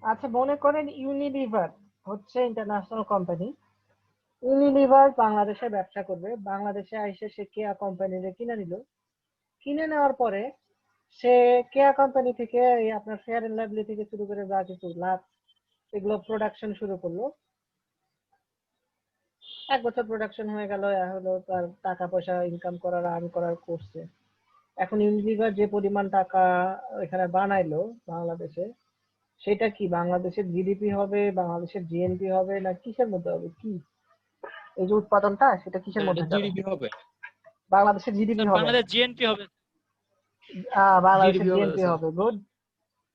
আচ্ছা, মনে করেন ইউনিলিভার হচ্ছে ইন্টারন্যাশনাল কোম্পানি। ইউনিলিভার বাংলাদেশে ব্যবসা করবে, বাংলাদেশে আইসে সে কেয়া কোম্পানিরে কিনে নিল। কিনে নেওয়ার পরে সে কেয়া কোম্পানি থেকে এই আপনার ফেয়ার এন্ড লাভলি থেকে শুরু করে যা কিছু লাভ, এগুলো প্রোডাকশন শুরু করলো। 1 বছর প্রোডাকশন হয়ে গেল, হলো তার টাকা পয়সা ইনকাম করার আর্ন করার করছে। এখন ইউনিলিভার যে পরিমাণ টাকা এখানে বানাইলো বাংলাদেশে, সেটা কি বাংলাদেশের জিডিপি হবে, বাংলাদেশের জিএনপি হবে, না কিসের মধ্যে হবে? কি এই যে উৎপাদনটা, সেটা কিসের মধ্যে যাবে? জিডিপি হবে বাংলাদেশের জিডিপি স্যার, হবে। বাংলাদেশ জিএনপি হবে। বাংলাদেশের জিডিপি হবে জিএনপি স্যার। হবে। গুড।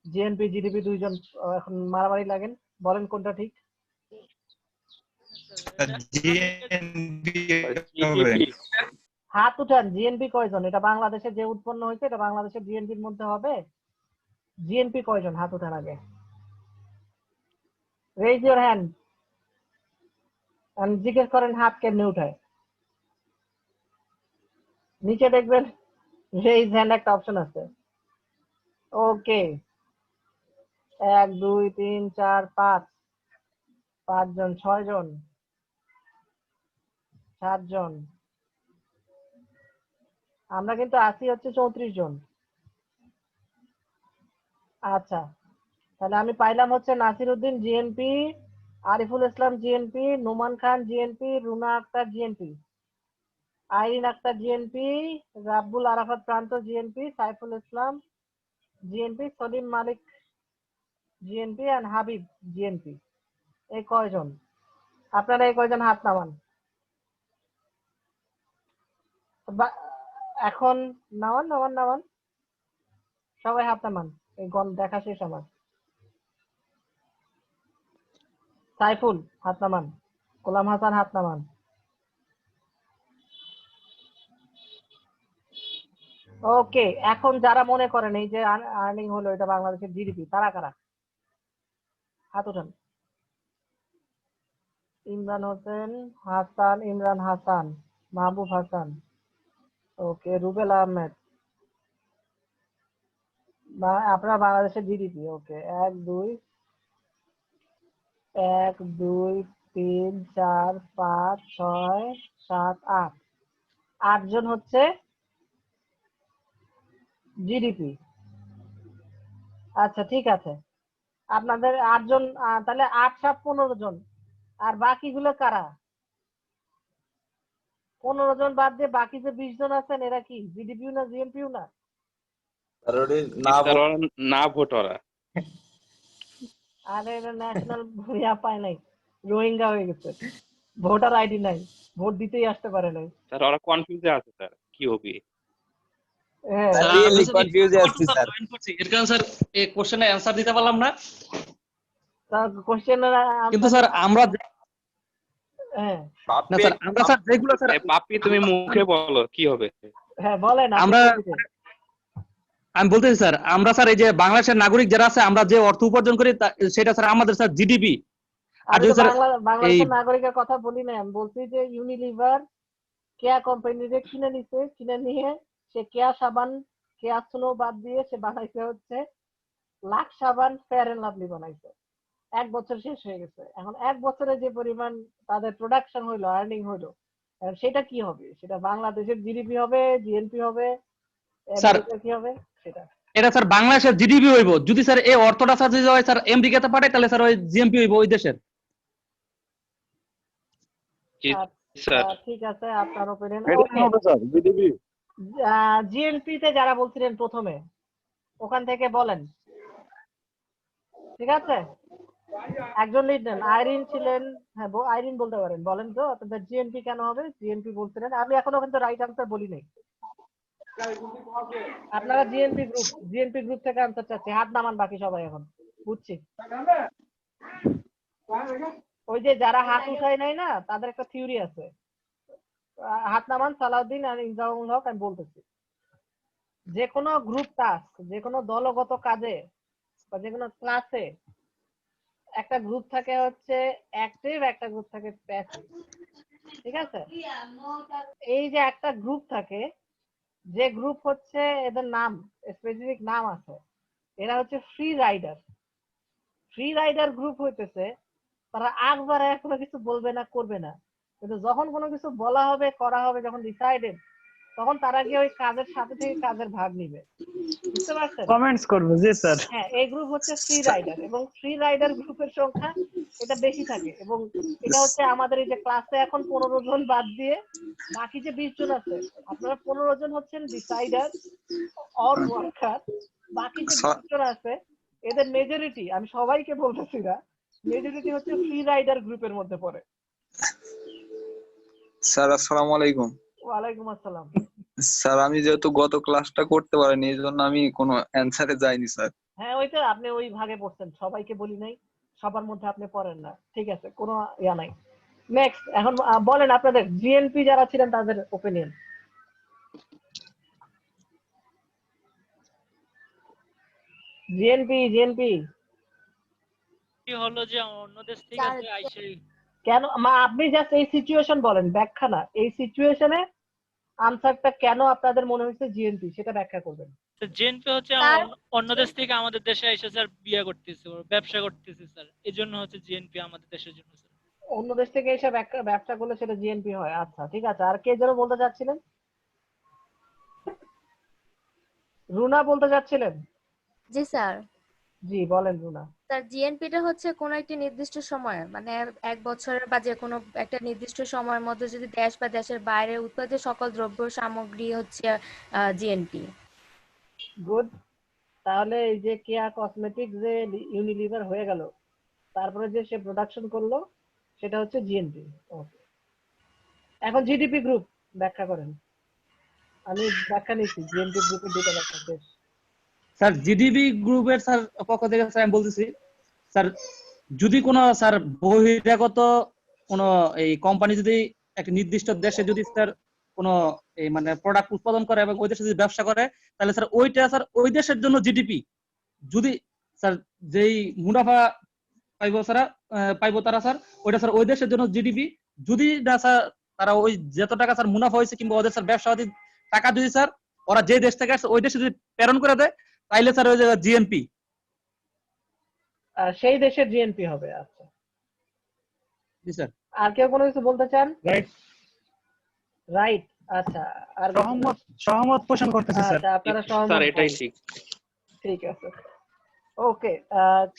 জিএনপি জিডিপি দুইজন এখন মারামারি লাগেন, বলেন কোনটা ঠিক? জিএনপি হবে। জিডিপি হাত উঠান, জিএনপি কয়জন? এটা বাংলাদেশে যে উৎপন্ন হয়েছে এটা বাংলাদেশের জিএনপির মধ্যে হবে? জিএনপি কয়জন? হাত উঠান আগে, রেজ ইউর হ্যান্ড। জিজ্ঞেস করেন হাত কেমনে উঠায়। নিচে দেখবেন রেজ হ্যান্ড একটা অপশন আছে। ওকে, 1 2 3 4 5, 5 জন, 6 জন, 7 জন। আমরা কিন্তু আছি হচ্ছে 34 জন। আচ্ছা, তাহলে আমি পাইলাম হচ্ছে Nasir Uddin GNP, Ariful Islam GNP, Noman Khan GNP, Runa Akter GNP, Irin Akter GNP, Rabbul Arafat Pranto GNP, Saiful Islam GNP, Salim Malik GNP and Habib GNP. এই কয়জন? আপনারা এই কয়জন হাত নামান। এখন নামান নামান নামান, সবাই হাত নামান। এই গণ দেখা শেষ আমার। সাইফুল হাত নামান, গোলাম হাসান হাত নামান। ওকে, এখন যারা মনে করেন এই যে আর্নিং হলো এটা বাংলাদেশের জিডিপি, তারা কারা? হাত উঠান। ইমরান হোসেন হাসান, ইমরান হাসান, মাহবুব হাসান, ওকে, রুবেল আহমেদ। আপনার বাংলাদেশের জিডিপি, ওকে, 1 2 1 2 3 4 5 6 7 8, 8 জন হচ্ছে জিডিপি। আচ্ছা ঠিক আছে, আপনাদের 8 জন, তাহলে 8 7 15 জন। আর বাকিগুলো কারা? 15 জন বাদ দিয়ে বাকি যে 20 জন আছেন এরা কি জিডিপিও না জিএনপিও না? স্যার, ওরা না ভোট ওরা। আরে এরা ন্যাশনাল ইয়া পায় নাই, রোহিঙ্গা হয়ে গেছে, ভোটার আইডি নাই, ভোট দিতেই আসতে পারে নাই। স্যার, ওরা কনফিউজে আছে স্যার, কি হবে। হ্যাঁ, রিয়েলি কনফিউজ আছি স্যার। এর কারণে স্যার এই কোশ্চেনের অ্যানসার দিতে পারলাম না। কোশ্চেনের কিন্তু স্যার আমরা হ্যাঁ না স্যার, আমরা স্যার যেগুলো স্যার পাপি, তুমি মুখে বলো কি হবে। হ্যাঁ বলেন আপনি আমরা বলতে। আমি বলতেছি স্যার, আমরা স্যার এই যে বাংলাদেশের নাগরিক যারা আছে আমরা যে অর্থ উপার্জন করি সেটা স্যার আমাদের স্যার জিডিপি। আর আমি যদি তো স্যার এই বাংলাদেশের নাগরিকের কথা বলি না, আমি বলছি যে ইউনিলিভার কেয়া কোম্পানিরে কিনে নিছে, কিনে নিয়ে সে কেয়া সাবান, কেয়া সুনো বাদ দিয়ে সে বানাইছে হচ্ছে লাক্স সাবান, ফেয়ার এন্ড লাভলি বানাইছে। 1 বছর শেষ হয়ে গেছে, এখন 1 বছরে যে পরিমাণ তাদের প্রোডাকশন হইলো, আর্নিং হইলো, সেটা কি হবে? সেটা বাংলাদেশের জিডিপি হবে, জিএনপি হবে, স্যার আমেরিকা কি হবে সেটা? এটা স্যার বাংলাদেশের জিডিপি হইব। যদি স্যার এই অর্থটা স্যার যদি হয় স্যার আমেরিকাতে পাঠায় তাহলে স্যার ওই জিএমপি হইব ওই দেশের। আচ্ছা ঠিক আছে, আপনার ওপিনিয়ন। এটাই হবে স্যার জিডিপি। জিএনপি তে যারা বলছিলেন প্রথমে, ওখান থেকে বলেন। ঠিক আছে, একজন লিড নেন। আইরিন ছিলেন, হ্যাঁ আইরিন বলতে পারেন, বলেন তো আপনাদের জিএনপি কেন হবে? জিএনপি বলছিলেন, আমি এখনো কিন্তু রাইট আনসার বলি নাই। আপনারা জিএনপি গ্রুপ থেকে আনসার চাচ্ছি, হাত নামান বাকি সবাই এখন। বুঝছি, ওই যে যারা হাত উঠায় নাই না তাদের একটা থিওরি আছে। হাত নামান সালাউদ্দিন আর ইনজামুল হক। আমি বলতেছি, যে কোনো গ্রুপ টাস্ক, যে কোনো দলগত কাজে বা যে কোনো ক্লাসে একটা গ্রুপ থাকে হচ্ছে অ্যাক্টিভ, একটা গ্রুপ থাকে প্যাসিভ। ঠিক আছে, এই যে একটা গ্রুপ থাকে, যে গ্রুপ হচ্ছে এদের নাম, স্পেসিফিক নাম আছে, এরা হচ্ছে free rider. Free rider group হইতেছে তারা একবারে কোনো কিছু বলবে না, করবে না, কিন্তু যখন কোনো কিছু বলা হবে, করা হবে, যখন ডিসাইডেড, তখন তারা গিয়ে ওই কাজের সাথে থেকে কাজের ভাগ নিবে। বুঝতে পারছেন? কমেন্টস করবো, জি স্যার। হ্যাঁ, এই গ্রুপ হচ্ছে ফ্রি রাইডার, এবং ফ্রি রাইডার গ্রুপের সংখ্যা এটা বেশি থাকে, এবং এটা হচ্ছে আমাদের এই যে ক্লাসে এখন 15 জন বাদ দিয়ে বাকি যে 20 জন আছে, আপনারা 15 জন হচ্ছেন ডিসাইডার অর ওয়ার্কার, বাকি যে 20 জন আছে এদের মেজরিটি, আমি সবাইকে বলতেছি না, মেজরিটি হচ্ছে ফ্রি রাইডার গ্রুপের মধ্যে পড়ে। স্যার আসসালামু আলাইকুম। ওয়ালাইকুম আসসালাম। স্যার আমি যেহেতু গত ক্লাসটা করতে পারিনি এই জন্য আমি কোনো অ্যান্সারে যাইনি স্যার। হ্যাঁ, ওইটা আপনি ওই ভাগে পড়ছেন, সবাইকে বলি নাই, সবার মধ্যে আপনি পড়েন না, ঠিক আছে, কোনো ইয়া নাই। নেক্সট, এখন বলেন আপনাদের জিএনপি যারা ছিলেন তাদের ওপিনিয়ন। জিএনপি কি হলো যে অন্য দেশ থেকে আইসে কেন, আপনি জাস্ট এই সিচুয়েশন বলেন, ব্যাখ্যা না, এই সিচুয়েশনে আনসারটা কেন আপনাদের মনে হচ্ছে জিএনপি সেটা ব্যাখ্যা করবেন। জেএনপি হচ্ছে অন্য দেশ থেকে আমাদের দেশে এসে স্যার বিয়ে করতেছে, ব্যবসা করতেছে স্যার, এই জন্য হচ্ছে জিএনপি আমাদের দেশের জন্য স্যার। অন্য দেশ থেকে এসে ব্যবসা করলে সেটা জিএনপি হয়। আচ্ছা ঠিক আছে, আর কে যেন বলতে চাচ্ছিলেন? রুনা বলতে চাচ্ছিলেন? জি স্যার। জি বলেন রুনা। স্যার জিএনপিটা হচ্ছে কোনো একটি নির্দিষ্ট সময়, মানে 1 বছরের বা যে কোনো একটা নির্দিষ্ট সময়ের মধ্যে যদি দেশ বা দেশের বাইরে উৎপাদিত সকল দ্রব্য সামগ্রী হচ্ছে জিএনপি। গুড। তাহলে এই যে কেয়া কসমেটিক যে ইউনিলিভার হয়ে গেল, তারপরে যে সে প্রোডাকশন করলো সেটা হচ্ছে জিএনপি। ওকে, এখন জিডিপি গ্রুপ ব্যাখ্যা করেন। আমি ব্যাখ্যা নিচ্ছি জিএনপি গ্রুপের দুটো ব্যাখ্যা শেষ। স্যার জিডিপি গ্রুপের স্যার পক্ষ থেকে স্যার আমি বলতেছি, স্যার যদি কোনো স্যার বহিরাগত কোনো এই কোম্পানি যদি একটা নির্দিষ্ট দেশে যদি স্যার কোনো এই মানে প্রোডাক্ট উৎপাদন করে এবং ওই দেশে যদি ব্যবসা করে, তাহলে স্যার ওইটা স্যার ওই দেশের জন্য জিডিপি। যদি স্যার যেই মুনাফা পাইবো তারা স্যার ওইটা স্যার ওই দেশের জন্য জিডিপি। যদি না স্যার তারা ওই যত টাকা স্যার মুনাফা হয়েছে কিংবা ওদের স্যার ব্যবসাপাতি টাকা যদি স্যার ওরা যে দেশ থেকে আসছে ওই দেশে যদি প্রেরণ করে দেয়, তাইলে স্যার ওই যে জিএনপি, সেই দেশের জিএনপি হবে। আচ্ছা জি স্যার। আর কেউ কোনো কিছু বলতে চান? রাইট। রাইট। আচ্ছা, আর সহমত পোষণ করতেছি স্যার। আচ্ছা, আপনারা সহমত? স্যার এটাই ঠিক। ঠিক আছে, ওকে।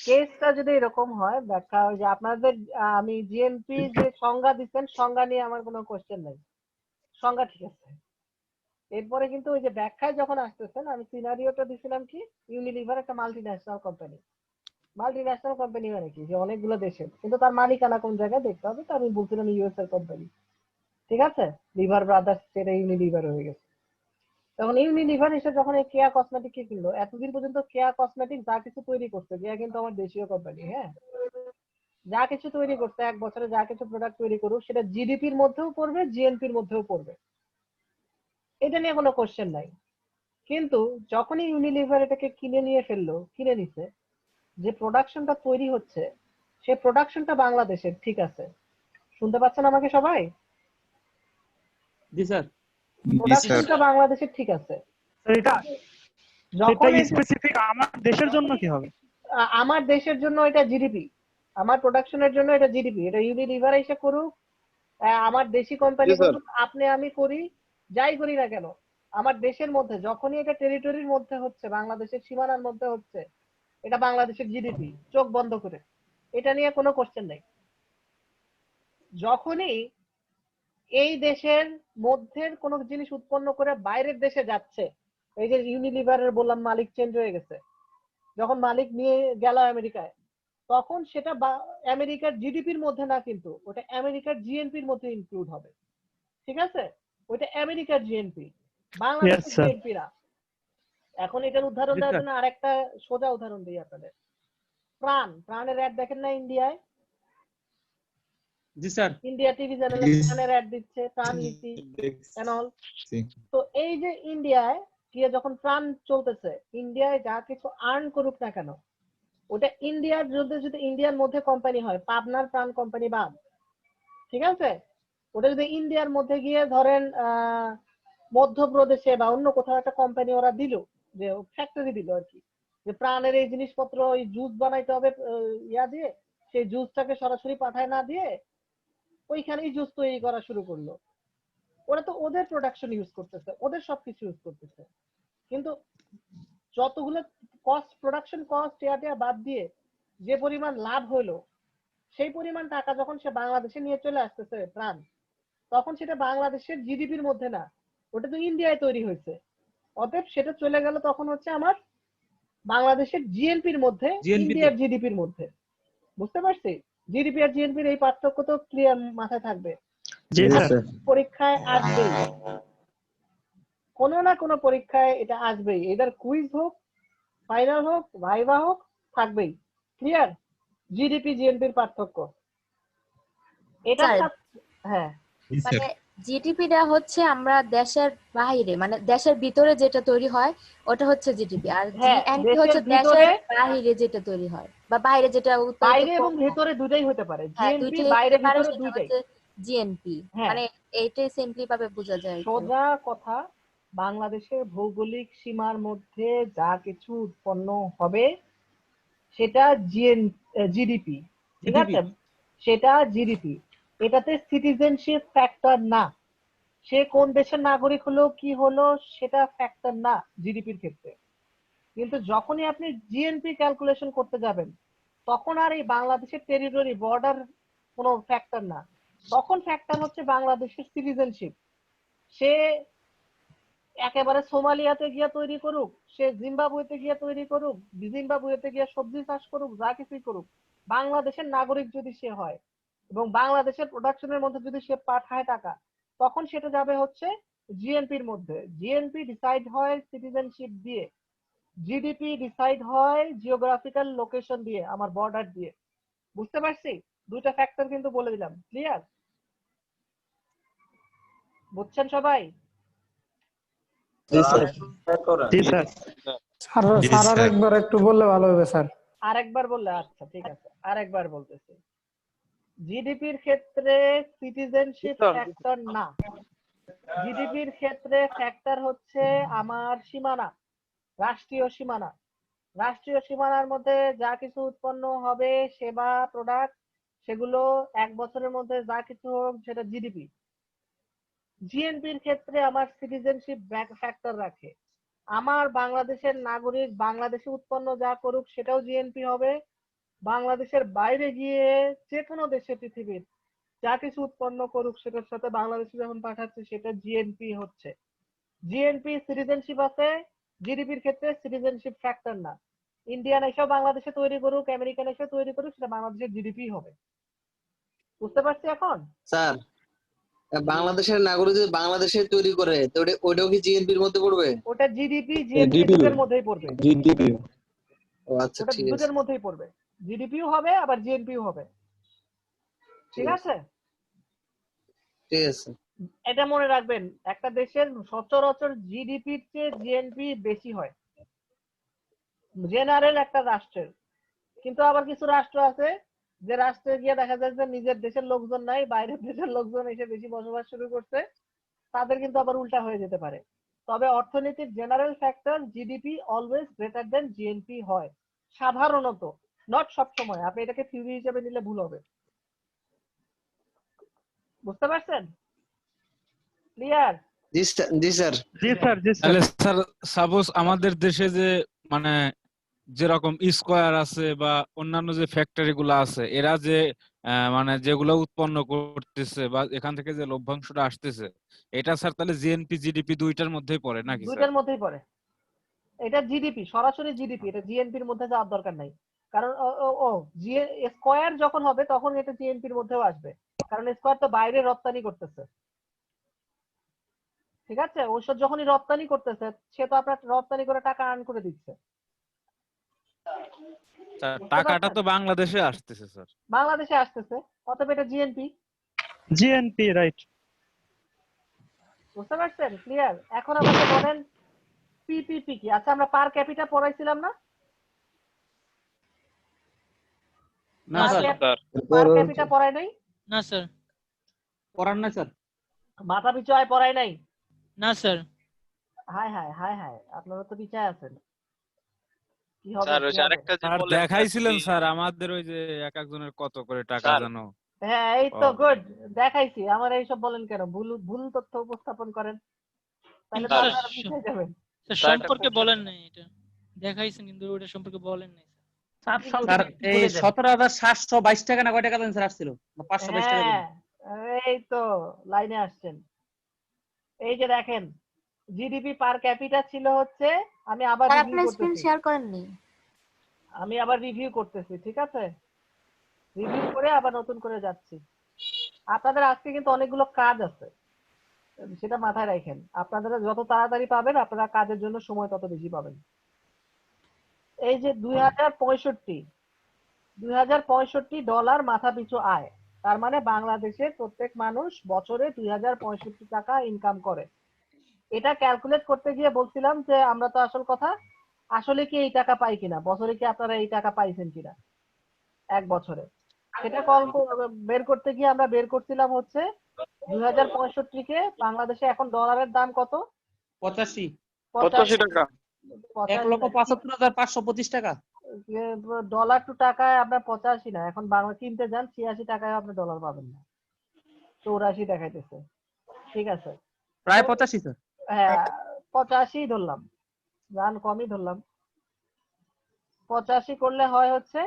কেসটা যদি এরকম হয়, ব্যাখ্যা ওই যে আপনাদের আমি জিএনপি যে সংজ্ঞা দিচ্ছেন, সংজ্ঞা নিয়ে আমার কোনো কোশ্চেন নাই, সংজ্ঞা ঠিক আছে। এরপরে কিন্তু ওই যে ব্যাখ্যায় যখন আসতেছেন, আমি সিনারিওটা দিছিলাম কি, ইউনিলিভার একটা মাল্টিন্যাশনাল কোম্পানি। মাল্টিন্যাশনাল কোম্পানি মানে কি, যে অনেকগুলো দেশের, কিন্তু তার মালিকানা কোন জায়গায় দেখতে হবে। তো আমি বলছিলাম ইউএস এর কোম্পানি, ঠিক আছে, লিভার ব্রাদার্স সেটা ইউনিলিভার হয়ে গেছে। তখন ইউনিলিভার এসে যখন এই কেয়া কসমেটিক কে কিনলো, এতদিন পর্যন্ত কেয়া কসমেটিক যা কিছু তৈরি করছে, কেয়া কিন্তু আমার দেশীয় কোম্পানি, হ্যাঁ, যা কিছু তৈরি করছে, 1 বছরে যা কিছু প্রোডাক্ট তৈরি করুক, সেটা জিডিপির মধ্যেও পড়বে, জিএনপির মধ্যেও পড়বে, এটা নিয়ে কোনো কোশ্চেন নাই। কিন্তু যখনই ইউনিলিভার এটাকে কিনে নিছে, যে প্রোডাকশনটা তৈরি হচ্ছে, সেই প্রোডাকশনটা বাংলাদেশের, ঠিক আছে, শুনতে পাচ্ছেন আমাকে সবাই? জি স্যার। প্রোডাকশনটা বাংলাদেশের, ঠিক আছে। এটা যখন স্পেসিফিক আমার দেশের জন্য কি হবে? আমার দেশের জন্য এটা জিডিপি, আমার প্রোডাকশনের জন্য এটা জিডিপি, এটা ইউনিলিভার এসে করুক, আমার দেশি কোম্পানি করুক, আপনি আমি করি, যাই করি না কেন, আমার দেশের মধ্যে যখনই এটা টেরিটরির মধ্যে হচ্ছে, বাংলাদেশের সীমানার মধ্যে হচ্ছে, এটা বাংলাদেশের জিডিপি, চোখ বন্ধ করে, এটা নিয়ে কোনো কোশ্চেন নেই। যখনই এই দেশের মধ্যে কোনো জিনিস উৎপন্ন করে বাইরের দেশে যাচ্ছে, এই যে ইউনিলিভারের বললাম মালিক চেঞ্জ হয়ে গেছে, যখন মালিক নিয়ে গেল আমেরিকায়, তখন সেটা আমেরিকার জিডিপির মধ্যে না, কিন্তু ওটা আমেরিকার জিএনপির মধ্যে ইনক্লুড হবে, ঠিক আছে, ওইটা আমেরিকার জিএনপি, বাংলাদেশের জিএনপি না। এখন এটার উদাহরণ দেওয়ার জন্য আরেকটা সোজা উদাহরণ দিই আপনাদের। প্রাণের অ্যাড দেখেন না ইন্ডিয়ায়? জি স্যার। ইন্ডিয়া টিভি চ্যানেলে প্রাণের অ্যাড দিচ্ছে, প্রাণ ইতি এন্ড অল। তো এই যে ইন্ডিয়ায় গিয়ে যখন প্রাণ চলতেছে, ইন্ডিয়ায় যা কিছু আর্ন করুক না কেন, ওটা ইন্ডিয়ার যদি ইন্ডিয়ার মধ্যে কোম্পানি হয়, পাবনার প্রাণ কোম্পানি বাদ, ঠিক আছে, ওটা যদি ইন্ডিয়ার মধ্যে গিয়ে ধরেন মধ্যপ্রদেশে বা অন্য কোথাও একটা কোম্পানি ওরা দিল, যে ফ্যাক্টরি দিল আর কি, যে প্রাণের এই জিনিসপত্র ওই জুস বানাইতে হবে ইয়া দিয়ে, সেই জুসটাকে সরাসরি পাঠায় না দিয়ে ওইখানেই জুস তৈরি করা শুরু করলো। ওরা তো ওদের প্রোডাকশন ইউজ করতেছে, ওদের সবকিছু ইউজ করতেছে, কিন্তু যতগুলো কস্ট, প্রোডাকশন কস্ট টিয়া বাদ দিয়ে যে পরিমাণ লাভ হলো, সেই পরিমাণ টাকা যখন সে বাংলাদেশে নিয়ে চলে আসতেছে প্রাণ, তখন সেটা বাংলাদেশের জিডিপির মধ্যে না, ওটা তো ইন্ডিয়ায় তৈরি হয়েছে। অতএব সেটা চলে গেল তখন হচ্ছে আমার বাংলাদেশের জিএনপির মধ্যে, GNP ইন্ডিয়ার জিডিপির মধ্যে। বুঝতে পারছি? জিডিপি আর জিএনপির এই পার্থক্য তো ক্লিয়ার মাথায় থাকবে। জি স্যার। পরীক্ষায় আসবেই, কোনো না কোনো পরীক্ষায় এটা আসবেই, এদের কুইজ হোক, ফাইনাল হোক, ভাইভা হোক, থাকবেই। ক্লিয়ার? জিডিপি জিএনপির পার্থক্য এটা। স্যার, হ্যাঁ, জি স্যার। মানে জিডিপিটা হচ্ছে আমরা দেশের বাইরে, মানে দেশের ভিতরে যেটা তৈরি হয় ওটা হচ্ছে জিডিপি, আর হ্যাঁ, জিএনপি দেশের হচ্ছে ভিতরে, দেশের বাইরে যেটা তৈরি হয়, বা বাইরে যেটা উৎপাদিত বাইরে এবং ভেতরে দুটাই হতে পারে। হ্যাঁ, জিএনপি দুইটাই বাইরে হতে পারে, ভিতরে সেটা দুইটাই। হচ্ছে জিএনপি। হ্যাঁ, মানে এইটাই সিম্পলি ভাবে বোঝা যায় আর কি। সোজা কথা, বাংলাদেশের ভৌগোলিক সীমার মধ্যে যা কিছু উৎপন্ন হবে সেটা জিডিপি, ঠিক GDP আছে? সেটা জিডিপি। এটাতে সিটিজেনশিপ ফ্যাক্টর না, সে কোন দেশের নাগরিক হলো কি হলো সেটা ফ্যাক্টর না জিডিপির ক্ষেত্রে। কিন্তু যখনই আপনি জিএনপি ক্যালকুলেশন করতে যাবেন, তখন আর এই বাংলাদেশের টেরিটরি বর্ডার কোনো ফ্যাক্টর না, তখন ফ্যাক্টর হচ্ছে বাংলাদেশের সিটিজেনশিপ। সে একেবারে সোমালিয়াতে গিয়ে তৈরি করুক, সে জিম্বাবুয়েতে গিয়ে তৈরি করুক, জিম্বাবুয়েতে গিয়ে সবজি চাষ করুক, যা কিছুই করুক, বাংলাদেশের নাগরিক যদি সে হয় এবং বাংলাদেশের প্রোডাকশনের মধ্যে যদি সে পাঠায় টাকা, তখন সেটা যাবে হচ্ছে জিএনপির মধ্যে। জিএনপি ডিসাইড হয় সিটিজেনশিপ দিয়ে, জিডিপি ডিসাইড হয় জিওগ্রাফিক্যাল লোকেশন দিয়ে, আমার বর্ডার দিয়ে। বুঝতে পারছি? দুইটা ফ্যাক্টর কিন্তু বলে দিলাম। ক্লিয়ার? বুঝছেন সবাই? জি স্যার। জি স্যার। জি স্যার। আরেকবার একটু বললে ভালো হবে স্যার। আরেকবার বললে আচ্ছা ঠিক আছে, আরেকবার বলতেছি। জিডিপির ক্ষেত্রে সিটিজেনশিপ ফ্যাক্টর না, জিডিপির ক্ষেত্রে ফ্যাক্টর হচ্ছে আমার সীমানা, রাষ্ট্রীয় সীমানা। রাষ্ট্রীয় সীমানার মধ্যে যা কিছু উৎপন্ন হবে, সেবা, প্রোডাক্ট, সেগুলো এক বছরের মধ্যে যা কিছু হোক সেটা জিডিপি। জিএনপির ক্ষেত্রে আমার সিটিজেনশিপ ফ্যাক্টর রাখে, আমার বাংলাদেশের নাগরিক বাংলাদেশে উৎপন্ন যা করুক সেটাও জিএনপি হবে, বাংলাদেশের বাইরে গিয়ে যে কোনো দেশে পৃথিবীর যা কিছু উৎপন্ন করুক সেটার সাথে বাংলাদেশে যখন পাঠাচ্ছে সেটা জিএনপি হচ্ছে। জিএনপি সিটিজেনশিপ আছে, জিডিপির ক্ষেত্রে সিটিজেনশিপ ফ্যাক্টর না। ইন্ডিয়ান এসেও বাংলাদেশে তৈরি করুক, আমেরিকান এসেও তৈরি করুক, সেটা বাংলাদেশের জিডিপি হবে। বুঝতে পারছি এখন? স্যার, বাংলাদেশের নাগরিক যদি বাংলাদেশে তৈরি করে তো ওটাও কি জিএনপির মধ্যে পড়বে? ওটা জিডিপি জিএনপি দুটোর মধ্যেই পড়বে। ও আচ্ছা, ওটা ঠিক আছে। দুটোর মধ্যেই পড়বে, জিডিপিও হবে আবার জিএনপিও হবে। ঠিক আছে? ঠিক আছে। এটা মনে রাখবেন, একটা দেশের সচরাচর জিডিপির চেয়ে জিএনপি বেশি হয় জেনারেল একটা রাষ্ট্রের। কিন্তু আবার কিছু রাষ্ট্র আছে যে রাষ্ট্রে গিয়ে দেখা যায় যে নিজের দেশের লোকজন নাই, বাইরের দেশের লোকজন এসে বেশি বসবাস শুরু করছে, তাদের কিন্তু আবার উল্টা হয়ে যেতে পারে। তবে অর্থনীতির general factor GDP always greater than GNP হয় সাধারণত, নট সব সময়। আপনি এটাকে থিওরি হিসেবে নিলে ভুল হবে। বুঝতে পারছেন? ক্লিয়ার? জি স্যার। জি স্যার। জি স্যার। তাহলে স্যার সাপোজ আমাদের দেশে যে মানে যেরকম স্কয়ার আছে বা অন্যান্য যে ফ্যাক্টরি গুলো আছে, এরা যে মানে যেগুলো উৎপন্ন করতেছে বা এখান থেকে যে লভ্যাংশটা আসতেছে, এটা স্যার তাহলে জিএনপি জিডিপি দুইটার মধ্যেই পড়ে নাকি স্যার? দুইটার মধ্যেই পড়ে। এটা জিডিপি, সরাসরি জিডিপি, এটা জিএনপির মধ্যে যাওয়ার দরকার নাই। কারণ স্কয়ার যখন হবে তখন এটা জিএনপির মধ্যেও আসবে, কারণ স্কয়ার তো বাইরে রপ্তানি করতেছে। ঠিক আছে? ঔষধ যখনই রপ্তানি করতেছে, সে তো আপনার রপ্তানি করে টাকা আর্ন করে দিচ্ছে। স্যার টাকাটা তো বাংলাদেশে আসতেছে স্যার। বাংলাদেশে আসতেছে, অতএব এটা জিএনপি। GNP right. বুঝতে পারছেন? ক্লিয়ার? এখন আমাকে বলেন পিপিপি কি? আচ্ছা, আমরা পার ক্যাপিটা পড়াইছিলাম না? না স্যার, পার ক্যাপিটা পড়াই নাই? না স্যার। পড়ান না স্যার। মাথা পিছু আয় পড়াই নাই? না স্যার। হায় হায় হায় হায়, আপনারা তো পিছায় আছেন। কি হবে স্যার ওই কি যে হবে? আরেকটা যে স্যার বললেন স্যার দেখাইছিলেন কি স্যার আমাদের ওই যে এক একজনের কত করে টাকা স্যার জানো হ্যাঁ এই তো পাওয়া গুড, দেখাইছি। আমার এইসব বলেন কেন? ভুল ভুল তথ্য উপস্থাপন করেন, তাহলে কিন্তু তো স্যার স্যার আপনারা পিছিয়ে যাবেন। স্যার স্যার একটা সম্পর্কে বলেন নাই এটা, দেখাইছেন কিন্তু ওটা সম্পর্কে বলেন নাই স্যার স্যার সম্পর্কে একটু এই বলে দেন। 17,722 টাকা না কয় টাকা জানেন স্যার আসছিল, না 522 টাকা হ্যাঁ জানি। এই তো লাইনে আসছেন। এই যে দেখেন, জিডিপি পার ক্যাপিটা ছিল হচ্ছে, আমি আবার স্যার রিভিউ আপনি স্ক্রিন করতেছি, শেয়ার করেননি? আমি আবার রিভিউ করতেছি, ঠিক আছে? রিভিউ করে আবার নতুন করে যাচ্ছি। আপনাদের আজকে কিন্তু অনেকগুলো কাজ আছে, সেটা মাথায় রাখেন। আপনারা যত তাড়াতাড়ি পাবেন, আপনারা কাজের জন্য সময় তত বেশি পাবেন। এই যে 2065 ডলার মাথা পিছু আয়, তার মানে বাংলাদেশের প্রত্যেক মানুষ বছরে 2065 টাকা ইনকাম করে। এটা ক্যালকুলেট করতে গিয়ে বলছিলাম যে আমরা তো আসল কথা, আসলে কি এই টাকা পাই কিনা, বছরে কি আপনারা এই টাকা পাইছেন কিনা এক বছরে, সেটা বের করতে গিয়ে আমরা বের করছিলাম হচ্ছে 2065 বাংলাদেশে এখন ডলারের দাম কত? 85 85 টাকা। 1,75,525 টাকা। ডলার টু টাকায় আপনার 85 না, এখন বাংলা কিনতে যান 86 টাকায় আপনি ডলার পাবেন না, 84 দেখাইতেছে। ঠিক আছে, প্রায় 85 স্যার। হ্যাঁ 85 ধরলাম, জান কমই ধরলাম। 85 করলে হয় হচ্ছে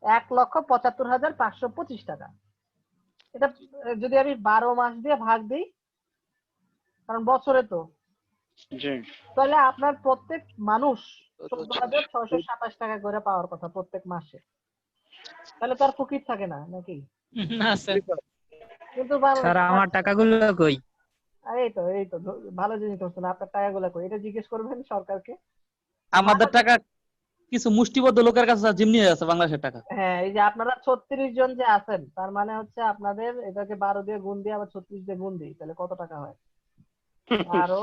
1,75,525 টাকা। এটা যদি আমি 12 মাস দিয়ে ভাগ দিই, কারণ বছরে তো, জি তাহলে আপনার প্রত্যেক মানুষ 14,627 টাকা করে পাওয়ার কথা প্রত্যেক মাসে। তাহলে তার ফকির থাকে না নাকি? না স্যার। কিন্তু স্যার আমার টাকাগুলো কই? এই তো ভালো জিনিস ধরছেন, আপনার টাকাগুলো কই এটা জিজ্ঞেস করবেন সরকারকে। আমাদের টাকা কিছু মুষ্টিবদ্ধ লোকের কাছে স্যার জিম্মি হয়ে আছে বাংলাদেশের টাকা। হ্যাঁ এই যে আপনারা 36 জন যে আছেন, তার মানে হচ্ছে আপনাদের এটাকে 12 দিয়ে গুণ দিয়ে আবার 36 দিয়ে গুণ দিই, তাহলে কত টাকা হয়? 12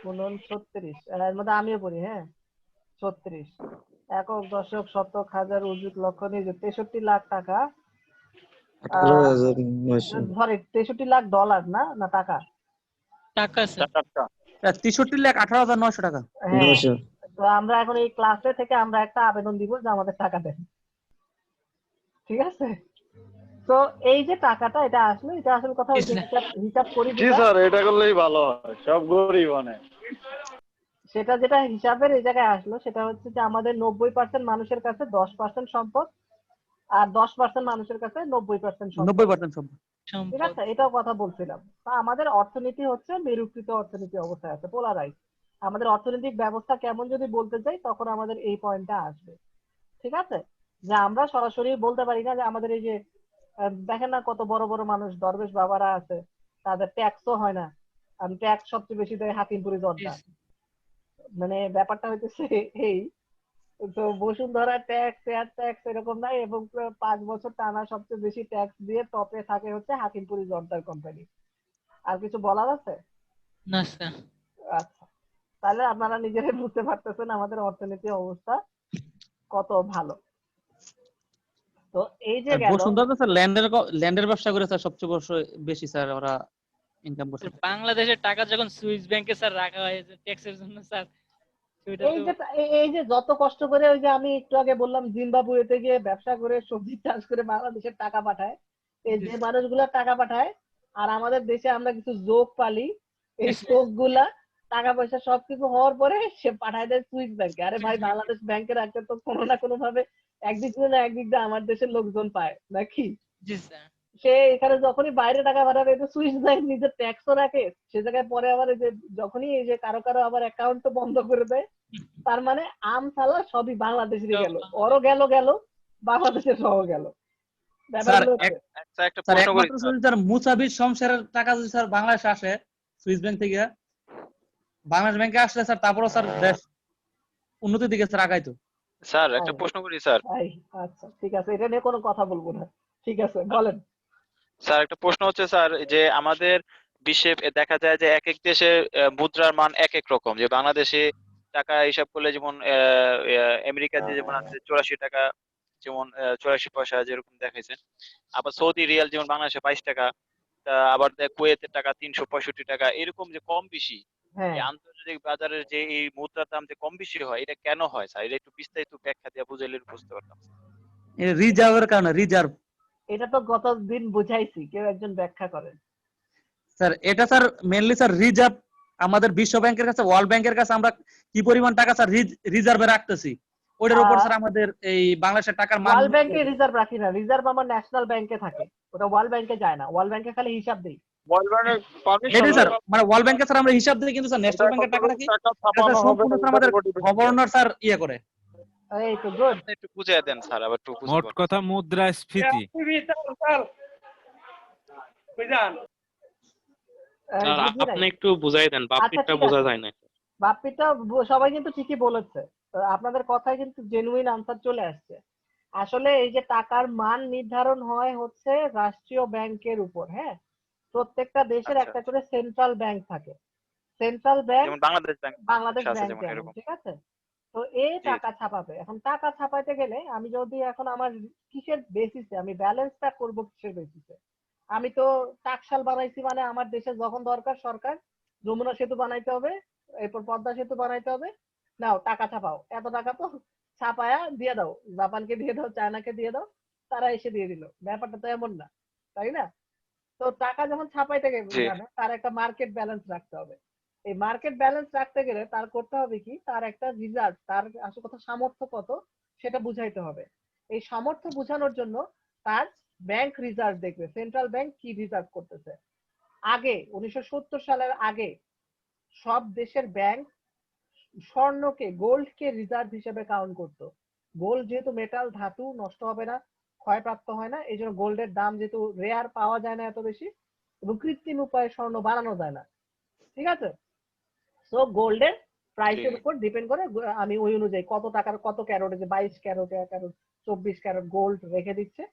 গুণন 36, এর মধ্যে আমিও পড়ি, হ্যাঁ 36, একক দশক শতক হাজার অযুত লক্ষ নিযুত 63 লাখ টাকা। 18,900 সরি 63 লাখ ডলার না না টাকা। টাকা স্যার। টাকা 63,18,900 টাকা। হ্যাঁ 900 তো আমরা এখন এই ক্লাসে থেকে আমরা একটা আবেদন দিব যে আমাদের টাকা দেন, ঠিক আছে? তো এই যে টাকাটা এটা আসলো, এটা আসলে কথা হচ্ছে হিসাব করি জি যেটা, স্যার, এটা করলেই ভালো হয়, সব গরিব অনেক। সেটা যেটা হিসাবের এই জায়গায় আসলো, সেটা হচ্ছে যে আমাদের 90% মানুষের কাছে 10% সম্পদ, আর 10% মানুষের কাছে 90% সম্পদ। 90% সম্পদ। ঠিক আছে, এটাও কথা বলছিলাম। তা আমাদের অর্থনীতি হচ্ছে মেরুকৃত অর্থনীতি অবস্থায় আছে, পোলারাইজ। আমাদের অর্থনৈতিক ব্যবস্থা কেমন যদি বলতে চাই, তখন আমাদের এই পয়েন্টটা আসবে। ঠিক আছে, যে আমরা সরাসরি বলতে পারি না যে আমাদের এই যে দেখেন না কত বড় বড় মানুষ দরবেশ বাবারা আছে, তাদের ট্যাক্সও হয় না, আর ট্যাক্স সবচেয়ে বেশি দেয় হাকিমপুরি জর্দা। মানে ব্যাপারটা হইতেছে এই, তো বসুন্ধরা ট্যাক্স এয়ার ট্যাক্স এরকম নাই, এবং 5 বছর টানা সবচেয়ে বেশি ট্যাক্স দিয়ে টপে থাকে হচ্ছে হাকিমপুরি জর্দার কোম্পানি। আর কিছু বলার আছে? না স্যার। আচ্ছা, তাহলে আপনারা নিজেরাই বুঝতে পারতেছেন আমাদের অর্থনীতির অবস্থা কত ভালো। তো এই যে গেল, বসুন্ধরা স্যার ল্যান্ডের ব্যবসা করে স্যার সবচেয়ে বেশি স্যার ওরা ইনকাম করছে। বাংলাদেশের টাকা যখন সুইস ব্যাংকে স্যার রাখা হয় ট্যাক্সের জন্য স্যার, সেটা এই তো যে এই যে যত কষ্ট করে, ওই যে আমি একটু আগে বললাম জিম্বাবুয়েতে গিয়ে ব্যবসা করে সবজি চাষ করে বাংলাদেশের টাকা পাঠায়, এই যে মানুষগুলা টাকা পাঠায়, আর আমাদের দেশে আমরা কিছু যোগ পালি, এই যোগ গুলা টাকা পয়সা সবকিছু হওয়ার পরে সে পাঠায় দেয় সুইস ব্যাংকে। আরে ভাই, বাংলাদেশ ব্যাংকে রাখতে তো কোনো না কোনো ভাবে একদিক দিয়ে না একদিক দিয়ে আমার দেশের লোকজন পায় নাকি? জি স্যার। সে এখানে যখনই বাইরে টাকা পাঠাবে, তো সুইস ব্যাংক নিজের ট্যাক্সও রাখে সে জায়গায়, পরে আবার এই যে যখনই এই যে কারো কারো আবার অ্যাকাউন্ট বন্ধ করে দেয়, তার মানে আম সালা সবই বাংলাদেশেরই গেল, ওরও গেল বাংলাদেশের সহ গেল। স্যার একটা প্রশ্ন করি একমাত্র যদি স্যার মুসাবির শমশেরের টাকা যদি স্যার বাংলাদেশে আসে সুইস ব্যাংক থেকে, বাংলাদেশ ব্যাংকে আসলে স্যার তারপরও স্যার দেশ উন্নতির দিকে স্যার আগাইতো। স্যার একটা প্রশ্ন করি স্যার। আচ্ছা ঠিক আছে, এটা নিয়ে কোনো কথা বলবো না, ঠিক আছে বলেন। স্যার একটা প্রশ্ন হচ্ছে স্যার, যে আমাদের বিশ্বে দেখা যায় যে এক এক দেশে মুদ্রার মান এক এক রকম, যে বাংলাদেশে টাকা হিসাব করলে যেমন আমেরিকাতে যেমন আছে 84 টাকা, যেমন 84 পয়সা যেরকম দেখাইছে, আবার সৌদি রিয়াল যেমন বাংলাদেশে 22 টাকা, আবার কুয়েতের টাকা 365 টাকা, এরকম যে কম বেশি হ্যাঁ, এই আন্তর্জাতিক বাজারের যে এই মুদ্রার দাম যে কম বেশি হয় এটা কেন হয় স্যার? এটা একটু বিস্তারিত ব্যাখ্যা দিয়ে বুঝাইলে বুঝতে পারতাম। রিজার্ভের কারণে, রিজার্ভ। এটা তো গত দিন বুঝাইছি, কেউ একজন ব্যাখ্যা করেন। স্যার এটা স্যার মেনলি স্যার রিজার্ভ আমাদের বিশ্ব ব্যাংকের কাছে, ওয়ার্ল্ড ব্যাংকের কাছে আমরা কি পরিমাণ টাকা স্যার রিজার্ভে রাখতেছি, ওটার উপর স্যার আমাদের এই বাংলাদেশের টাকার মান। ওয়ার্ল্ড ব্যাংকে রিজার্ভ রাখি না, রিজার্ভ আমার ন্যাশনাল ব্যাংকে থাকে, ওটা ওয়ার্ল্ড ব্যাংকে যায় না, ওয়ার্ল্ড ব্যাংকে খালি হিসাব দেই। এটাই স্যার, মানে ওয়ার্ল্ড ব্যাংকে স্যার আমরা হিসাব দিই, কিন্তু স্যার ন্যাশনাল ব্যাংকের টাকা রাখি স্যার সম্পূর্ণ স্যার আমাদের গভর্নর স্যার ইয়ে করে। এই তো গুড, একটু বুঝিয়ে দেন স্যার, আবার একটু বুঝতে মোট পারতাম। কথা মুদ্রাস্ফীতি। আপনি একটু বুঝাই দেন, বাপ্পিটা বোঝা যায় না। বাপ্পিটা সবাই কিন্তু ঠিকই বলেছে, তো আপনাদের কথায় কিন্তু জেনুইন আনসার চলে আসছে। আসলে এই যে টাকার মান নির্ধারণ হয় হচ্ছে রাষ্ট্রীয় ব্যাংকের উপর। হ্যাঁ, প্রত্যেকটা দেশের একটা করে সেন্ট্রাল ব্যাংক থাকে, সেন্ট্রাল ব্যাংক যেমন বাংলাদেশ ব্যাংক, বাংলাদেশ আছে ব্যাংক যেমন যেমন, এরকম। ঠিক আছে। তো এই টাকা ছাপাবে, এখন টাকা ছাপাইতে গেলে আমি যদি এখন আমার কিসের বেসিসে আমি ব্যালেন্সটা করব, কিসের বেসিসে? আমি তো টাকশাল বানাইছি, মানে আমার দেশে যখন দরকার সরকার যমুনা সেতু বানাইতে হবে, এরপর পদ্মা সেতু বানাইতে হবে, নাও টাকা ছাপাও, এত টাকা তো ছাপায়া দিয়ে দাও, জাপানকে দিয়ে দাও, চায়নাকে দিয়ে দাও, তারা এসে দিয়ে দিল। ব্যাপারটা তো এমন না, তাই না? তো টাকা যখন ছাপাইতে গেলে তার একটা মার্কেট ব্যালেন্স রাখতে হবে। এই মার্কেট ব্যালেন্স রাখতে গেলে তার করতে হবে কি, তার একটা রিজার্ভ, তার আসল কথা সামর্থ্য কত সেটা বুঝাইতে হবে। এই সামর্থ্য বোঝানোর জন্য তার ব্যাংক রিজার্ভ দেখবে, সেন্ট্রাল ব্যাংক কি রিজার্ভ করতেছে। আগে 1970 সালের আগে সব দেশের ব্যাংক স্বর্ণকে, গোল্ডকে রিজার্ভ হিসেবে কাউন্ট করতো। গোল্ড যেহেতু মেটাল, ধাতু, নষ্ট হবে না, ক্ষয়প্রাপ্ত হয় না, এই জন্য গোল্ডের দাম যেহেতু রেয়ার, পাওয়া যায় না এত বেশি, এবং কৃত্রিম উপায়ে স্বর্ণ বানানো যায় না, ঠিক আছে। সো গোল্ডের প্রাইসের উপর ডিপেন্ড করে আমি ওই অনুযায়ী কত টাকার কত ক্যারোট, যে 22 ক্যারোট, 24 ক্যারোট গোল্ড রেখে দিচ্ছে,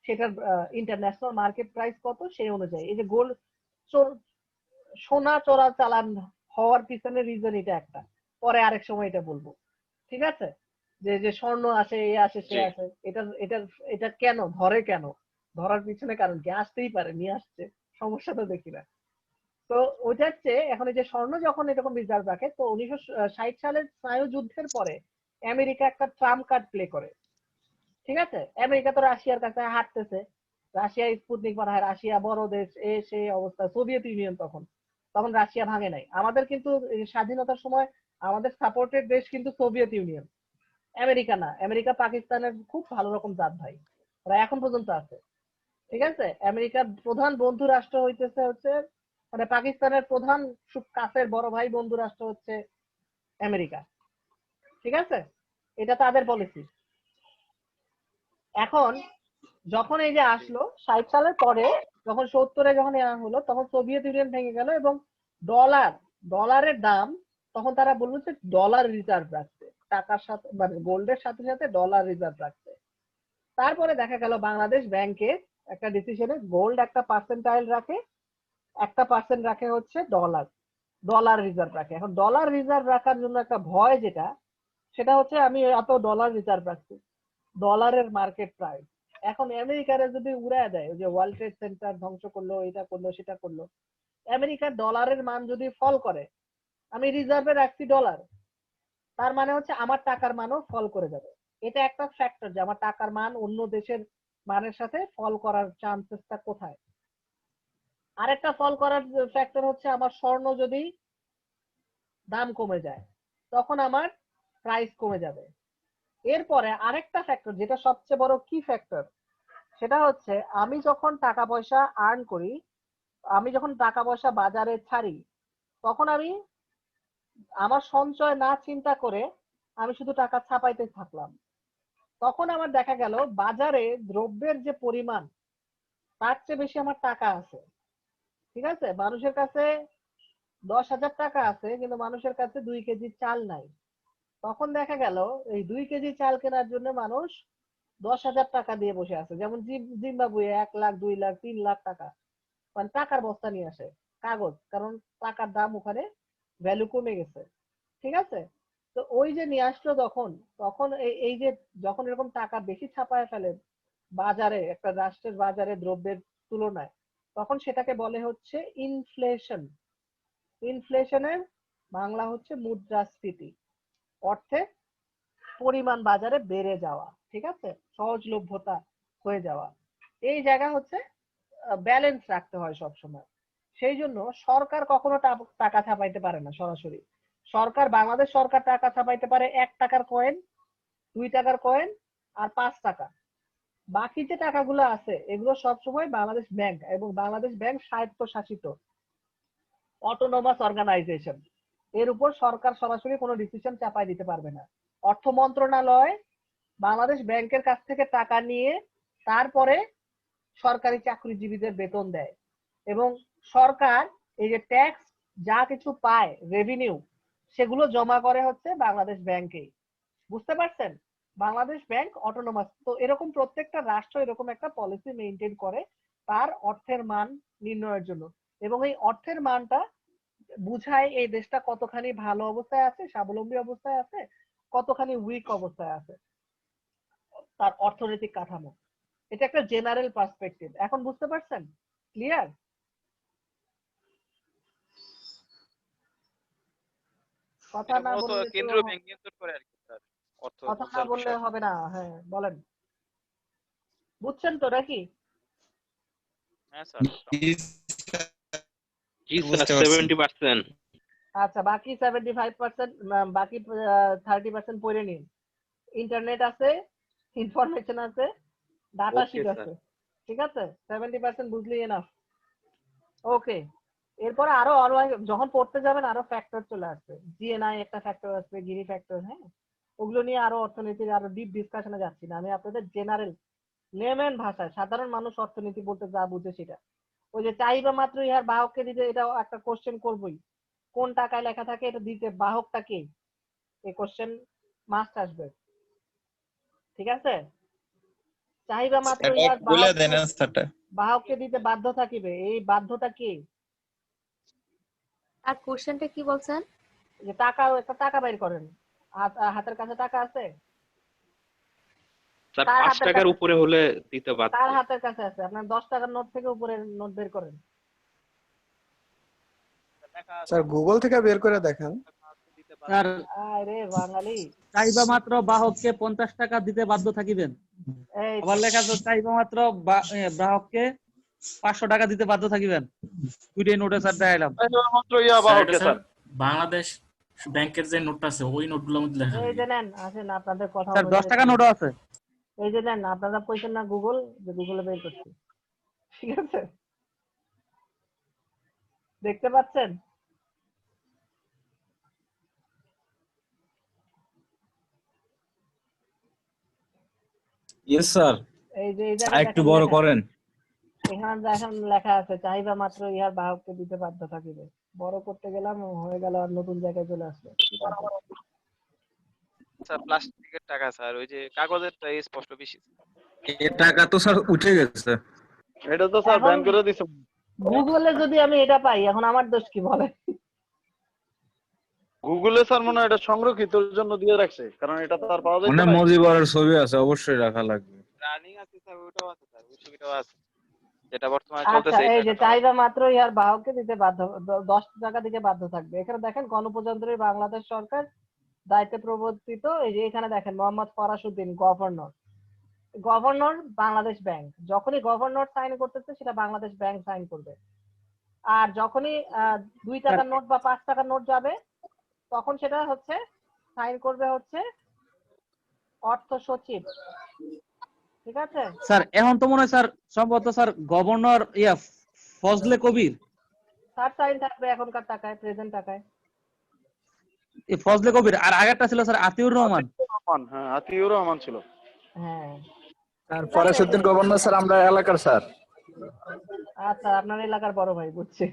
সেটার ইন্টারন্যাশনাল মার্কেট প্রাইস কত সেই অনুযায়ী। এই যে গোল্ড সোনা চোরা চালান হওয়ার পিছনে রিজন এটা একটা, পরে আরেক সময় এটা বলবো, ঠিক আছে। যে যে স্বর্ণ আসে, এ আসে, সে আসে, এটা এটা এটা কেন ধরে, কেন ধরার পিছনে কারণ কি, আসতেই পারে, নিয়ে আসছে, সমস্যা তো দেখি না। তো ওইটা হচ্ছে এখন এই যে স্বর্ণ যখন এরকম রিজার্ভ রাখে, তো 1960 সালের স্নায়ু যুদ্ধের পরে আমেরিকা একটা ট্রাম্প কার্ড প্লে করে, ঠিক আছে। আমেরিকা তো রাশিয়ার কাছে হাঁটতেছে, রাশিয়া স্পুটনিক বানায়, রাশিয়া বড় দেশ, সে অবস্থা, সোভিয়েত ইউনিয়ন তখন, তখন রাশিয়া ভাঙে নাই। আমাদের কিন্তু স্বাধীনতার সময় আমাদের সাপোর্টেড দেশ কিন্তু সোভিয়েত ইউনিয়ন, আমেরিকা না। আমেরিকা পাকিস্তানের খুব ভালো রকম জাত ভাই, ওরা এখন পর্যন্ত আছে, ঠিক আছে। আমেরিকার প্রধান বন্ধু রাষ্ট্র হচ্ছে মানে পাকিস্তানের প্রধান কাছের বড় ভাই বন্ধু রাষ্ট্র হচ্ছে আমেরিকা, ঠিক আছে। এটা তাদের পলিসি। এখন যখন এই যে আসলো 60 সালের পরে, যখন 70-এ যখন হলো, তখন সোভিয়েত ইউনিয়ন ভেঙে গেল এবং ডলারের দাম, তখন তারা বললো যে ডলার রিজার্ভ রাখতে, টাকার সাথে মানে গোল্ডের সাথে সাথে ডলার রিজার্ভ রাখতে। তারপরে দেখা গেল বাংলাদেশ ব্যাংকে একটা ডিসিশনে গোল্ড একটা পার্সেন্টাইল রাখে, 1% রাখে হচ্ছে ডলার রিজার্ভ রাখে। এখন ডলার রিজার্ভ রাখার জন্য একটা ভয় যেটা, সেটা হচ্ছে আমি এত ডলার রিজার্ভ রাখছি, ডলারের মার্কেট প্রাইস। এখন আমেরিকারে যদি উড়ায় দেয়, যে ওয়ার্ল্ড ট্রেড সেন্টার ধ্বংস করলো, এটা করলো, সেটা করলো, আমেরিকার ডলারের মান যদি ফল করে, আমি রিজার্ভে রাখছি ডলার, তার মানে হচ্ছে আমার টাকার মানও ফল করে যাবে। এটা একটা ফ্যাক্টর যে আমার টাকার মান অন্য দেশের মানের সাথে ফল করার চান্সেসটা কোথায়। আরেকটা ফল করার ফ্যাক্টর হচ্ছে আমার স্বর্ণ যদি দাম কমে যায়, তখন আমার প্রাইস কমে যাবে। এরপরে আরেকটা ফ্যাক্টর যেটা সবচেয়ে বড় কি ফ্যাক্টর, সেটা হচ্ছে আমি যখন টাকা পয়সা আর্ন করি, আমি যখন টাকা পয়সা বাজারে ছাড়ি, তখন আমি আমার সঞ্চয় না চিন্তা করে আমি শুধু টাকা ছাপাইতে থাকলাম, তখন আমার দেখা গেল বাজারে দ্রব্যের যে পরিমাণ, তার চেয়ে বেশি আমার টাকা আছে, ঠিক আছে। মানুষের কাছে 10,000 টাকা আছে, কিন্তু মানুষের কাছে 2 কেজি চাল নাই। তখন দেখা গেল এই 2 কেজি চাল কেনার জন্য মানুষ 10,000 টাকা দিয়ে বসে আছে। যেমন জিম্বাবুয়ে 1 লাখ, 2 লাখ, 3 লাখ টাকা, মানে টাকার বস্তা নিয়ে আসে, কাগজ, কারণ টাকার দাম ওখানে ভ্যালু কমে গেছে, ঠিক আছে। তো ওই যে নিয়ে আসলো তখন এই যে যখন এরকম টাকা বেশি ছাপায় ফেলে বাজারে, একটা রাষ্ট্রের বাজারে দ্রব্যের তুলনায়, তখন সেটাকে বলে হচ্ছে ইনফ্লেশন। ইনফ্লেশনের বাংলা হচ্ছে মুদ্রাস্ফীতি, অর্থের পরিমাণ বাজারে বেড়ে যাওয়া, ঠিক আছে, সহজলভ্যতা হয়ে যাওয়া। এই জায়গা হচ্ছে ব্যালেন্স রাখতে হয় সব সময়। সেই জন্য সরকার কখনো টাকা ছাপাইতে পারে না সরাসরি। সরকার, বাংলাদেশ সরকার টাকা ছাপাইতে পারে 1 টাকার কয়েন, 2 টাকার কয়েন আর 5 টাকা। বাকি যে টাকাগুলো আছে এগুলো সবসময় বাংলাদেশ ব্যাংক, এবং বাংলাদেশ ব্যাংক স্বায়ত্তশাসিত অটোনোমাস অর্গানাইজেশন, এর উপর সরকার সরাসরি কোনো ডিসিশন চাপাই দিতে পারবে না। অর্থ মন্ত্রণালয় বাংলাদেশ ব্যাংকের কাছ থেকে টাকা নিয়ে তারপরে সরকারি চাকরিজীবীদের বেতন দেয়, এবং সরকার এই যে ট্যাক্স যা কিছু পায় রেভিনিউ সেগুলো জমা করে হচ্ছে বাংলাদেশ ব্যাংকে। বুঝতে পারছেন? Bangladesh bank autonomous. তো এরকম প্রত্যেকটা রাষ্ট্র এরকম একটা পলিসি মেইনটেইন করে তার অর্থের মান নির্ণয়ের জন্য, এবং এই অর্থের মানটা বুঝায় এই দেশটা কতখানি ভালো অবস্থায় আছে, স্বাবলম্বী অবস্থায় আছে, কতখানি উইক অবস্থায় আছে, তার অর্থনৈতিক কাঠামো। এটা একটা জেনারেল পার্সপেক্টিভ। এখন বুঝতে পারছেন? ক্লিয়ার? কথা না মূলত বললে কেন্দ্রীয় ব্যাংক নিয়ন্ত্রণ করে আর কি স্যার, অর্থ কথা না মুদ্রার বললে বিষয়। হবে না। হ্যাঁ বলেন, বুঝছেন তো নাকি? হ্যাঁ স্যার। জি স্যার 70%। আচ্ছা, বাকি 75%, বাকি 30% পড়ে নিন। ইন্টারনেট আছে, ইনফরমেশন আছে, ডাটা ওকে শিট স্যার। আছে, ঠিক আছে? 70% বুঝলি এনাফ। ওকে, এরপরে আরো যখন পড়তে যাবেন আরো ফ্যাক্টর চলে আসবে। জিএনআই একটা ফ্যাক্টর আসবে, গিরি ফ্যাক্টর, হ্যাঁ, ওগুলো নিয়ে আরো অর্থনীতির আরো ডিপ ডিসকাশনে যাচ্ছি না আমি। আপনাদের জেনারেল লেমেন ভাষায় সাধারণ মানুষ অর্থনীতি বলতে যা বুঝে সেটা। ওই যে চাহিদা মাত্র ইহার বাহককে দিতে, এটাও একটা কোশ্চেন করবই। কোন টাকায় লেখা থাকে এটা দিতে বাহকটা কে, এই কোশ্চেন মাস্ট আসবে, ঠিক আছে? চাহিদা মাত্র ইহার বাহককে দিতে বাধ্য থাকিবে, এই বাধ্যটা কে? আর কোশ্চেনটা কি বলছেন? যে টাকা, একটা টাকা বের করেন, হাতের কাছে টাকা আছে, স্যার তার 5 হাতের টাকার কাছে, উপরে হলে দিতে বাধ্য। তার হাতের কাছে আছে। আপনার 10 টাকার নোট থেকে উপরে নোট বের করেন। স্যার গুগল থেকে বের করে দেখেন। স্যার আরে বাঙালি, চাইবা মাত্র বাহককে 50 টাকা দিতে বাধ্য থাকিবেন। এই আবার লেখা আছে চাইবা মাত্র গ্রাহককে 500 টাকা দিতে বাধ্য থাকিবেন। দুইটাই নোটে স্যার দেখাইলাম। মাত্র ইয়া বাহকে স্যার। বাংলাদেশ ব্যাংকের যে নোটটা আছে ওই নোটগুলোর মধ্যে লেখা এই যে নেন, আসেন আপনাদের কথা স্যার 10 টাকা নোটও আছে। এই যে নেন, আপনারা কইছেন না গুগল, যে গুগলে বের করছি, ঠিক আছে? দেখতে পাচ্ছেন? Yes sir. এই যে এই একটু বড় করেন। এখানে দেখেন লেখা আছে চাহিদা মাত্র ইহার বাহককে দিতে বাধ্য থাকিবে। বড় করতে গেলাম হয়ে গেল আর নতুন জায়গায় চলে আসলো। স্যার প্লাস্টিকের টাকা স্যার, ওই যে কাগজেরটা স্পষ্ট বেশি। এই টাকা তো স্যার উঠে গেছে। এটা তো স্যার ব্যান করে দিছে। গুগলে যদি আমি এটা পাই, এখন আমার দোষ কি বলে? গুগলে স্যার মনে হয় এটা সংরক্ষিতর জন্য দিয়ে রাখছে, কারণ এটা তো আর পাওয়া যায় মানে না। মজিবরের ছবি আছে, অবশ্যই রাখা লাগবে। রানিং আছে স্যার, ওটাও আছে স্যার, ওই ছবিটাও আছে যেটা বর্তমানে আচ্ছা, চলতেছে। এই যে চাহিদা মাত্র ইহার বাহককে দিতে বাধ্য, 10 টাকা দিতে বাধ্য থাকবে। এখানে দেখেন গণপ্রজাতন্ত্রী বাংলাদেশ সরকার দায়িত্বে প্রবর্তিত। এই যে এখানে দেখেন Mohammad Farasuddin governor, governor Bangladesh bank. যখনই গভর্নর সাইন করতেছে সেটা বাংলাদেশ ব্যাংক সাইন করবে। আর যখনই 2 টাকার নোট বা 5 টাকার নোট যাবে তখন সেটা হচ্ছে সাইন করবে হচ্ছে অর্থ সচিব, ঠিক আছে? স্যার এখন তো মনে হয় স্যার সম্ভবত স্যার গভর্নর ফজলে কবির, তার সাইন থাকবে এখনকার টাকায়, প্রেজেন্ট টাকায়। এই ফজলে কবির। আর আগেরটা ছিল স্যার আতিউর রহমান। হ্যাঁ আতিউর রহমান ছিল। হ্যাঁ, আর ফরাসউদ্দিন গভর্নর স্যার আমরা এলাকার স্যার। আচ্ছা, আপনার এলাকার বড় ভাই, বুঝছি।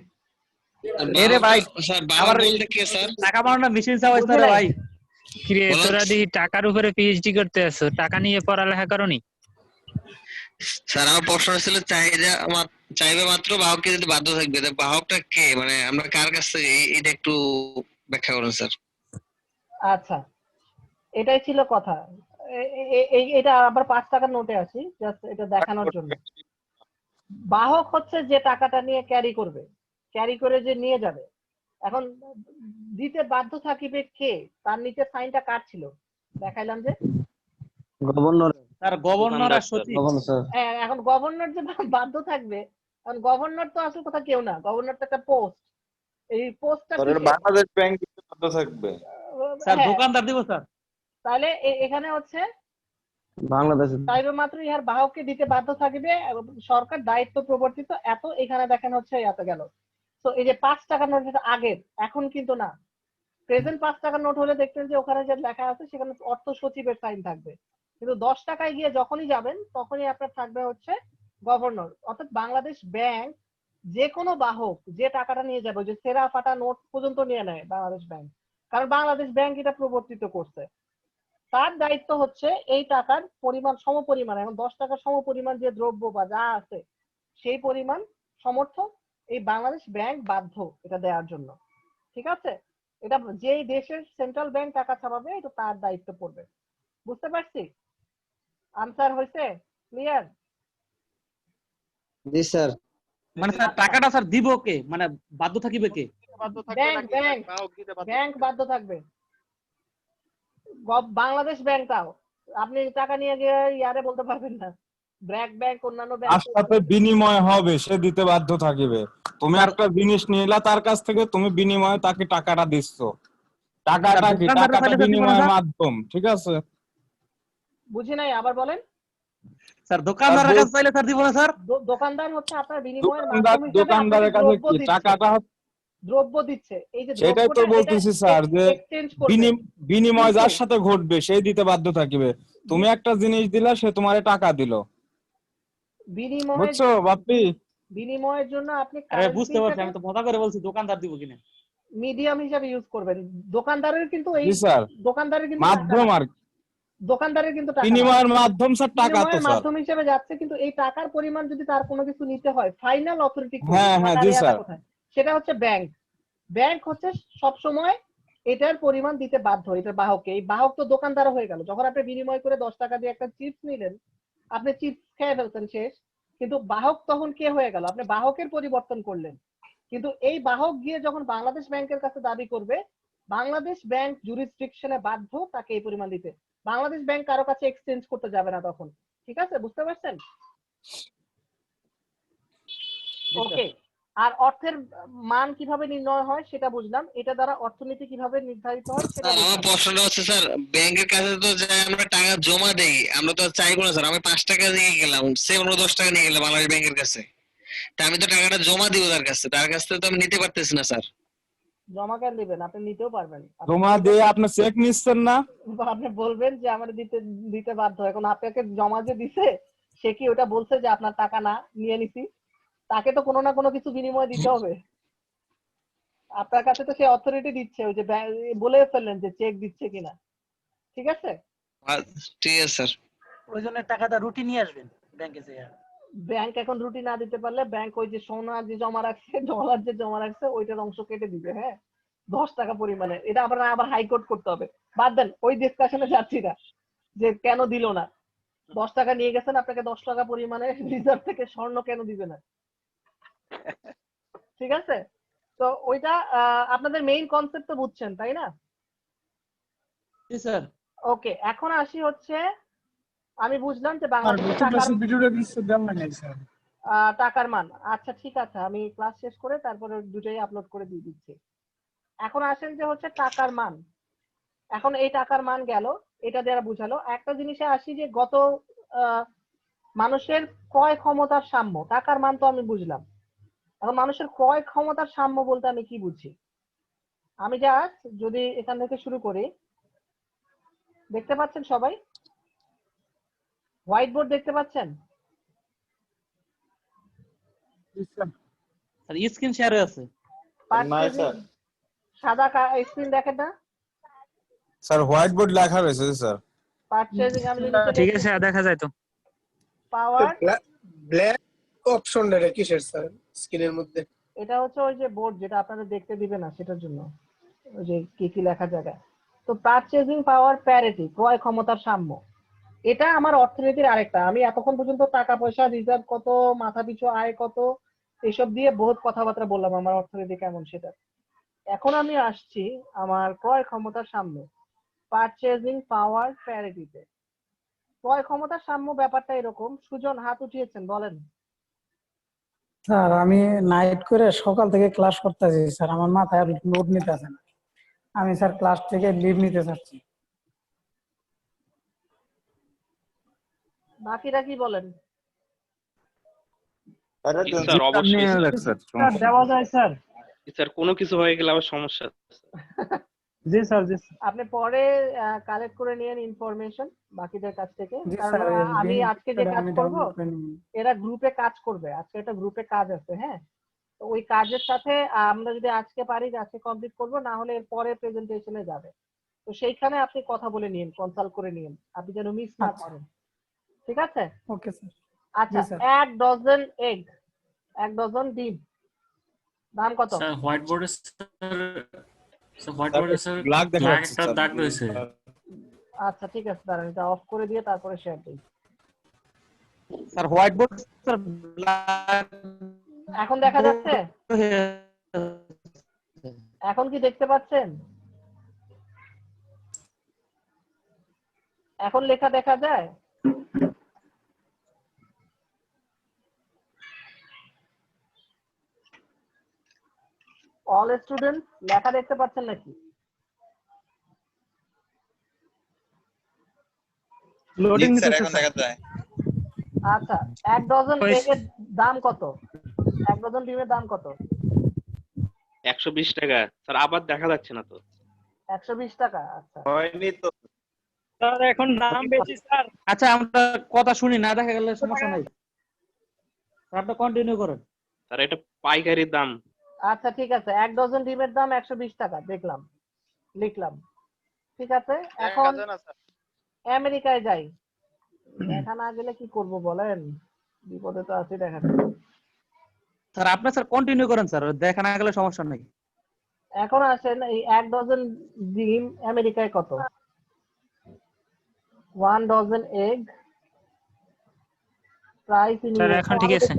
এরে ভাই স্যার আবার বাহক বলতে কে স্যার? টাকা বানানো মেশিন চাওয়াইছ না রে ভাই। কিরে তোরা দেখি টাকার উপরে পিএইচডি করতে আছো, টাকা নিয়ে পড়ালেখা করনি? স্যার আমার প্রশ্ন ছিল চাইবে মাত্র বাহককে দিতে বাধ্য থাকবে, তা বাহকটা কে, মানে আমরা কার কাছ থেকে, এটা একটু ব্যাখ্যা করুন স্যার। আচ্ছা, এটাই ছিল কথা। এটা আবার 5 টাকার নোটে আসি, জাস্ট এটা দেখানোর জন্য। বাহক হচ্ছে যে টাকাটা নিয়ে ক্যারি করবে, ক্যারি করে যে নিয়ে যাবে, এখন দিতে বাধ্য থাকিবে কে? তার নিচে সাইনটা কার ছিল দেখাইলাম যে গভর্নর স্যার গভর্নর আর সচিব। এখন গভর্নর যে বাধ্য থাকবে, কারণ গভর্নর তো আসল কথা কেউ না, গভর্নর তো একটা পোস্ট। এই পোস্টটা বাংলাদেশ ব্যাংক দিতে বাধ্য থাকবে। স্যার দোকানদার দিব স্যার। তাহলে এখানে হচ্ছে বাংলাদেশ চাইবে মাত্র ইহার বাহককে দিতে বাধ্য থাকবে এবং সরকার দায়িত্ব প্রবর্তিত। এত এখানে দেখেন হচ্ছে এত গেল। তো এই যে 5 টাকার নোট যেটা আগের, এখন কিন্তু না। প্রেজেন্ট 5 টাকার নোট হলে দেখতেন যে ওখানে যে লেখা আছে সেখানে অর্থ সচিবের সাইন থাকবে, কিন্তু 10 টাকায় গিয়ে যখনই যাবেন তখনই আপনার থাকবে হচ্ছে গভর্নর। অর্থাৎ বাংলাদেশ ব্যাংক যে কোনো বাহক যে টাকাটা নিয়ে যাবে, যে সেরা ফাটা নোট পর্যন্ত নিয়ে নেয় বাংলাদেশ ব্যাংক, কারণ বাংলাদেশ ব্যাংক এটা প্রবর্তিত করছে। তার দায়িত্ব হচ্ছে এই টাকার পরিমাণ সমপরিমাণ, এখন 10 টাকার সমপরিমাণ যে দ্রব্য বা যা আছে সেই পরিমাণ সমর্থ এই বাংলাদেশ ব্যাংক বাধ্য এটা দেওয়ার জন্য। ঠিক আছে, এটা যেই দেশের সেন্ট্রাল ব্যাংক টাকা ছাপাবে এটা তার দায়িত্ব পড়বে। বুঝতে পারছি? আনসার হয়েছে? ক্লিয়ার? জি স্যার। মানে স্যার টাকাটা স্যার দিব কে, মানে বাধ্য থাকিবে কে? ব্যাংক বাধ্য থাকবে, বাংলাদেশ ব্যাংকটাও। আপনি টাকা নিয়ে গিয়ে ইয়ারে বলতে পারবেন না, ব্র্যাক ব্যাংক অন্যান্য তার ব্যাংক সাথে বিনিময় হবে, সে দিতে বাধ্য থাকিবে। তুমি একটা জিনিস নিলা তার কাছ থেকে, তুমি বিনিময়ে তাকে টাকাটা দিচ্ছ। টাকাটা কি? টাকাটা বিনিময়ের মাধ্যম। ঠিক আছে, বুঝি নাই, আবার বলেন। স্যার দোকানদারের কাছে চাইলে স্যার দিব না স্যার? দোকানদার হচ্ছে আপনার বিনিময়ের মাধ্যম হিসেবে দোকানদারের কাছে কি টাকাটা দ্রব্য দিচ্ছে। এই যে সেটাই তো বলতেছি স্যার, যে বিনিময় যার সাথে ঘটবে সেই দিতে বাধ্য থাকিবে। তুমি একটা জিনিস দিলা, সে তোমারে টাকা দিল। বুঝছো বাপ্পি? বিনিময়ের জন্য আপনি আরে বুঝতে পারছি, আমি তো মজা করে বলছি দোকানদার দিব কিনা। মিডিয়াম হিসেবে ইউজ করবেন। দোকানদারের কিন্তু এই দোকানদারের কিন্তু মাধ্যম আর দোকানদারের কিন্তু টাকা বিনিময়ের মাধ্যম স্যার, টাকা তো স্যার মাধ্যম হিসেবে যাচ্ছে, কিন্তু এই টাকার পরিমাণ যদি তার কোনো কিছু নিতে হয়, ফাইনাল অথরিটি জি স্যার, সেটা হচ্ছে ব্যাংক। ব্যাংক হচ্ছে সব সময় এটার পরিমাণ দিতে বাধ্য, এটার বাহককে। এই বাহক তো দোকানদার হয়ে গেল। যখন আপনি বিনিময় করে 10 টাকা দিয়ে একটা চিপস নিলেন, আপনি চিপস খেয়ে ফেলতেন শেষ, কিন্তু বাহক তখন কে হয়ে গেল? আপনি বাহকের পরিবর্তন করলেন। কিন্তু এই বাহক গিয়ে যখন বাংলাদেশ ব্যাংকের কাছে দাবি করবে, বাংলাদেশ ব্যাংক জুরিসডিকশনে বাধ্য তাকে এই পরিমাণ দিতে। বাংলাদেশ ব্যাংক কারো কাছে এক্সচেঞ্জ করতে যাবে না তখন। ঠিক আছে, বুঝতে পারছেন? ওকে। আর অর্থের মান কিভাবে নির্ণয় হয় সেটা বুঝলাম, এটা দ্বারা অর্থনীতি কিভাবে নির্ধারিত হয় সেটা স্যার আমার প্রশ্নটা হচ্ছে স্যার, ব্যাংকের কাছে তো যাই আমরা টাকা জমা দেই, আমরা তো চাইবো না স্যার আমি 5 টাকা নিয়ে গেলাম, সে অন্য 10 টাকা নিয়ে গেলাম বাংলাদেশ ব্যাংকের কাছে, তা আমি তো টাকাটা জমা দিব তার কাছে, তার কাছ থেকে তো আমি নিতে পারতেছি না স্যার। জমা কেন দিবেন? আপনি নিতেও পারবেন। জমা দিয়ে আপনি চেক নিচ্ছেন না, আপনি বলবেন যে আমার দিতে বাধ্য। এখন আপনাকে জমা যে দিছে সে কি ওটা বলছে যে আপনার টাকা না নিয়ে নিছি? তাকে তো কোনো না কোনো কিছু বিনিময় দিতে হবে। আপনার কাছে তো সে অথরিটি দিচ্ছে, ওই যে বলে ফেললেন যে চেক দিচ্ছে কিনা। ঠিক আছে, ঠিক আছে স্যার। ওই জন্য টাকাটা রুটি নিয়ে আসবেন ব্যাংকে যেয়ে। ব্যাংক এখন রুটি না দিতে পারলে ব্যাংক ওই যে সোনা যে জমা রাখছে, ডলার যে জমা রাখছে ওইটার অংশ কেটে দিবে। হ্যাঁ, 10 টাকা পরিমাণে। এটা আবার হাইকোর্ট করতে হবে। বাদ দেন, ওই ডিসকাশনে যাচ্ছি না যে কেন দিল না। 10 টাকা নিয়ে গেছেন, আপনাকে 10 টাকা পরিমাণে রিজার্ভ থেকে স্বর্ণ কেন দিবে না? ঠিক আছে, তো ওইটা আপনাদের মেইন কনসেপ্ট তো বুঝছেন, তাই না? জি স্যার। ওকে, এখন আসি হচ্ছে, আমি বুঝলাম যে টাকার মান। আচ্ছা ঠিক আছে, আমি ক্লাস শেষ করে তারপরে দুটোই আপলোড করে দিয়ে দিচ্ছি। এখন আসেন যে হচ্ছে টাকার মান। এখন এই টাকার মান গেল, এটা দ্বারা বুঝালো। একটা জিনিসে আসি যে গত মানুষের ক্রয় ক্ষমতার সাম্য। টাকার মান তো আমি বুঝলাম, এখন মানুষের ক্রয় ক্ষমতার সাম্য বলতে আমি কি বুঝি? আমি জাস্ট যদি এখান থেকে শুরু করি, দেখতে পাচ্ছেন সবাই? হোয়াইট বোর্ড দেখতে পাচ্ছেন? স্যার স্ক্রিন শেয়ার হয়ে আছে। সাদা স্ক্রিন দেখেন না স্যার? হোয়াইট বোর্ড লেখা রয়েছে স্যার। পারচেজিং আমি ঠিক আছে, দেখা যায় তো। পাওয়ার ব্ল্যাক অপশন রে কিসের স্যার স্ক্রিনের মধ্যে? এটা হচ্ছে ওই যে বোর্ড যেটা আপনাদের দেখতে দিবে না সেটার জন্য, ওই যে কি কি লেখা জায়গা। তো পারচেজিং পাওয়ার প্যারিটি, ক্রয় ক্ষমতার সাম্য, এটা আমার অর্থনীতির আরেকটা। আমি এতক্ষণ পর্যন্ত টাকা পয়সা, রিজার্ভ কত, মাথা পিছু আয় কত, এসব দিয়ে বহুত কথাবার্তা বললাম আমার অর্থনীতি কেমন সেটা। এখন আমি আসছি আমার ক্রয় ক্ষমতার সামনে, পারচেজিং পাওয়ার প্যারিটিতে। ক্রয় ক্ষমতার সাম্য ব্যাপারটা এরকম। সুজন হাত উঠিয়েছেন, বলেন। স্যার আমি নাইট করে সকাল থেকে ক্লাস করতেছি স্যার, আমার মাথায় লোড নিতে আসে না। আমি স্যার ক্লাস থেকে লিভ নিতে চাচ্ছি। বাকিরা কি বলেন? স্যার অবশ্যই স্যার দেওয়া যায় স্যার। স্যার কোনো কিছু হয়ে গেলে আবার সমস্যা। জি স্যার, জি স্যার। আপনি পরে কালেক্ট করে নিয়েন ইনফরমেশন বাকিদের কাছ থেকে। কারণ আমি আজকে যে কাজ করব, এরা গ্রুপে কাজ করবে। আজকে একটা গ্রুপে কাজ আছে, হ্যাঁ। তো ওই কাজের সাথে আমরা যদি আজকে পারি আজকে কমপ্লিট করব, না হলে এর পরে প্রেজেন্টেশনে যাবে। তো সেইখানে আপনি কথা বলে নিন, কনসাল্ট করে নিন, আপনি যেন মিস না করেন। ঠিক আছে? Okay sir. আচ্ছা, 1 ডজন এগ, 1 ডজন ডিম দাম কত? স্যার হোয়াইট বোর্ডে স্যার ব্ল্যাক দেখা ব্ল্যাক যাচ্ছে একটা স্যার। দাগ রয়েছে। আচ্ছা ঠিক আছে, দাঁড়ান এটা অফ করে দিয়ে তারপরে শেয়ার দিই। Sir white board sir black এখন দেখা যাচ্ছে? এখন কি দেখতে পাচ্ছেন? এখন লেখা দেখা যায়? অল স্টুডেন্ট লেখা দেখতে পাচ্ছেন নাকি? লোডিং স্যার নিতেছে এখন দেখা যায়। আচ্ছা, 1 ডজন এগের দাম কত? 1 ডজন ডিমের দাম কত? 120 টাকা স্যার, আবার দেখা যাচ্ছে না তো। 120 টাকা। আচ্ছা হয়নি তো স্যার এখন দাম বেশি স্যার। আচ্ছা আমরা কথা শুনি, না দেখা গেলে সমস্যা নাই। আপনি কন্টিনিউ করেন। স্যার এটা পাইকারি দাম। আচ্ছা ঠিক আছে, 1 ডজন ডিমের দাম 120 টাকা, দেখলাম, লিখলাম। ঠিক আছে, এখন আমেরিকায় যাই। দেখা না গেলে কি করব বলেন? বিপদে তো আছি, দেখা যাবে। স্যার আপনি স্যার কন্টিনিউ করেন স্যার, দেখা না গেলে সমস্যা নাই। এখন আসেন, এই 1 ডজন ডিম আমেরিকায় কত? 1 dozen egg price in sir এখন ঠিক আছে।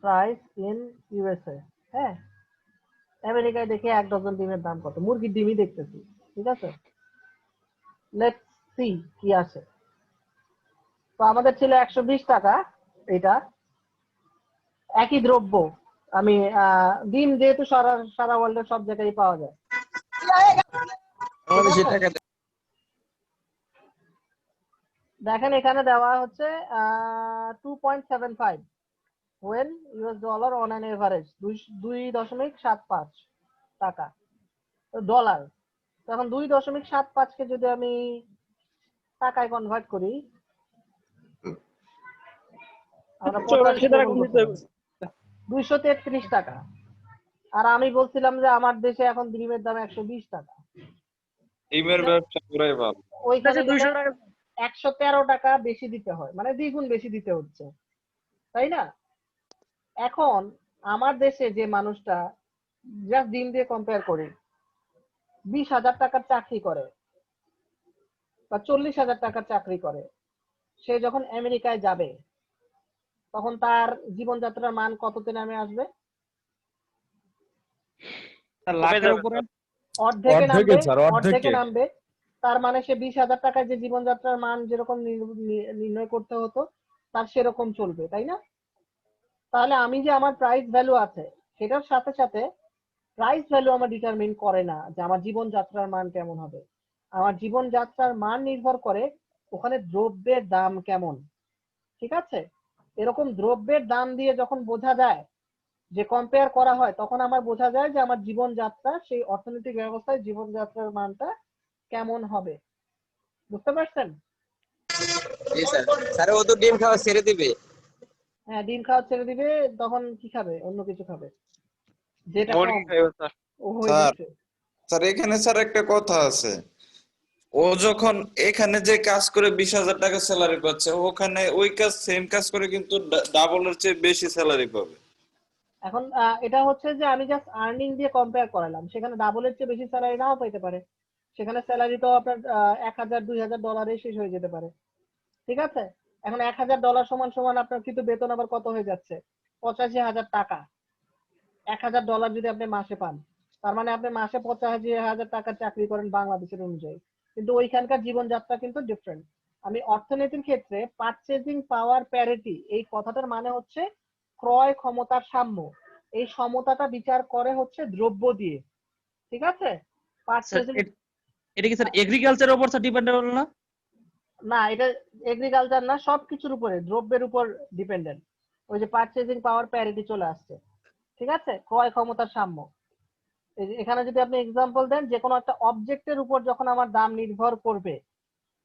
প্রাইস ইন ইউএসএ, হ্যাঁ। আমেরিকায় দেখে 1 ডজন ডিমের দাম কত? মুরগির ডিমই দেখতেছি, ঠিক আছে। লেটস সি কি আসে। তো আমাদের ছিল 120 টাকা, এটা একই দ্রব্য। আমি ডিম যেহেতু সারা ওয়ার্ল্ডের সব জায়গায় পাওয়া যায়, দেখেন এখানে দেওয়া হচ্ছে 2.75 when US dollar on an average 2.75 টাকা ডলার। তখন 2.75 কে যদি আমি টাকায় কনভার্ট করি, আমরা 233 টাকা। আর আমি বলছিলাম যে আমার দেশে এখন ডিমের দাম 120 টাকা। ডিমের ব্যবসা করাই ভালো। ওইখানে 113 টাকা বেশি দিতে হয়, মানে দ্বিগুণ বেশি দিতে হচ্ছে, তাই না? এখন আমার দেশে যে মানুষটা জাস্ট ডিম দিয়ে কম্পেয়ার করে 20,000 টাকার চাকরি করে বা 40,000 টাকার চাকরি করে, সে যখন আমেরিকায় যাবে তখন তার জীবনযাত্রার মান কততে নামে আসবে? অর্ধেকে নামবে। তার মানে সে 20,000 টাকায় যে জীবনযাত্রার মান যেরকম নির্ণয় করতে হতো তার সেরকম চলবে, তাই না? তাহলে আমি যে আমার প্রাইস ভ্যালু আছে সেটার সাথে সাথে প্রাইস ভ্যালু আমার ডিটারমিন করে না যে আমার জীবনযাত্রার মান কেমন হবে। আমার জীবনযাত্রার মান নির্ভর করে ওখানে দ্রব্যের দাম কেমন। ঠিক আছে? এরকম দ্রব্যের দাম দিয়ে যখন বোঝা যায়, যে কম্পেয়ার করা হয়, তখন আমার বোঝা যায় যে আমার জীবনযাত্রা সেই অর্থনৈতিক ব্যবস্থায় জীবনযাত্রার মানটা কেমন হবে। বুঝতে পারছেন? স্যার ও তো ডিম খাওয়া ছেড়ে দিবে। হ্যাঁ, ডিম খাওয়া ছেড়ে দিবে, তখন কি খাবে? অন্য কিছু খাবে যেটা মুরগি খাইবে স্যার। স্যার এখানে স্যার একটা কথা আছে, ও যখন এখানে যে কাজ করে 20,000 টাকা স্যালারি পাচ্ছে, ওখানে ওই কাজ সেম কাজ করে কিন্তু ডাবলের চেয়ে বেশি স্যালারি পাবে। এখন এটা হচ্ছে যে আমি জাস্ট আর্নিং দিয়ে কম্পেয়ার করালাম, সেখানে ডাবলের চেয়ে বেশি স্যালারি নাও পাইতে পারে। সেখানে স্যালারি তো আপনার 1,000-2,000 ডলারে শেষ হয়ে যেতে পারে। ঠিক আছে? এখন 1,000 ডলার সমান সমান আপনার কিন্তু বেতন আবার কত হয়ে যাচ্ছে? 85,000 টাকা। $1000 যদি আপনি মাসে পান, তার মানে আপনি মাসে 85,000 টাকার চাকরি করেন বাংলাদেশের অনুযায়ী, কিন্তু ওইখানকার জীবনযাত্রা কিন্তু ডিফারেন্ট। আমি অর্থনীতির ক্ষেত্রে পারচেজিং পাওয়ার প্যারিটি এই কথাটার মানে হচ্ছে ক্রয় ক্ষমতার সাম্য। এই সমতাটা বিচার করে হচ্ছে দ্রব্য দিয়ে, ঠিক আছে? স্যার পারচেজিং এটা কি স্যার এগ্রিকালচারের উপর স্যার ডিপেন্ডেবল না? না, এটা এগ্রিকালচার না, সবকিছুর উপরে, দ্রব্যের উপর ডিপেন্ডেন্ট। ওই যে পারচেজিং পাওয়ার প্যারিটি চলে আসছে, ঠিক আছে? ক্রয় ক্ষমতার সাম্য। এই যে এখানে যদি আপনি এক্সাম্পল দেন, যে কোনো একটা অবজেক্টের উপর যখন আমার দাম নির্ভর করবে,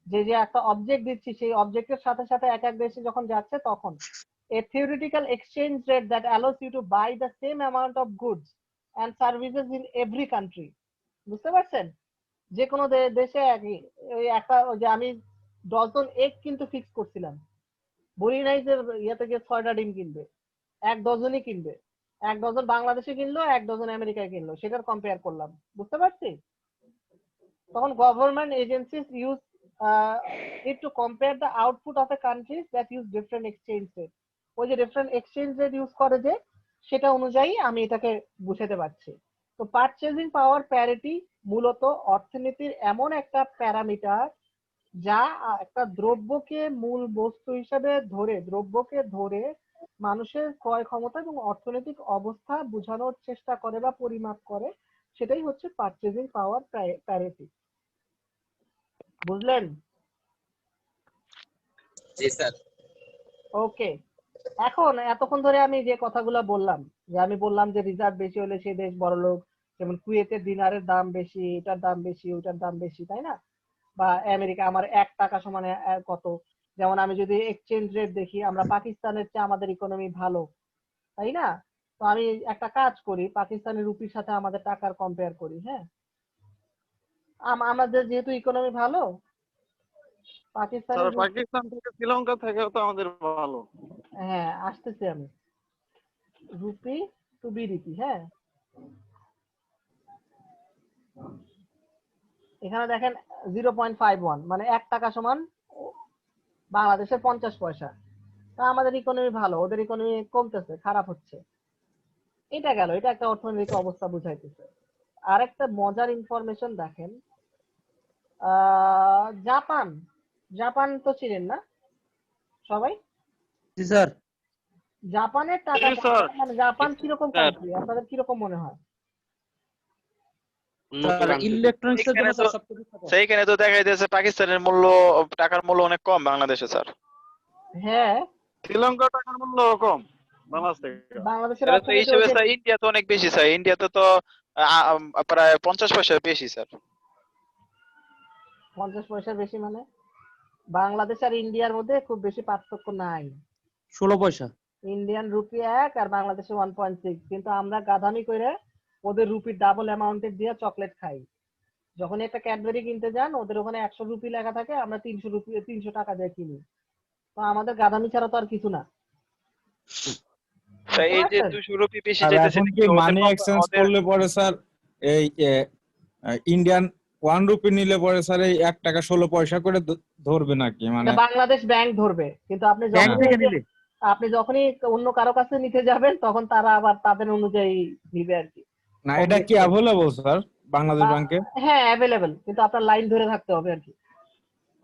যে যে একটা অবজেক্ট দিচ্ছি সেই অবজেক্টের সাথে সাথে এক এক দেশে যখন যাচ্ছে, তখন a theoretical exchange rate that allows you to buy the same amount of goods and services in every country, বুঝতে পারছেন? যে কোনো দেশে একই। ওই একটা ওই যে আমি ডজন এগ কিন্তু ফিক্স করছিলাম, বলি নাই যে ইয়ে থেকে 6টা ডিম কিনবে, 1 ডজনই কিনবে। 1 ডজন বাংলাদেশে কিনলো, 1 ডজন আমেরিকায় কিনলো, সেটার কম্পেয়ার করলাম, বুঝতে পারছি? তখন government agencies use it to compare the output of a countries that use different exchange rate। ওই যে ডিফারেন্ট এক্সচেঞ্জ রেট ইউজ করে, যে সেটা অনুযায়ী আমি এটাকে বুঝাতে পারছি। তো পারচেজিং পাওয়ার প্যারিটি মূলত অর্থনীতির এমন একটা প্যারামিটার যা একটা দ্রব্যকে মূল বস্তু হিসেবে ধরে, দ্রব্যকে ধরে মানুষের ক্রয় ক্ষমতা এবং অর্থনৈতিক অবস্থা বোঝানোর চেষ্টা করে বা পরিমাপ করে, সেটাই হচ্ছে পারচেজিং পাওয়ার প্যারিটি। বুঝলেন? জি স্যার। ওকে, এখন এতক্ষণ ধরে আমি যে কথাগুলো বললাম, যে আমি বললাম যে রিজার্ভ বেশি হলে সে দেশ বড়লোক, যেমন কুয়েতের দিনারের দাম বেশি, এটার দাম বেশি, ওটার দাম বেশি, তাই না? বা আমেরিকা আমার 1 টাকা সমান কত। যেমন আমি যদি এক্সচেঞ্জ রেট দেখি, আমরা পাকিস্তানের চেয়ে আমাদের ইকোনমি ভালো, তাই না? তো আমি একটা কাজ করি, পাকিস্তানের রুপির সাথে আমাদের টাকার কম্পেয়ার করি। হ্যাঁ, আমাদের যেহেতু ইকোনমি ভালো, স্যার পাকিস্তানের পাকিস্তান থেকে শ্রীলঙ্কা থেকেও তো আমাদের ভালো। হ্যাঁ, আসতেছি আমি। রুপি টু বিডিপি, হ্যাঁ, এখানে দেখেন 0.51, মানে 1 টাকা সমান বাংলাদেশের 50 পয়সা। তা আমাদের ইকোনমি ভালো, ওদের ইকোনমি কমতেছে, খারাপ হচ্ছে। এটা গেল, এটা একটা অর্থনৈতিক অবস্থা বুঝাইতেছে। আর একটা মজার ইনফরমেশন দেখেন, জাপান, জাপান তো চিনেন না সবাই? জি স্যার। জাপানের টাকা, জি স্যার। মানে জাপান কিরকম স্যার। কান্ট্রি আপনাদের কিরকম মনে হয়? উন্নত country। ইলেকট্রনিক্স এর জন্য সেইখানে তো স্যার সবচেয়ে বিখ্যাত। সেইখানে তো দেখা যাচ্ছে পাকিস্তানের মূল্য, টাকার মূল্য অনেক কম বাংলাদেশে স্যার। হ্যাঁ, শ্রীলঙ্কার টাকার মূল্য কম বাংলাদেশ থেকে। বাংলাদেশের এটা তো অর্থনীতি হিসেবে ওই যে স্যার ইন্ডিয়া তো অনেক বেশি স্যার, ইন্ডিয়াতে তো প্রায় 50 পয়সা বেশি স্যার। 50 পয়সা বেশি, মানে বাংলাদেশ আর ইন্ডিয়ার মধ্যে খুব বেশি পার্থক্য নাই। 16 পয়সা। ইন্ডিয়ান রুপি 1 আর বাংলাদেশে 1.6, কিন্তু আমরা গাধামি করে ওদের রুপির ডাবল অ্যামাউন্টের দিয়ে চকলেট খাই। যখন একটা ক্যাডবেরি কিনতে যান, ওদের ওখানে 100 রুপি লেখা থাকে, আমরা 300 টাকা দিয়ে কিনি। তো আমাদের গাধামি ছাড়া তো আর কিছু না। স্যার এই যে বুঝতে পারছেন? 200 রুপি বেশি আর চাইতেছে, এখন কি মানি এক্সচেঞ্জ করলে পরে স্যার এই ইন্ডিয়ান 1 রুপি নিলে পরে স্যার এই 1 টাকা 16 পয়সা করে ধরবে নাকি? মানে এটা বাংলাদেশ ব্যাংক ধরবে, কিন্তু আপনি ব্যাংক যখনই থেকে নিলে আপনি যখনই অন্য কারো কাছে নিতে যাবেন, তখন তারা আবার তাদের অনুযায়ী নিবে আর কি। না, এটা কি অ্যাভেলেবল স্যার বাংলাদেশ ব্যাংকে? হ্যাঁ, অ্যাভেলেবেল, কিন্তু আপনার লাইন ধরে থাকতে হবে আর কি।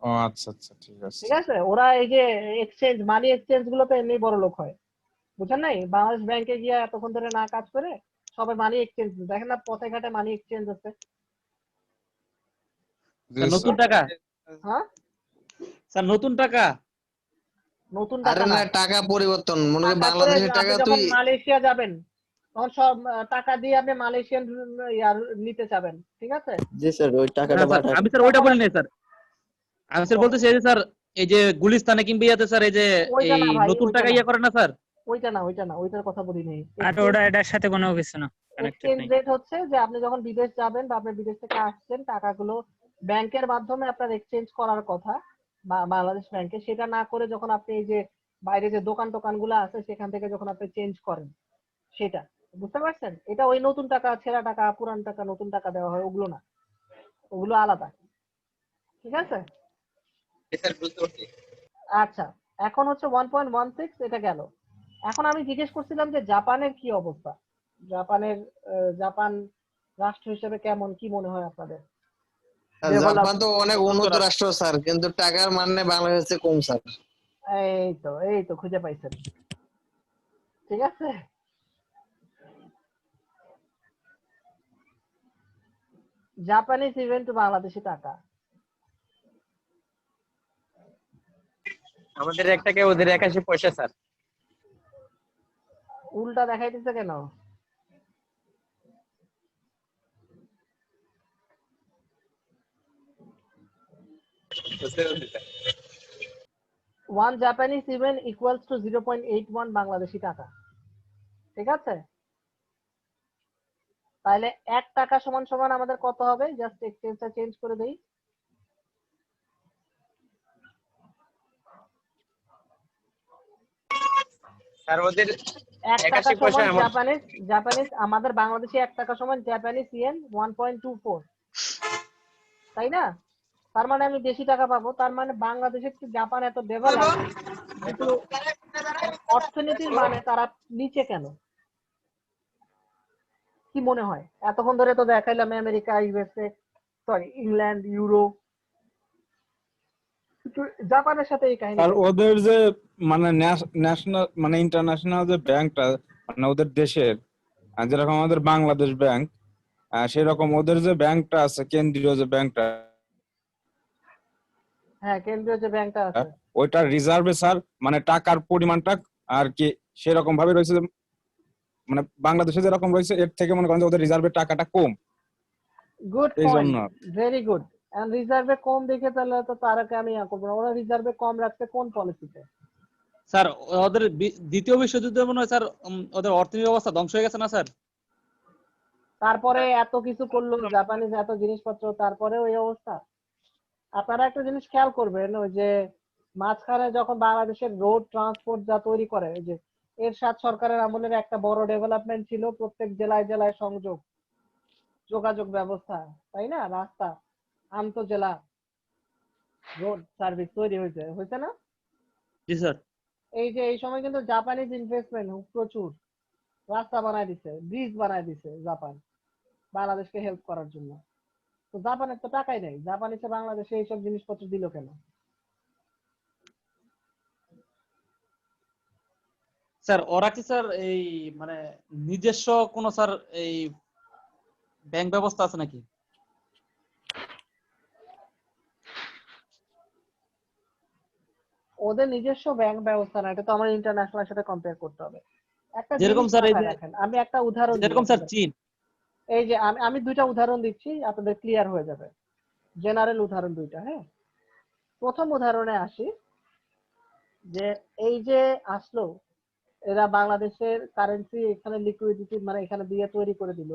ও আচ্ছা আচ্ছা, ঠিক আছে। ঠিক আছে, ওরা এই যে এক্সচেঞ্জ, মানি এক্সচেঞ্জ গুলোতে এমনি বড় লোক হয়, বুঝছেন নাই? বাংলাদেশ ব্যাংকে গিয়ে এতক্ষণ ধরে না কাজ করে সবাই মানি এক্সচেঞ্জ, দেখেন না পথে ঘাটে মানি এক্সচেঞ্জ আছে। স্যার নতুন টাকা, হ্যাঁ স্যার নতুন টাকা, নতুন আরে টাকা না, না, টাকা পরিবর্তন, মনে করেন টাকা করে বাংলাদেশের আপনি টাকা যখন তুই মালয়েশিয়া যাবেন, তখন সব টাকা দিয়ে আপনি মালয়েশিয়ান ইয়ার নিতে চাবেন, ঠিক আছে? জি স্যার, ওই না টাকাটা স্যার পাঠান। আমি স্যার ওইটা বলি নাই স্যার। আমি স্যার বলতেছি এই যে স্যার এই যে গুলিস্তানে কিংবা ইয়াতে স্যার এই যে ওইটা এই না ভাই, নতুন ওইটা টাকা না, ইয়া করে না স্যার। ওইটা না, ওইটা না, ওইটার কথা বলি নেই। আর ওটা এটার সাথে কোনো কিছু না, কানেক্টেড এক্সচেঞ্জ নেই। রেট হচ্ছে যে আপনি যখন বিদেশ যাবেন বা আপনি বিদেশ থেকে আসছেন, টাকাগুলো ব্যাংকের মাধ্যমে আপনার এক্সচেঞ্জ করার কথা বাংলাদেশ ব্যাংকে, সেটা না করে যখন আপনি এই যে বাইরে যে দোকানগুলো আছে সেখান থেকে যখন আপনি চেঞ্জ করেন, সেটা বুঝতে পারছেন? এটা ওই নতুন টাকা, ছেঁড়া টাকা, পুরান টাকা, নতুন টাকা দেওয়া হয়, ওগুলো না, ওগুলো আলাদা, ঠিক আছে? আচ্ছা, এখন হচ্ছে 1.16, এটা গেল। এখন আমি জিজ্ঞেস করছিলাম যে জাপানের কি অবস্থা। জাপান রাষ্ট্র হিসেবে কেমন, কি মনে হয় আপনাদের? জাপান তো অনেক উন্নত রাষ্ট্র স্যার, কিন্তু টাকার মানে বাংলাদেশে কম স্যার। এই তো খুঁজে পাইছেন, ঠিক আছে। জাপানিজ ইভেন্ট টু বাংলাদেশি টাকা, আমাদের 1 টাকা ওদের 81 পয়সা স্যার। উল্টা দেখাইতেছে কেন? One Japanese even equals to 0.81 Bangladeshi টাকা, ঠিক আছে। তাহলে 1 টাকা সমান সমান আমাদের কত হবে? জাস্ট এক্সচেঞ্জটা চেঞ্জ করে দেই। স্যার ওদের 1 টাকা 81 পয়সা সমান জাপানিজ আমাদের বাংলাদেশে 1 টাকা সমান জাপানিজ ইয়েন 1.24, তাই না? তার মানে আমি বেশি টাকা পাবো। তার মানে বাংলাদেশের চেয়ে জাপান এত ডেভেলপ, কিন্তু অর্থনীতির মানে তারা নিচে কেন? কি মনে হয়? এতক্ষণ ধরে তো দেখাইলাম America, USA, sorry England, euro, কিন্তু জাপানের সাথে এই কাহিনী। আর ওদের যে মানে ন্যাশনাল মানে ইন্টারন্যাশনাল যে ব্যাংকটা মানে ওদের দেশের, যেরকম আমাদের বাংলাদেশ ব্যাংক, সেরকম ওদের যে ব্যাংকটা আছে, কেন্দ্রীয় যে ব্যাংকটা, হ্যাঁ কেন্দ্রীয় যে ব্যাংকটা আছে ওইটার রিজার্ভে স্যার মানে টাকার পরিমাণটা আর কি সেরকম ভাবে রয়েছে, মানে বাংলাদেশে যেরকম রয়েছে এর থেকে মনে করেন যে ওদের রিজার্ভের টাকাটা কম। গুড এই পয়েন্ট, জন্য ভেরি গুড। এন্ড রিজার্ভে কম দেখে তাহলে তো তারাকে আমি করব না। ওরা রিজার্ভে কম রাখছে কোন পলিসিতে? স্যার ওদের দ্বিতীয় বিশ্বযুদ্ধে মনে হয় স্যার ওদের অর্থনৈতিক অবস্থা ধ্বংস হয়ে গেছে না স্যার? তারপরে এত কিছু করলো জাপানিজ, এত জিনিসপত্র, তারপরে ওই অবস্থা। আপনারা একটা জিনিস খেয়াল করবেন, ওই যে মাঝখানে যখন বাংলাদেশের রোড ট্রান্সপোর্ট যা তৈরি করে, ওই যে এরশাদ সরকারের আমলের একটা বড় ডেভেলপমেন্ট ছিল প্রত্যেক জেলায় জেলায় যোগাযোগ ব্যবস্থা, তাই না? রাস্তা, আন্তঃজেলা রোড সার্ভিস তৈরি হয়েছে না? জি স্যার। এই সময় কিন্তু জাপানিজ ইনভেস্টমেন্ট প্রচুর, রাস্তা বানায় দিছে, ব্রিজ বানায় দিছে জাপান বাংলাদেশকে হেল্প করার জন্য। তো জাপানের তো টাকাই নেই, জাপান এসে বাংলাদেশে এইসব জিনিসপত্র দিল কেন? স্যার ওরা কি স্যার এই মানে নিজস্ব কোন স্যার এই ব্যাংক ব্যবস্থা আছে নাকি? ওদের নিজস্ব ব্যাংক ব্যবস্থা না, এটা তো আমার ইন্টারন্যাশনাল সাথে কম্পেয়ার করতে হবে। একটা যেরকম জিনিস স্যার এই মাথায় যে রাখেন, আমি একটা উদাহরণ দিই যেরকম স্যার আপনাদের। চীন, এই যে আমি দুইটা উদাহরণ দিচ্ছি, আপনাদের ক্লিয়ার হয়ে যাবে, জেনারেল উদাহরণ দুইটা। হ্যাঁ, প্রথম উদাহরণে আসি, যে এই যে আসলো এরা বাংলাদেশের কারেন্সি এখানে লিকুইডিটি মানে এখানে দিয়ে তৈরি করে দিল।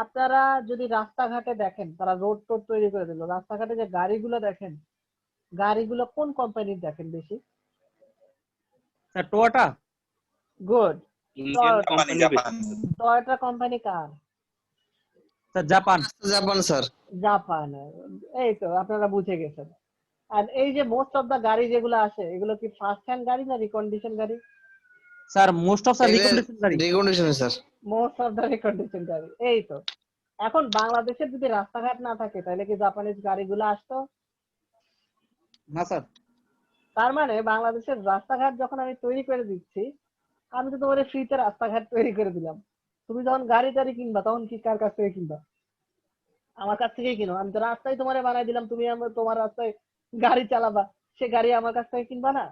আপনারা যদি রাস্তাঘাটে দেখেন, তারা রোড টোড তৈরি করে দিল, রাস্তাঘাটে যে গাড়িগুলো দেখেন, গাড়িগুলো কোন কোম্পানির দেখেন বেশি? Sir Toyota. Good, Indian company Japan. Toyota company কার? Sir Japan. Japan sir. Japan. এই তো আপনারা বুঝে গেছেন। আর এই যে মোস্ট অফ দা গাড়ি যেগুলো আসে, এগুলো কি ফার্স্ট হ্যান্ড গাড়ি না রিকন্ডিশন গাড়ি? Sir most of sir recondition গাড়ি। Recondition sir. Most of the recondition গাড়ি। এই তো, এখন বাংলাদেশের যদি রাস্তাঘাট না থাকে তাহলে কি জাপানিজ গাড়িগুলো আসতো? না স্যার। তার মানে বাংলাদেশের রাস্তাঘাট যখন আমি তৈরি করে দিচ্ছি, আমি তো তোমার ফ্রিতে রাস্তাঘাট তৈরি করে দিলাম। তুমি যখন গাড়ি টাড়ি কিনবা তখন কি কার কাছ থেকে কিনবা? আমার কাছ থেকেই কিনো। আমি তো রাস্তায় তোমারে বানাই দিলাম, তুমি তোমার রাস্তায় গাড়ি চালাবা, সে গাড়ি আমার কাছ থেকে কিনবা না?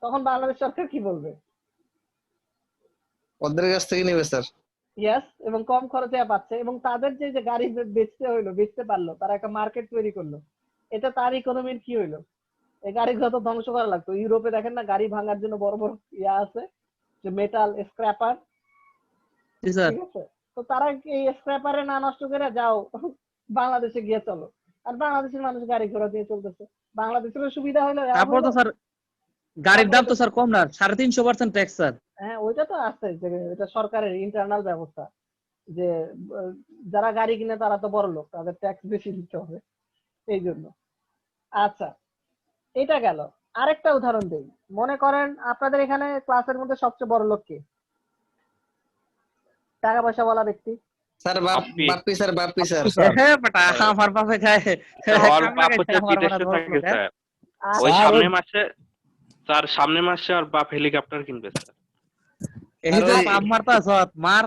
তখন বাংলাদেশ সরকার কি বলবে? ওদের কাছ থেকে নেবে স্যার। ইয়েস, এবং কম খরচে পাচ্ছে, এবং তাদের যে গাড়ি বেচতে পারলো, তারা একটা মার্কেট তৈরি করলো, এটা তার ইকোনমির কি হইলো? এই গাড়িগুলো তো ধ্বংস করা লাগতো। ইউরোপে দেখেন না, গাড়ি ভাঙার জন্য বড় বড় ইয়া আছে, যে মেটাল স্ক্র্যাপার। ঠিক আছে, তো তারা এই স্ক্র্যাপারে না নষ্ট করে যাও বাংলাদেশে গিয়ে চলো। আর বাংলাদেশের মানুষ গাড়ি ঘোড়া দিয়ে চলতেছে, বাংলাদেশের সুবিধা হলো। তারপর তো স্যার গাড়ির দাম তো স্যার কম না, 350% ট্যাক্স স্যার। হ্যাঁ, ওইটা তো আছে, যে এটা সরকারের ইন্টারনাল ব্যবস্থা, যে যারা গাড়ি কিনে তারা তো বড় লোক, তাদের ট্যাক্স বেশি দিতে হবে এই জন্য। আচ্ছা, এটা গেল। আরেকটা উদাহরণ দেই। মনে করেন আপনাদের এখানে ক্লাসের মধ্যে সবচেয়ে বড় লোক কে? টাকা পয়সা বলা ব্যক্তি। স্যার বাপ্পি স্যার বেটা আমার বাপে খায় ওর কামলা বাপ খাইছে হচ্ছে আমার বিদেশে বানা থাকে ধরলো স্যার। ওই সামনের মাসে ওর বাপ হেলিকপ্টার কিনবে স্যার। এই যে পাপ মারতা সৎ মার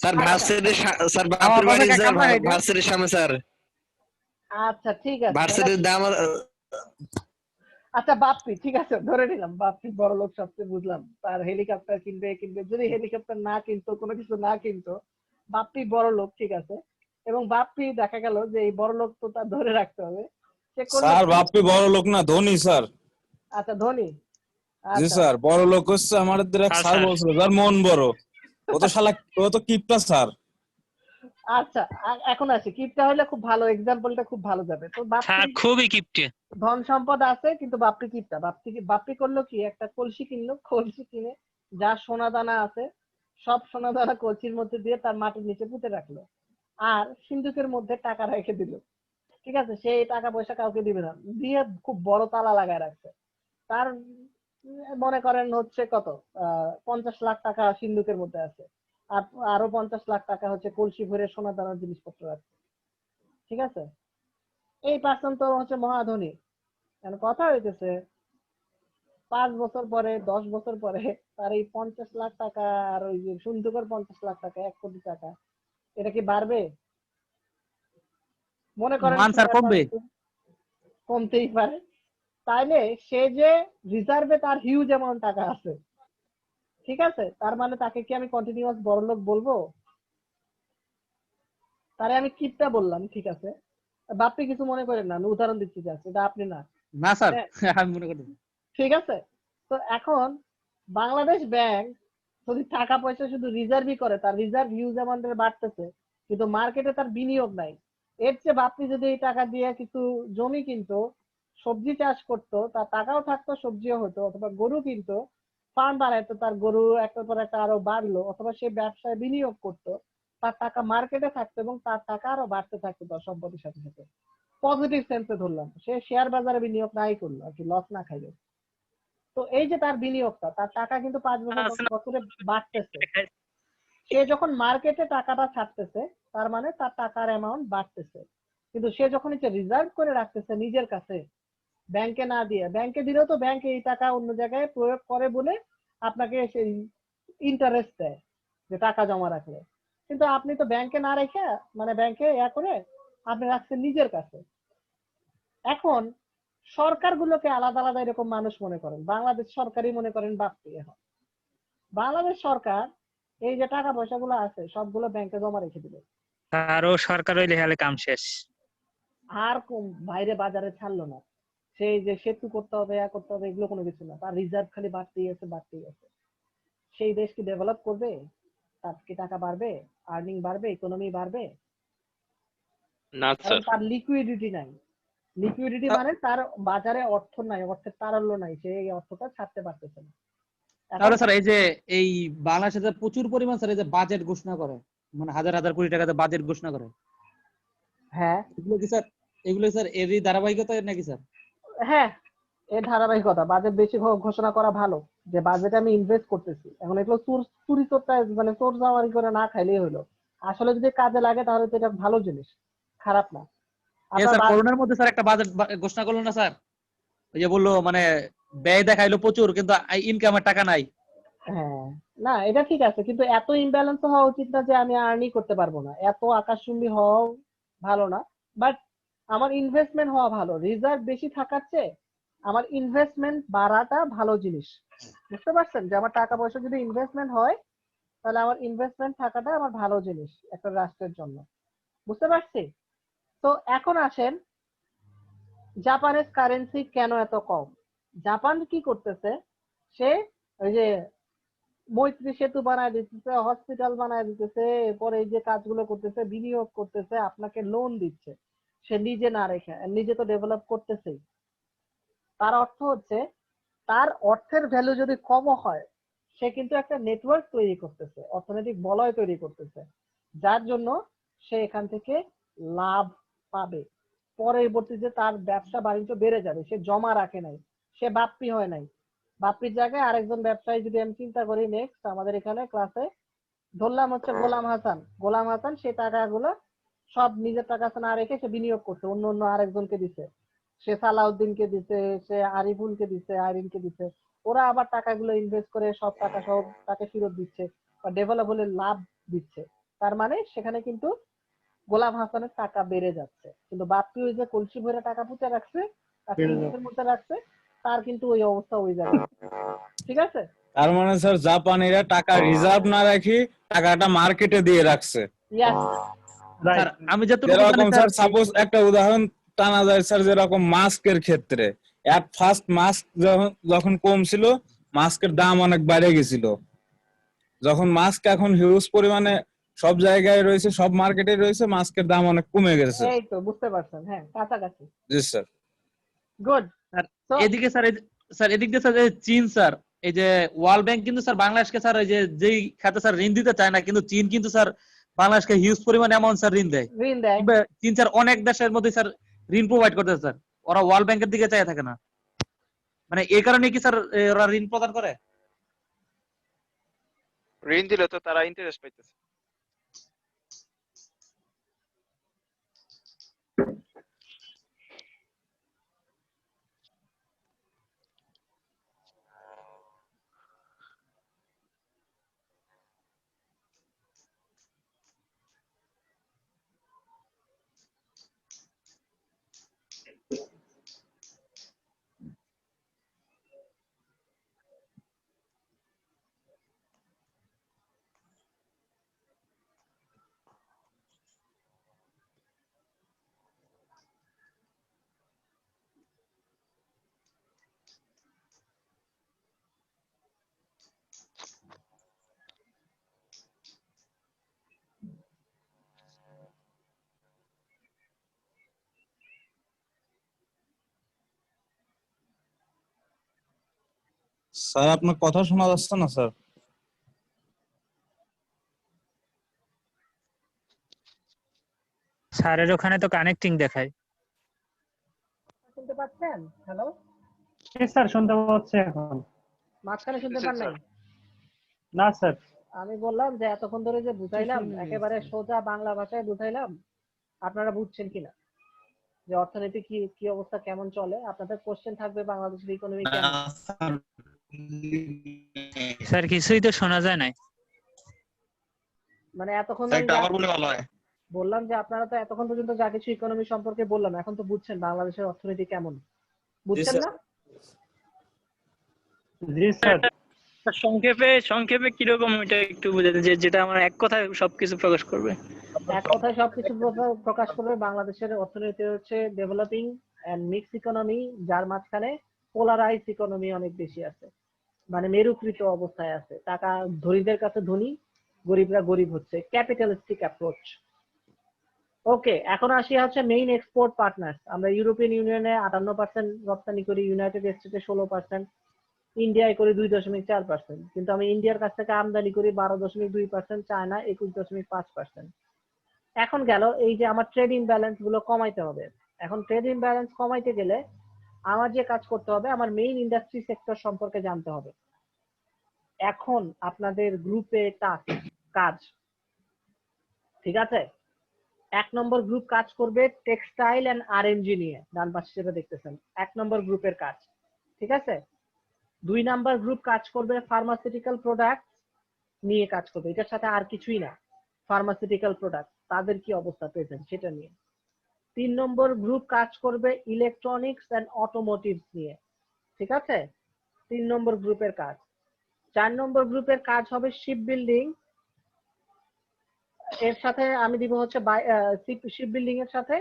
স্যার ভার্সিটির স্যার আমার বাপের বাড়ি বাপে স্যার কামলা খাইছে। ভার্সিটির সামনে স্যার। আচ্ছা ঠিক আছে, ভার্সিটির দাম আচ্ছা বাপ্পি ঠিক আছে ধরে নিলাম, বাপ্পি বড় লোক সবচেয়ে বুঝলাম, তার হেলিকপ্টার কিনবে, যদি হেলিকপ্টার না কিনতো, কোনো কিছু না কিনতো, বাপ্পি বড় লোক ঠিক আছে। এবং বাপ্পি দেখা গেল যে এই বড় লোক তো তার ধরে রাখতে হবে, সে করলো স্যার কি? বাপ্পি বড় লোক না, ধনী স্যার। আচ্ছা ধনী, জি আচ্ছা স্যার, বড় লোক হচ্ছে আমাদের এক স্যার বলছিল, যার মন বড়, ও তো শালা ও তো কিপটা স্যার। আচ্ছা এখন আসি, কিপটা হলে খুব ভালো, এক্সাম্পলটা খুব ভালো যাবে। তো বাপ্পি খুবই কিপটে, ধন সম্পদ আছে কিন্তু বাপ্পি কিপটা। বাপ্পি করলো কি, একটা কলসি কিনলো, কলসি কিনে যা সোনা দানা আছে সব সোনা দানা কলসির মধ্যে দিয়ে তার মাটির নিচে পুঁতে রাখলো, আর সিন্ধুকের মধ্যে টাকা রেখে দিল। ঠিক আছে, সে এই টাকা পয়সা কাউকে দিবে না, দিয়ে খুব বড় তালা লাগায় রাখছে। তার মনে করেন হচ্ছে কত 50 লাখ টাকা সিন্ধুকের মধ্যে আছে, আর আরো 50 লাখ টাকা হচ্ছে কলসি ভরে সোনা দানার জিনিসপত্র আছে। ঠিক আছে, এই পার্সন তো হচ্ছে মহাধনী। কথা হইতেছে 5 বছর পরে 10 বছর পরে তার এই 50 লাখ টাকা আর ওই যে সিন্ধুকের 50 লাখ টাকা 1 কোটি টাকা, এটা কি বাড়বে? মনে করেন মান স্যার কমবে, কমতেই পারে। তাইলে সে যে রিজার্ভে তার হিউজ অ্যামাউন্ট টাকা আছে, ঠিক আছে, তার মানে তাকে কি আমি কন্টিনিউয়াস বড়লোক বলবো? তারে আমি কিপটা বললাম, ঠিক আছে। বাপ্পি কিছু মনে করেন না, আমি উদাহরণ দিচ্ছি, জাস্ট এটা আপনি না। না স্যার আমি মনে করি ঠিক আছে, তো এখন বাংলাদেশ ব্যাংক যদি টাকা পয়সা শুধু রিজার্ভই করে, তার রিজার্ভ হিউজ অ্যামাউন্টের বাড়তেছে, কিন্তু মার্কেটে তার বিনিয়োগ নাই। এর চেয়ে বাপ্পি যদি এই টাকা দিয়ে কিছু জমি কিনতো, সবজি চাষ করতো, তার টাকাও থাকতো, সবজিও হতো, অথবা গরু কিনতো, ফার্ম বানাইতো, তার গরু একটার পর একটা আরো বাড়লো, অথবা সে ব্যবসায় বিনিয়োগ করতো, তার টাকা মার্কেটে থাকতো এবং তার টাকা আরো বাড়তে থাকতো তার সম্পদের সাথে সাথে। পজিটিভ সেন্সে ধরলাম, সে শেয়ার বাজারে বিনিয়োগ নাই করলো আর কি, লস না খাইলো। তো এই যে তার বিনিয়োগটা, তার টাকা কিন্তু 5 বছর 10 বছরে বাড়তেছে। সে যখন মার্কেটে টাকাটা ছাড়তেছে, তার মানে তার টাকার অ্যামাউন্ট বাড়তেছে। কিন্তু সে যখন রিজার্ভ করে রাখতেছে নিজের কাছে, ব্যাংকে না দিয়ে, ব্যাংকে দিলেও তো ব্যাংক এই টাকা অন্য জায়গায় প্রয়োগ করে বলে আপনাকে সেই ইন্টারেস্ট দেয় যে টাকা জমা রাখলে, কিন্তু আপনি তো ব্যাংকে না রেখে, মানে ব্যাংকে করে আপনি রাখছেন নিজের কাছে। এখন সরকারগুলোকে আলাদা আলাদা এরকম মানুষ মনে করেন, বাংলাদেশ সরকারই মনে করেন বাপ্পি। এখন বাংলাদেশ সরকার এই যে টাকা পয়সা গুলো আছে সবগুলো ব্যাংকে জমা রেখে দিবে, আরো সরকার হইলে হলে কাম শেষ, আর বাইরে বাজারে ছাড়লো না। সেই যে সেতু করতে হবে, করতে হবে, এগুলো কোনো কিছু না, তার রিজার্ভ খালি বাড়তেই আছে। সেই দেশ কি ডেভেলপ করবে? তার কি টাকা বাড়বে, আর্নিং বাড়বে, ইকোনমি বাড়বে? না কারণ স্যার। তার লিকুইডিটি নাই। লিকুইডিটি মানে তার বাজারে অর্থ নাই, অর্থের তারল্য নাই, সে এই অর্থটা ছাড়তে পারতেছে না। তাহলে স্যার এই যে এই বাংলাদেশে যে প্রচুর পরিমাণ স্যার এই যে বাজেট ঘোষণা করে, মানে হাজার হাজার কোটি টাকাতে বাজেট ঘোষণা করে, হ্যাঁ এগুলো স্যার এরই ধারাবাহিকতা নাকি স্যার? হ্যাঁ, এর ধারাবাহিকতা। বাজেট বেশি ঘোষণা করা ভালো, যে বাজেটে আমি ইনভেস্ট করতেছি। এখন এগুলো চুরি চোরটা মানে চোর যাওয়ারি করে না খাইলেই হলো। আসলে যদি কাজে লাগে তাহলে তো এটা ভালো জিনিস, খারাপ না। স্যার করোনার মধ্যে স্যার একটা বাজেট ঘোষণা করলো না স্যার, ওই যে বললো মানে ব্যয় দেখাইলো প্রচুর কিন্তু ইনকামের টাকা নাই। হ্যাঁ, না এটা ঠিক আছে, কিন্তু এত ইমব্যালেন্স হওয়া উচিত না যে আমি আর্নই করতে পারবো না, এত আকাশচুম্বী হওয়া ভালো না। বাট আমার ইনভেস্টমেন্ট হওয়া ভালো। রিজার্ভ বেশি থাকার চেয়ে আমার ইনভেস্টমেন্ট বাড়াটা ভালো জিনিস। বুঝতে পারছেন যে আমার টাকা পয়সা যদি ইনভেস্টমেন্ট হয়, তাহলে আমার ইনভেস্টমেন্ট থাকাটা আমার ভালো জিনিস একটা রাষ্ট্রের জন্য। বুঝতে পারছি। তো এখন আসেন, জাপানের কারেন্সি কেন এত কম? জাপান কি করতেছে, সে ওই যে মৈত্রী সেতু বানায় দিতেছে, হসপিটাল বানায় দিতেছে, এরপরে এই যে কাজগুলো করতেছে, বিনিয়োগ করতেছে, আপনাকে লোন দিচ্ছে, সে নিজে না রেখে, নিজে তো ডেভেলপ করতেছেই। তার অর্থ হচ্ছে তার অর্থের ভ্যালু যদি কম হয়, সে কিন্তু একটা নেটওয়ার্ক তৈরি করতেছে, অর্থনৈতিক বলয় তৈরি করতেছে, যার জন্য সে এখান থেকে লাভ পাবে। পরবর্তীতে তার ব্যবসা বাণিজ্য বেড়ে যাবে। সে জমা রাখে নাই, সে বাপ্পি হয় নাই। বাপ্পির জায়গায় আরেকজন ব্যবসায়ী যদি আমি চিন্তা করি, নেক্সট আমাদের এখানে ক্লাসে ধরলাম হচ্ছে গোলাম হাসান সেই টাকাগুলো সব নিজের টাকা না রেখে সে বিনিয়োগ করছে, অন্য আরেকজনকে দিছে, সে সালাউদ্দিনকে দিছে, সে আরিফুলকে দিছে, আইরিনকে দিছে, ওরা আবার টাকাগুলো ইনভেস্ট করে সব টাকা সব তাকে ফেরত দিচ্ছে বা ডেভেলপ হলে লাভ দিচ্ছে। তার মানে সেখানে কিন্তু গোলাম হাসানের টাকা বেড়ে যাচ্ছে, কিন্তু বাপ্পি ওই যে কলসি ভরে টাকা পুঁতে রাখছে আর ফ্রিজের মধ্যে রাখছে, তার কিন্তু ওই অবস্থা হয়ে যাবে। ঠিক আছে, তার মানে স্যার জাপানিরা টাকা রিজার্ভ না রাখি টাকাটা মার্কেটে দিয়ে রাখছে। স্যার আমি যতটুকু জানি যেরকম স্যার, স্যার সাপোজ একটা উদাহরণ টানা যায় স্যার, যেরকম মাস্কের ক্ষেত্রে এট ফার্স্ট মাস্ক যখন কম ছিল, মাস্কের দাম অনেক বেড়ে গেছিল। যখন মাস্ক এখন হিউজ পরিমাণে সব জায়গায় রয়েছে, সব মার্কেটে রয়েছে, মাস্কের দাম অনেক কমে গেছে। এই তো বুঝতে পারছেন, হ্যাঁ কাছাকাছি। জি স্যার। গুড। এদিকে স্যার এদিক দিয়ে স্যার চীন স্যার, এই যে ওয়ার্ল্ড ব্যাংক কিন্তু স্যার বাংলাদেশকে স্যার এই যে যেই খাতে স্যার ঋণ দিতে চায় না, কিন্তু চীন কিন্তু স্যার বাংলাদেশকে হিউজ পরিমাণে অ্যামাউন্ট স্যার ঋণ দেয়। কিংবা চীন স্যার অনেক দেশের মধ্যে স্যার ঋণ প্রোভাইড করতেছে স্যার, ওরা ওয়ার্ল্ড ব্যাংকের দিকে চায় থাকে না, মানে এই কারণে কি স্যার ওরা ঋণ প্রদান করে? ঋণ দিলে তো তারা ইন্টারেস্ট পাইতেছে। স্যার আপনার কথা শোনা যাচ্ছে না স্যার। স্যারের ওখানে তো কানেক্টিং দেখায়। শুনতে পাচ্ছেন? হ্যালো স্যার শুনতে পাচ্ছে এখন? মাঝখানে শুনতে পান নাই? না স্যার। আমি বললাম যে এতক্ষণ ধরে যে বুঝাইলাম একেবারে সোজা বাংলা ভাষায় বুঝাইলাম, আপনারা বুঝছেন কিনা যে অর্থনীতি কি কি অবস্থা কেমন চলে? আপনাদের কোশ্চেন থাকবে বাংলাদেশের ইকোনমি কেমন। স্যার কিছুই তো শোনা যায় না। মানে এতক্ষণ বললাম যে আপনারা তো এতক্ষণ পর্যন্ত যা কিছু ইকোনমি সম্পর্কে বললাম, এখন তো বুঝছেন বাংলাদেশের অর্থনীতি কেমন, বুঝছেন না? জি স্যার। সংক্ষেপে কিরকম এটা একটু বুঝাতে, যেটা আমার এক কথায় সবকিছু প্রকাশ করবে। এক কথায় সবকিছু প্রকাশ করবে। বাংলাদেশের অর্থনীতি হচ্ছে ডেভেলপিং এন্ড মিক্স ইকোনমি, যার মাঝখানে পোলারাইজ ইকোনমি অনেক বেশি আছে, মানে মেরুকৃত অবস্থায় আছে। টাকা ধনীদের কাছে ধনী, গরিবরা গরিব হচ্ছে, ক্যাপিটালিস্টিক অ্যাপ্রোচ। ওকে, এখন আসি হচ্ছে মেইন এক্সপোর্ট পার্টনার্স। আমরা ইউরোপিয়ান ইউনিয়নে 58% রপ্তানি করি, ইউনাইটেড স্টেটে 16%, ইন্ডিয়ায় করি 2.4%, কিন্তু আমি ইন্ডিয়ার কাছ থেকে আমদানি করি 12.2%, চায়না 21.5%। এখন গেল এই যে আমার ট্রেড ইমব্যালেন্স গুলো কমাইতে হবে। এখন ট্রেড ইমব্যালেন্স কমাইতে গেলে আমার যে কাজ করতে হবে, আমার মেইন ইন্ডাস্ট্রি সেক্টর সম্পর্কে জানতে হবে। এখন আপনাদের গ্রুপে কাজ, ঠিক আছে, 1 নম্বর গ্রুপ কাজ করবে টেক্সটাইল এন্ড আরএমজি নিয়ে, ডান পাশে যেটা দেখতেছেন 1 নম্বর গ্রুপের কাজ, ঠিক আছে। 2 নাম্বার গ্রুপ কাজ করবে ফার্মাসিউটিক্যাল প্রোডাক্ট নিয়ে কাজ করবে, এটার সাথে আর কিছুই না, ফার্মাসিউটিক্যাল প্রোডাক্ট তাদের কি অবস্থা প্রেজেন্ট সেটা নিয়ে। 3 নম্বর গ্রুপ কাজ করবে ইলেকট্রনিক্স এন্ড অটোমোটিভস নিয়ে, ঠিক আছে, 3 নম্বর গ্রুপের কাজ। 4 নম্বর গ্রুপের কাজ হবে শিপ বিল্ডিং, এর সাথে আমি দিব হচ্ছে শিপ বিল্ডিং এর সাথে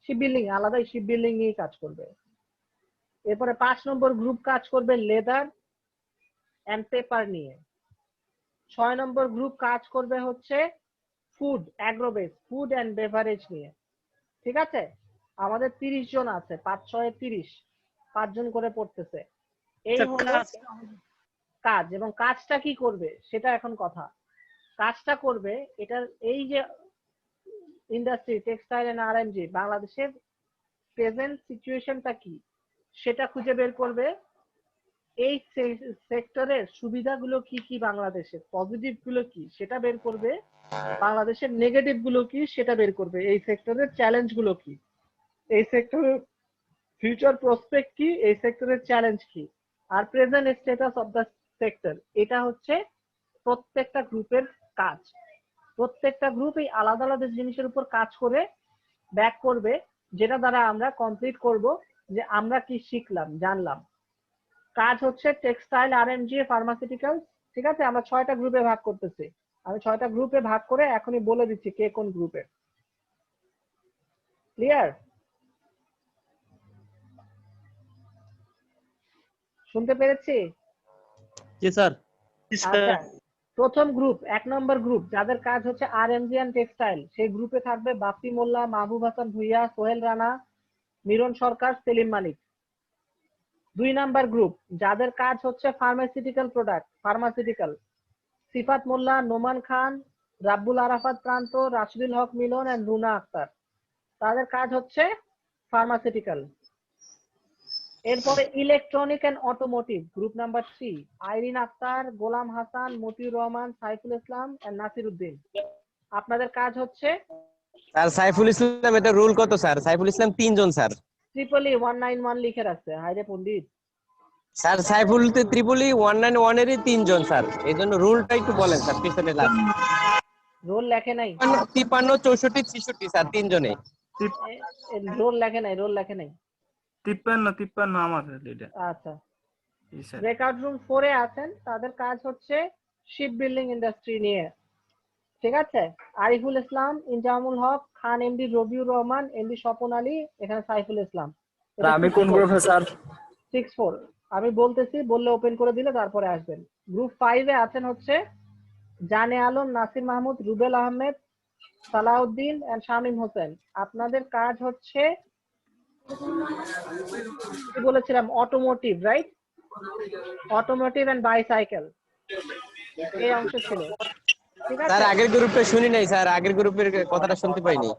শিপ বিল্ডিং আলাদাই শিপ বিল্ডিং নিয়ে কাজ করবে। এরপরে 5 নম্বর গ্রুপ কাজ করবে লেদার এন্ড পেপার নিয়ে। 6 নম্বর গ্রুপ কাজ করবে হচ্ছে food agrobase, food and beverage নিয়ে, ঠিক আছে। আমাদের 30 জন আছে, 5-6 30, 5 জন করে পড়তেছে। এই হলো কাজ। এবং কাজটা কি করবে সেটা এখন কথা। কাজটা করবে এটার এই যে ইন্ডাস্ট্রি টেক্সটাইল এন্ড আরএমজি, বাংলাদেশের প্রেজেন্ট সিচুয়েশনটা কি সেটা খুঁজে বের করবে, এই সেক্টরের সুবিধাগুলো কি কি, বাংলাদেশের পজিটিভ গুলো কি সেটা বের করবে, বাংলাদেশের নেগেটিভ গুলো কি সেটা বের করবে, এই সেক্টরের চ্যালেঞ্জ গুলো কি, এই সেক্টরের ফিউচার প্রসপেক্ট কি, এই সেক্টরের চ্যালেঞ্জ কি, আর present status of the sector. এটা হচ্ছে প্রত্যেকটা গ্রুপের কাজ। প্রত্যেকটা গ্রুপ এই আলাদা আলাদা জিনিসের উপর কাজ করে ব্যাক করবে, যেটা দ্বারা আমরা কমপ্লিট করব যে আমরা কি শিখলাম, জানলাম। কাজ হচ্ছে টেক্সটাইল, আরএমজি, ফার্মাসিউটিক্যাল। ঠিক আছে, আমরা 6টা গ্রুপে ভাগ করতেছি। আমি 6টা গ্রুপে ভাগ করে এখনই বলে দিচ্ছি কে কোন গ্রুপে। ক্লিয়ার? শুনতে পেরেছি? জি স্যার। আচ্ছা, প্রথম গ্রুপ, 1 নম্বর গ্রুপ, যাদের কাজ হচ্ছে আরএমজি এন্ড টেক্সটাইল, সেই গ্রুপে থাকবে বাপ্পি মোল্লা, মাহবুব হাসান ভুইয়া, সোহেল রানা, মিরন সরকার, সেলিম মালিক। 2 নাম্বার গ্রুপ, যাদের কাজ হচ্ছে pharmaceutical product, pharmaceutical, Sifat Molla, Noman Khan, Rabbul Arafat Pranto, Rashidul Haque Milon and Runa Akter. তাদের কাজ হচ্ছে ফার্মাসিউটিক্যাল। এরপরে electronic and automotive, group number 3, Irin Akter, Golam Hasan, Motiur Rahman, Saiful Islam and Nasir Uddin. আপনাদের কাজ হচ্ছে স্যার সাইফুল ইসলাম, এটা রুল কত স্যার? সাইফুল ইসলাম 3 জন স্যার। 191 লিখে রাখছে, হায়রে পণ্ডিত। স্যার সাইফুল ত্রিপলি 191 এরই 3 জন স্যার, এই জন্য রুলটা একটু বলেন স্যার, পিছনে লাস্ট। রোল লেখে নাই 53 64 63 স্যার, 3 জনে। রোল লেখে নাই, রোল লেখে নাই। 53 আমার এটা। আচ্ছা, ব্রেকআউট রুম 4 এ আছেন, তাদের কাজ হচ্ছে শিপ বিল্ডিং ইন্ডাস্ট্রি নিয়ে। ঠিক আছে, আরিফুল ইসলাম, ইনজামুল হক, খান এমডি রবিউর রহমান, এমডি স্বপন আলী, এখানে সাইফুল ইসলাম। আমি কোন গ্রুপে স্যার? 64 আমি বলতেছি, বললে ওপেন করে দিলে তারপরে আসবেন। গ্রুপ 5 এ আছেন হচ্ছে জানে আলম, নাসির মাহমুদ, রুবেল আহমেদ, সালাউদ্দিন এন্ড শামীম হোসেন। আপনাদের কাজ হচ্ছে কি বলেছিলাম, automotive, right? Automotive and bicycle এই অংশ ছিল। ঠিক আছে স্যার আগের গ্রুপে শুনি নাই স্যার, আগের গ্রুপের কথাটা শুনতে পাইনি।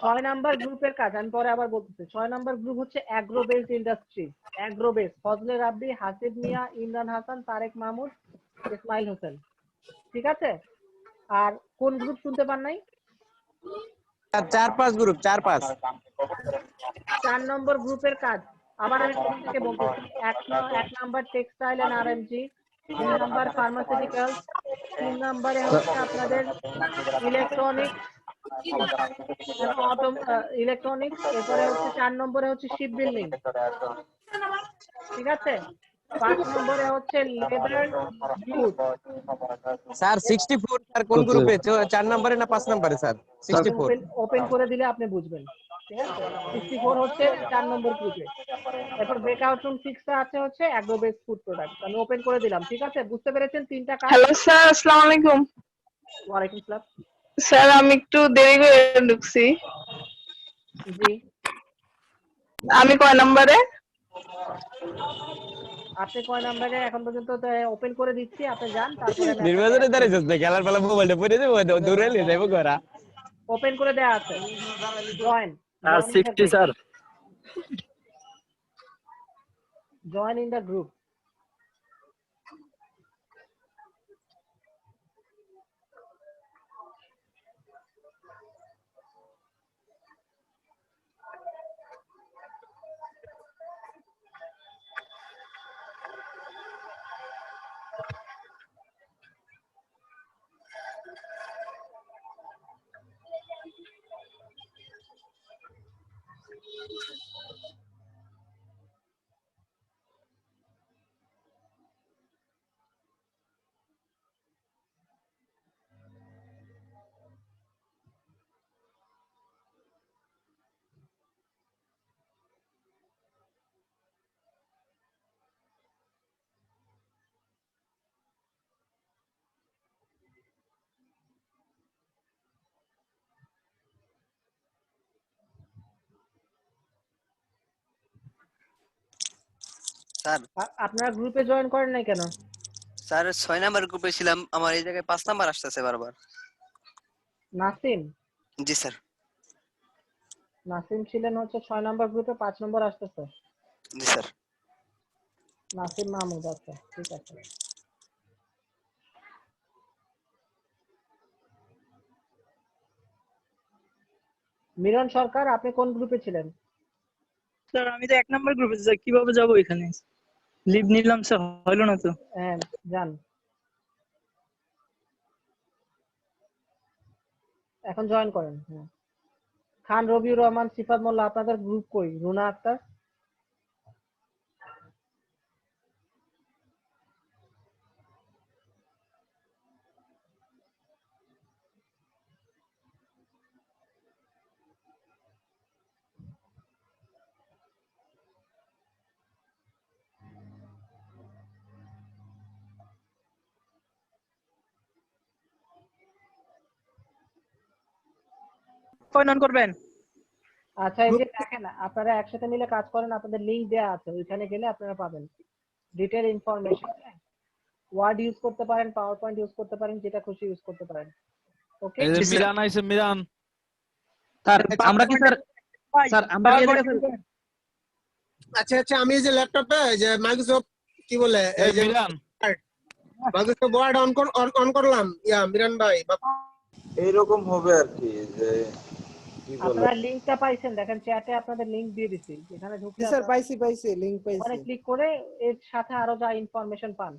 6 নাম্বার গ্রুপের কাজ আমি পরে আবার বলতেছি। 6 নাম্বার গ্রুপ হচ্ছে agro based industry, agro base, Fazle Rabbi, Hasib Mia, Imran Hasan, Tarek Mahmud, Ismail Hossain. ঠিক আছে, আর কোন গ্রুপ শুনতে পান নাই? 4-5 গ্রুপ, 4-5। 4 নম্বর গ্রুপের কাজ আবার আমি প্রথম থেকে বলতেছি। 1 number textile and RMG, 2 number pharmaceutical, 3 নম্বরে হচ্ছে আপনাদের ইলেকট্রনিক্স, ইলেকট্রনিক্স, এরপরে হচ্ছে 4 নম্বরে হচ্ছে শিপ বিল্ডিং। ঠিক আছে, 5 নম্বরে হচ্ছে লেদার জুট। স্যার 64 স্যার কোন গ্রুপে? 4 নম্বরে না 5 নম্বরে স্যার? 64 ওপেন করে দিলে আপনি বুঝবেন। ঠিক আছে, 64 হচ্ছে 4 নম্বর গ্রুপে। এরপর ব্রেকআউট রুম 6 টা আছে হচ্ছে অ্যাগ্রো বেস ফুড প্রোডাক্ট। আমি ওপেন করে দিলাম। ঠিক আছে, বুঝতে পেরেছেন 3টা কাজ? হ্যালো স্যার, আসসালামু আলাইকুম। ওয়ালাইকুম আসসালাম। স্যার আমি একটু দেরি করে ঢুকছি। জি, আমি কয় নম্বরে? আপনি কয় নম্বরে এখন পর্যন্ত ওপেন করে দিচ্ছি, আপনি যান, তারপরে নির্বাচনে দাঁড়িয়ে যাচ্ছে, খেলার বেলা মোবাইলটা পড়ে দেবো, দূরে নিয়ে যাবো ঘোরা। ওপেন করে দেয়া আছে। জয়েন আর 60 sir. Join in the group. Sir আপনারা গ্রুপে জয়েন করেন নাই কেন? স্যার 6 নাম্বার গ্রুপে ছিলাম, আমার এই জায়গায় 5 নাম্বার আসতেছে বারবার। নাসিম? জি স্যার। নাসিম ছিলেন হচ্ছে 6 নাম্বার গ্রুপে, 5 নম্বর আসতেছে। জি স্যার। নাসিম মাহমুদ, আচ্ছা ঠিক আছে। মিলন সরকার, আপনি কোন গ্রুপে ছিলেন? স্যার আমি তো 1 নাম্বার গ্রুপে, স্যার কিভাবে যাব এখানে? লিভ নিলাম স্যার, হলো না তো। হ্যাঁ যান, এখন জয়েন করেন। হ্যাঁ, খান রবিউর রহমান, সিফাত মোল্লা, আপনাদের গ্রুপ কই? রুনা আক্তার, কয় নন করবেন? আচ্ছা এই যে দেখেন, আপনারা একসাথে মিলে কাজ করেন, আপনাদের লিংক দেওয়া আছে, ওইখানে গেলে আপনারা পাবেন ডিটেইল ইনফরমেশন। ওয়ার্ড ইউজ করতে পারেন, পাওয়ার পয়েন্ট ইউজ করতে পারেন, যেটা খুশি ইউজ করতে পারেন। ওকে, এই যে মিরান আইছে, মিরান স্যার আমরা কি স্যার আমরা কি এদিকে আচ্ছা আচ্ছা, আমি এই যে ল্যাপটপে যে মাইক্রোসফট কি বলে এই যে মাইক্রোসফট ওয়ার্ড অন করলাম, মিরান ভাই এইরকম হবে আর কি, যে কি বলে আপনারা লিংকটা পাইছেন, দেখেন চ্যাটে আপনাদের লিংক দিয়ে দিছি, এখানে ঢুকলে স্যার পাইছি লিংক ওখানে পাইছি। ক্লিক করে এর সাথে আরো যা ইনফরমেশন পান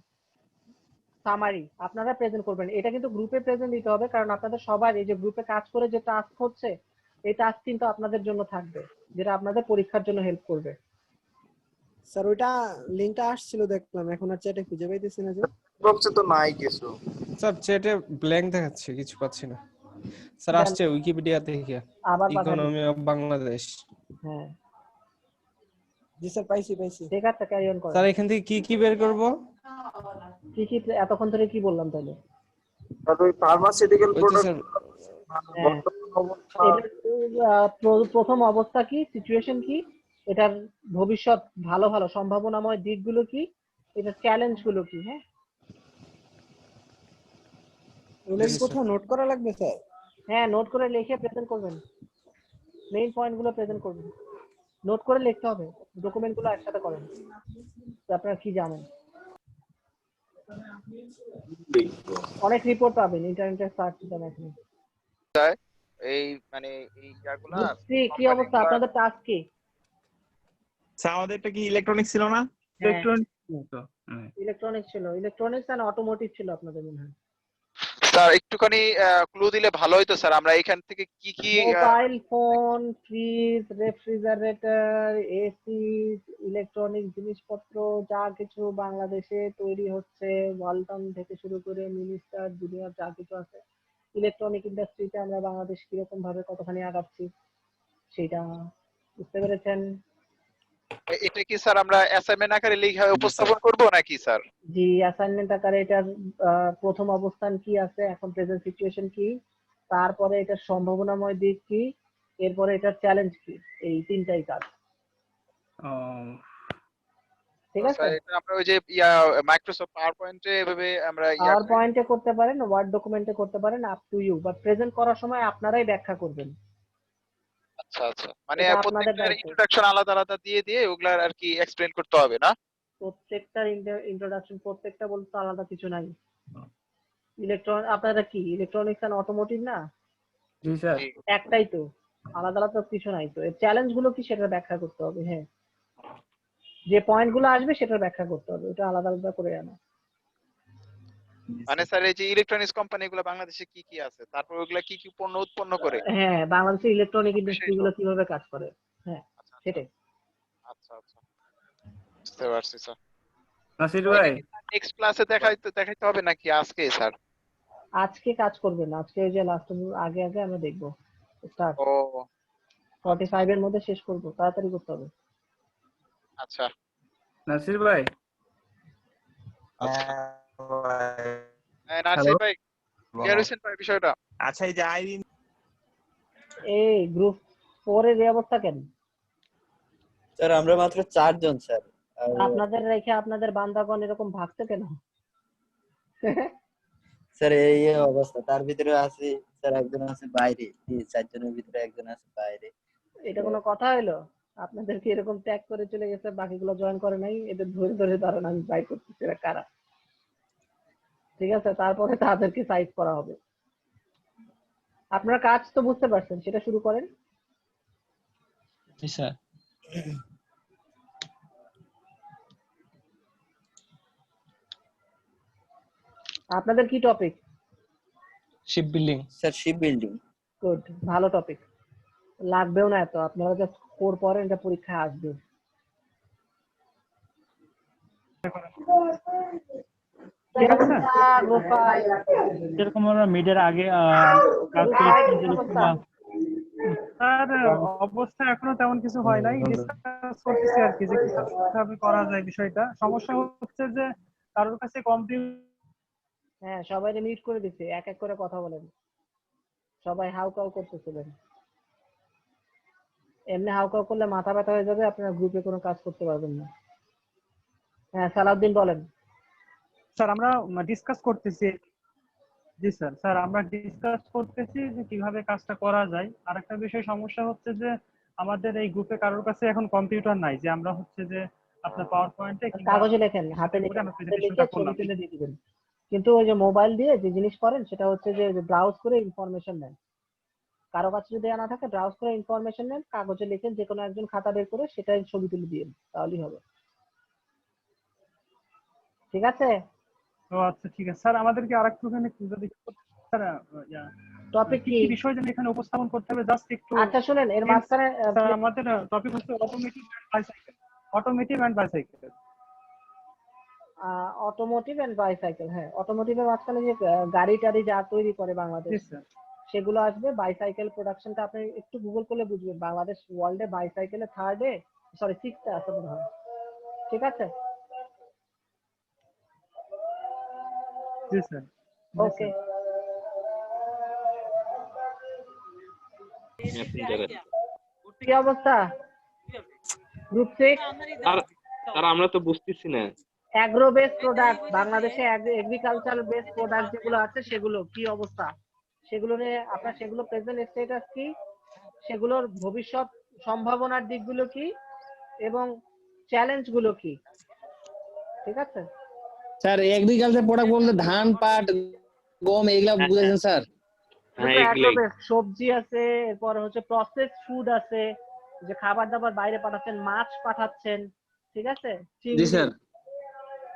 সামারি আপনারা প্রেজেন্ট করবেন। এটা কিন্তু গ্রুপে প্রেজেন্ট দিতে হবে, কারণ আপনাদের সবার এই যে গ্রুপে কাজ করে যে টাস্ক হচ্ছে, এই টাস্ক কিন্তু আপনাদের জন্য থাকবে, যেটা আপনাদের পরীক্ষার জন্য হেল্প করবে। স্যার ওইটা লিংকটা আসছিল দেখলাম, এখন আর চ্যাটে খুঁজে পাইতেছি না যে। বক্সে তো নাই কিছু। স্যার চ্যাটে ব্ল্যাঙ্ক দেখাচ্ছে, কিছু পাচ্ছি না। স্যার আসছে উইকিপিডিয়া থেকে, আবার ইকোনমি অফ বাংলাদেশ। হ্যাঁ জি স্যার পাইছি। ঠিক আছে, ক্যারি অন করেন। স্যার এখান থেকে কি বের করব? কি এতক্ষণ ধরে কি বললাম তাহলে? ওই ফার্মাসিউটিক্যাল প্রোডাক্ট প্রথম অবস্থা কি, সিচুয়েশন কি, এটার ভবিষ্যৎ ভালো ভালো সম্ভাবনাময় দিকগুলো কি, এটার চ্যালেঞ্জ গুলো কি। হ্যাঁ, ওগুলো কি কোথাও নোট করা লাগবে স্যার? হ্যাঁ নোট করে লিখে প্রেজেন্ট করবেন, মেইন পয়েন্ট গুলো প্রেজেন্ট করবেন, নোট করে লিখতে হবে, ডকুমেন্ট গুলো একসাথে করেন, আপনারা কি জানেন। অনেক রিপোর্ট পাবেন ইন্টারনেটে সার্চ দেন এখন। এই মানে এই ইয়াগুলা কি অবস্থা আপনাদের টাস্ক কি? স্যার আমাদেরটা কি ইলেকট্রনিক্স ছিল না? ইলেকট্রনিক্স ছিল, ইলেকট্রনিক্স এন্ড অটোমোটিভ ছিল আপনাদের মনে হয়। স্যার একটুখানি ক্লু দিলে ভালো হতো স্যার, আমরা এখান থেকে কি কি mobile phone, fridge, refrigerator, AC, electronic জিনিসপত্র যা কিছু বাংলাদেশে তৈরি হচ্ছে, ওয়ালটন থেকে শুরু করে মিনিস্টার দুনিয়ার যা কিছু আছে, ইলেকট্রনিক ইন্ডাস্ট্রিতে আমরা বাংলাদেশ কিরকম ভাবে কতখানি আগাচ্ছি সেটা বুঝতে পেরেছেন। এটা কি স্যার আমরা অ্যাসাইনমেন্ট আকারে লিখে উপস্থাপন করব নাকি স্যার? জি, অ্যাসাইনমেন্ট আকারে এটার প্রথম অবস্থান কি আছে, এখন প্রেজেন্ট সিচুয়েশন কি, তারপরে এটার সম্ভাবনাময় দিক কি, এরপরে এটার চ্যালেঞ্জ কি, এই তিনটাই কাজ। ঠিক আছে, এটা আমরা ওই যে মাইক্রোসফট পাওয়ার পয়েন্টে এভাবে আমরা পাওয়ার পয়েন্টে করতে পারেন, ওয়ার্ড ডকুমেন্টে করতে পারেন, up to you, but present করার সময় আপনারাই ব্যাখ্যা করবেন। আচ্ছা আচ্ছা, মানে প্রত্যেকটার ইন্ট্রোডাকশন আলাদা আলাদা দিয়ে ওগুলার আর কি এক্সপ্লেইন করতে হবে না? প্রত্যেকটার ইন্ট্রোডাকশন, প্রত্যেকটা বলতে আলাদা কিছু নাই। আপনারা কি ইলেকট্রনিক্স এন্ড অটোমোটিভ না? জি স্যার। একটাই তো, আলাদা আলাদা কিছু নাই তো। এর চ্যালেঞ্জ গুলো কি সেটা ব্যাখ্যা করতে হবে। হ্যাঁ, যে পয়েন্ট গুলো আসবে সেটার ব্যাখ্যা করতে হবে, ওটা আলাদা আলাদা করে আনা। মানে স্যার এই যে ইলেকট্রনিক্স কোম্পানিগুলো বাংলাদেশে কি কি আছে, তারপর ওগুলা কি কি পণ্য উৎপন্ন করে? হ্যাঁ, বাংলাদেশের ইলেকট্রনিক ইন্ডাস্ট্রি গুলো কিভাবে কাজ করে। হ্যাঁ সেটাই। আচ্ছা আচ্ছা, বুঝতে পারছি স্যার। নাসির ভাই নেক্সট ক্লাসে দেখাইতে হবে নাকি আজকে স্যার? আজকে কাজ করবেন, আজকে ওই যে লাস্ট আগে আমরা দেখবো স্টার্ট। ও 45 এর মধ্যে শেষ করব, তাড়াতাড়ি করতে হবে। আচ্ছা নাসির ভাই, নাসির ভাই ক্লিয়ার হইছেন ভাই বিষয়টা? আচ্ছা এই যে আইরিন, এই গ্রুপ 4 এর এই অবস্থা কেন? স্যার আমরা মাত্র 4 জন স্যার। আপনাদের রেখে আপনাদের বান্দাগণ এরকম ভাগছে কেন? স্যার এই অবস্থা, তার ভিতরে আছে স্যার একজন আছে বাইরে, 4 জনের ভিতরে একজন আছে বাইরে। এটা কোনো কথা হলো? আপনাদেরকে এরকম ট্যাগ করে চলে গেছে, বাকিগুলো জয়েন করে নাই, এদের ধরে ধরে দাঁড়ান আমি বাই করতেছি এরা কারা। ঠিক আছে, তারপরে তাদেরকে সাইজ করা হবে। আপনারা কাজ তো বুঝতে পারছেন, সেটা শুরু করেন। জি স্যার। আপনাদের কি topic? Ship building sir ship building. Good, ভালো টপিক, লাগবেও না এত, আপনারা জাস্ট কোর পড়েন, এটা পরীক্ষায় আসবে। ঠিক আছে যেরকম আমরা মিডের আগে কাজ করেছিলাম, স্যার অবস্থা এখনো তেমন কিছু হয় নাই, ডিসকাস করতেছি আর কি যে কিভাবে করা যায় বিষয়টা। সমস্যা হচ্ছে যে কারোর কাছে কম্পিউটার। হ্যাঁ, সবাই মিউট করে দিচ্ছে, এক এক করে কথা বলেন, সবাই হাউকাউ করতেছিলেন। এমনি হাউকাউ করলে মাথা ব্যথা হয়ে যাবে, আপনারা গ্রুপে কোনো কাজ করতে পারবেন না। হ্যাঁ, সালাউদ্দিন বলেন। স্যার আমরা ডিসকাস করতেছি। জি স্যার, স্যার আমরা ডিসকাস করতেছি যে কিভাবে কাজটা করা যায়। আর একটা বিষয় সমস্যা হচ্ছে যে আমাদের এই গ্রুপে কারোর কাছে এখন কম্পিউটার নাই, যে আমরা হচ্ছে যে আপনার পাওয়ার পয়েন্টে কাগজে লেখেন, হাতে লিখে ছবি তুলে দিয়ে দিবেন। কিন্তু ওই যে মোবাইল দিয়ে যে জিনিস করেন সেটা হচ্ছে যে ব্রাউজ করে ইনফরমেশন নেন। কারো কাছে যদি না থাকে ব্রাউজ করে ইনফরমেশন নেন, কাগজে লিখেন, যে কোনো একজন খাতা বের করে সেটাই ছবি তুলে দিন, তাহলেই হবে। ঠিক আছে? ও আচ্ছা ঠিক আছে স্যার, আমাদেরকে আরেকটুখানি যদি স্যার টপিক কি কি বিষয় যেন এখানে উপস্থাপন করতে হবে জাস্ট একটু। আচ্ছা শুনেন, এর মাঝখানে স্যার আমাদের টপিক হচ্ছে automotive and bicycle. Automotive and bicycle. Automotive and bicycle. হ্যাঁ, অটোমোটিভের মাঝখানে যে গাড়ি টাড়ি যা তৈরি করে বাংলাদেশ, সেগুলো আসবে। বাইসাইকেল প্রোডাকশনটা আপনি একটু গুগল করলে বুঝবেন, বাংলাদেশ ওয়ার্ল্ডে বাইসাইকেলে থার্ডে, সরি 6th আছে মনে হয়। ঠিক আছে, জি স্যার। ওকে। কি অবস্থা গ্রুপ 6? আর আমরা তো বুঝতেছি না। অ্যাগ্রো বেস প্রোডাক্ট, বাংলাদেশে এগ্রিকালচার বেস প্রোডাক্ট যেগুলো আছে সেগুলো কি অবস্থা, সেগুলো নিয়ে আপনার, সেগুলো প্রেজেন্ট স্ট্যাটাস কি, সেগুলোর ভবিষ্যৎ সম্ভাবনার দিকগুলো কি এবং চ্যালেঞ্জ গুলো কি। ঠিক আছে স্যার, এগ্রিকালচার প্রোডাক্ট বলতে ধান, পাট, গম এগুলা বুঝাইছেন স্যার? সবজি আছে, এরপর হচ্ছে প্রসেস ফুড আছে, যে খাবার দাবার বাইরে পাঠাচ্ছেন, মাছ পাঠাচ্ছেন। ঠিক আছে, জি স্যার।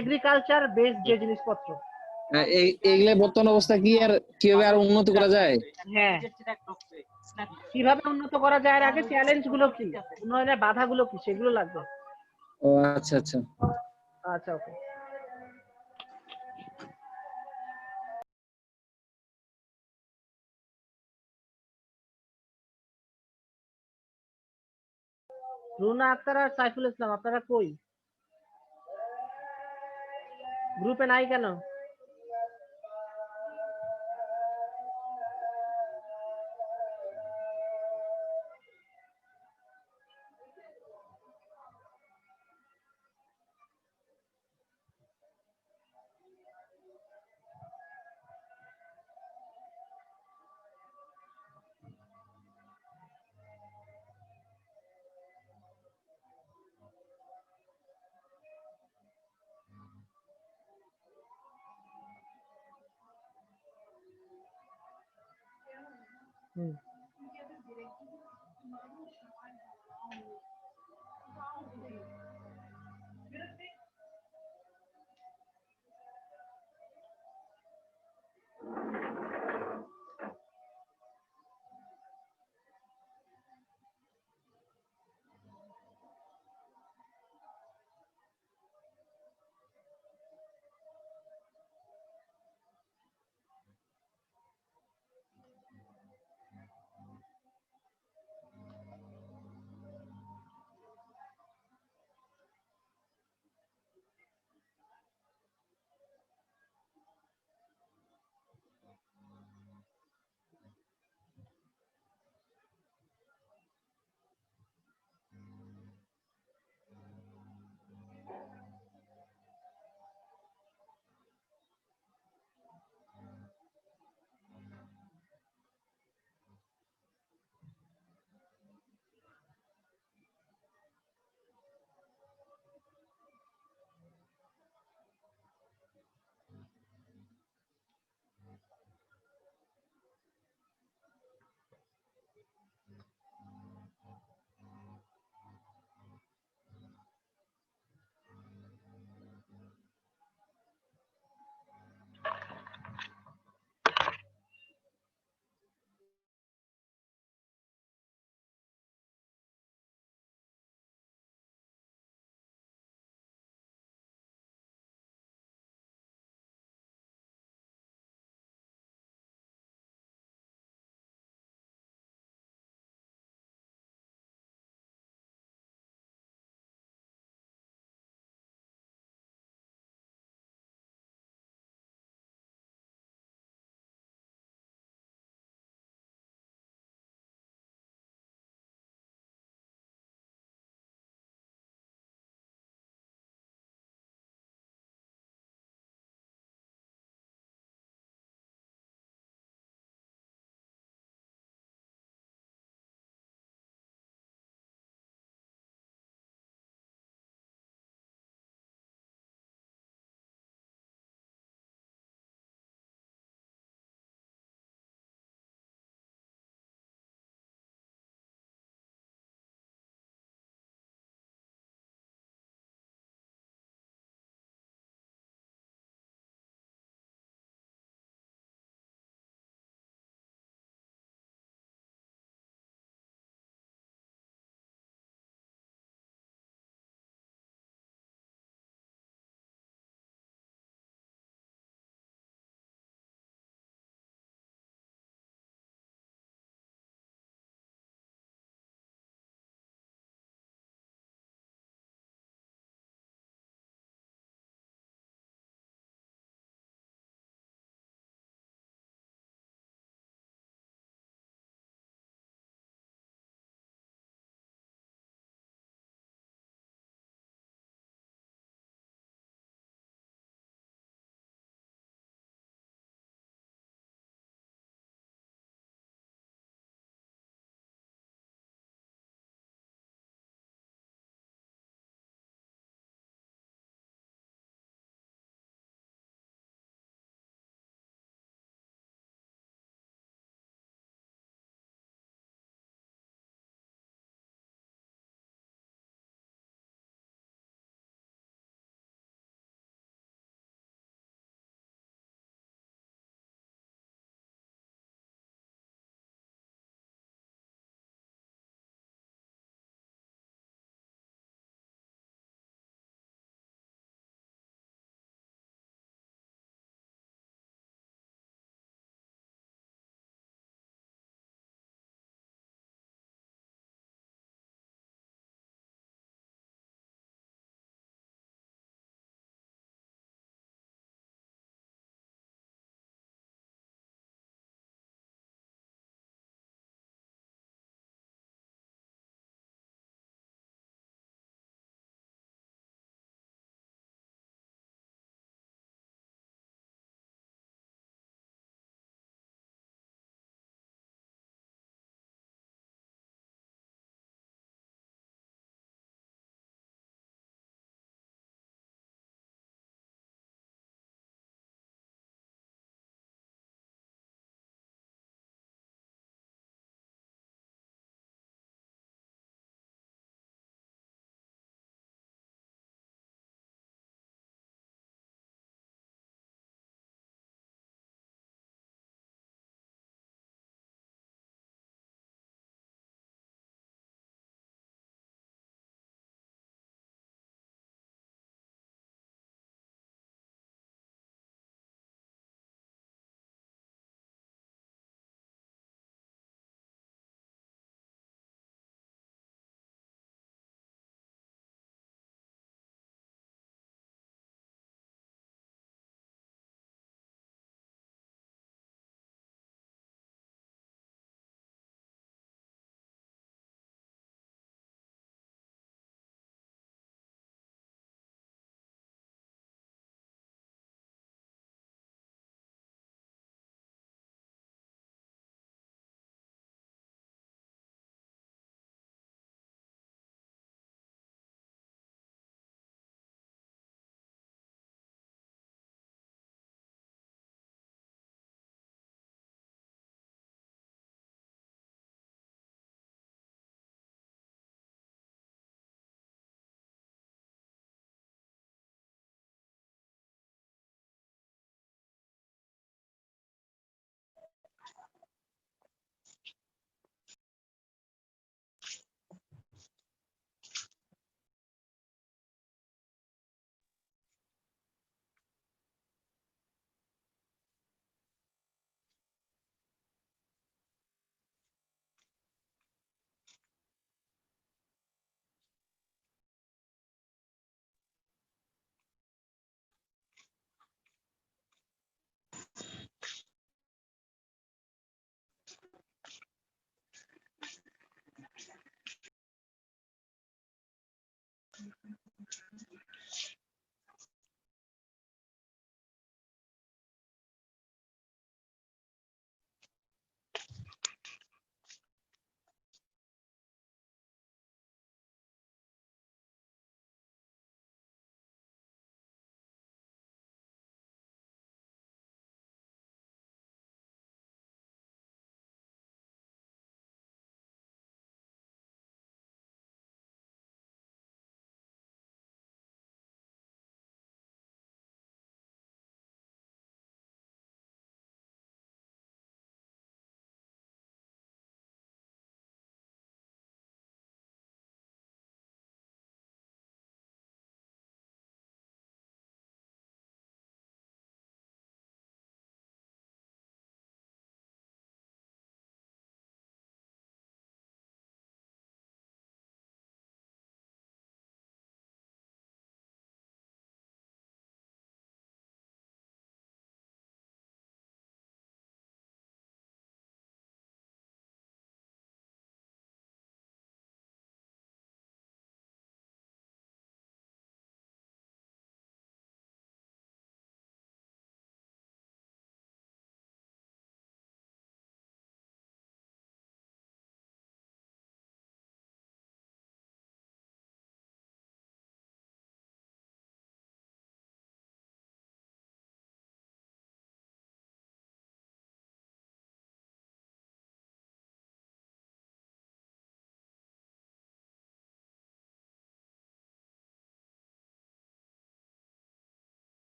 এগ্রিকালচার বেস যে জিনিসপত্র, এইগুলা বর্তমান অবস্থা কি আর কিভাবে আরো উন্নত করা যায়? হ্যাঁ, কিভাবে উন্নত করা যায়, আগে চ্যালেঞ্জ গুলো কি, উন্নয়নের বাধাগুলো কি, সেগুলো লাগবে। ও আচ্ছা আচ্ছা আচ্ছা, ওকে। রুনা আক্তার আর সাইফুল ইসলাম, আপনারা কই? গ্রুপে নাই কেন?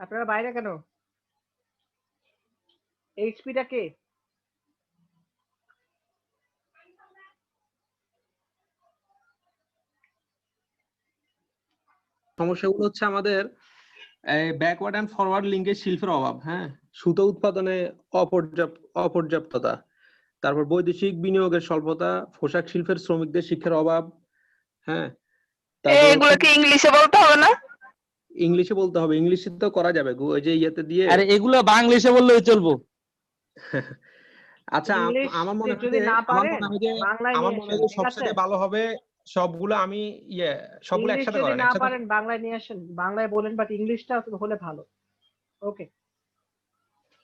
আপনারা বাইরে কেন? এইচপিটা কে? সমস্যাগুলো হচ্ছে আমাদের ব্যাকওয়ার্ড এন্ড ফরওয়ার্ড লিঙ্কেজ শিল্পের অভাব, হ্যাঁ, সুতো উৎপাদনে অপর্যাপ্ততা, তারপর বৈদেশিক বিনিয়োগের স্বল্পতা, পোশাক শিল্পের শ্রমিকদের শিক্ষার অভাব, হ্যাঁ, এগুলো কি ইংলিশে বলতে হবে না? ইংলিশে বলতে হবে, ইংলিশে তো করা যাবে ওই যে ইয়েতে দিয়ে। আরে এগুলো বাংলাদেশে বললেই চলবো। আচ্ছা আমার মনে হয় যদি যে না পারেন বাংলায় আমার নিয়ে মনে আসেন, হয় যে ঠিক আছে? সবচেয়ে ভালো হবে সবগুলো আমি সবগুলো ইংলিশ একসাথে যদি করেন, না একসাথে। পারেন বাংলায় নিয়ে আসেন, বাংলায় বলেন, বাট ইংলিশটা হলে ভালো। ওকে,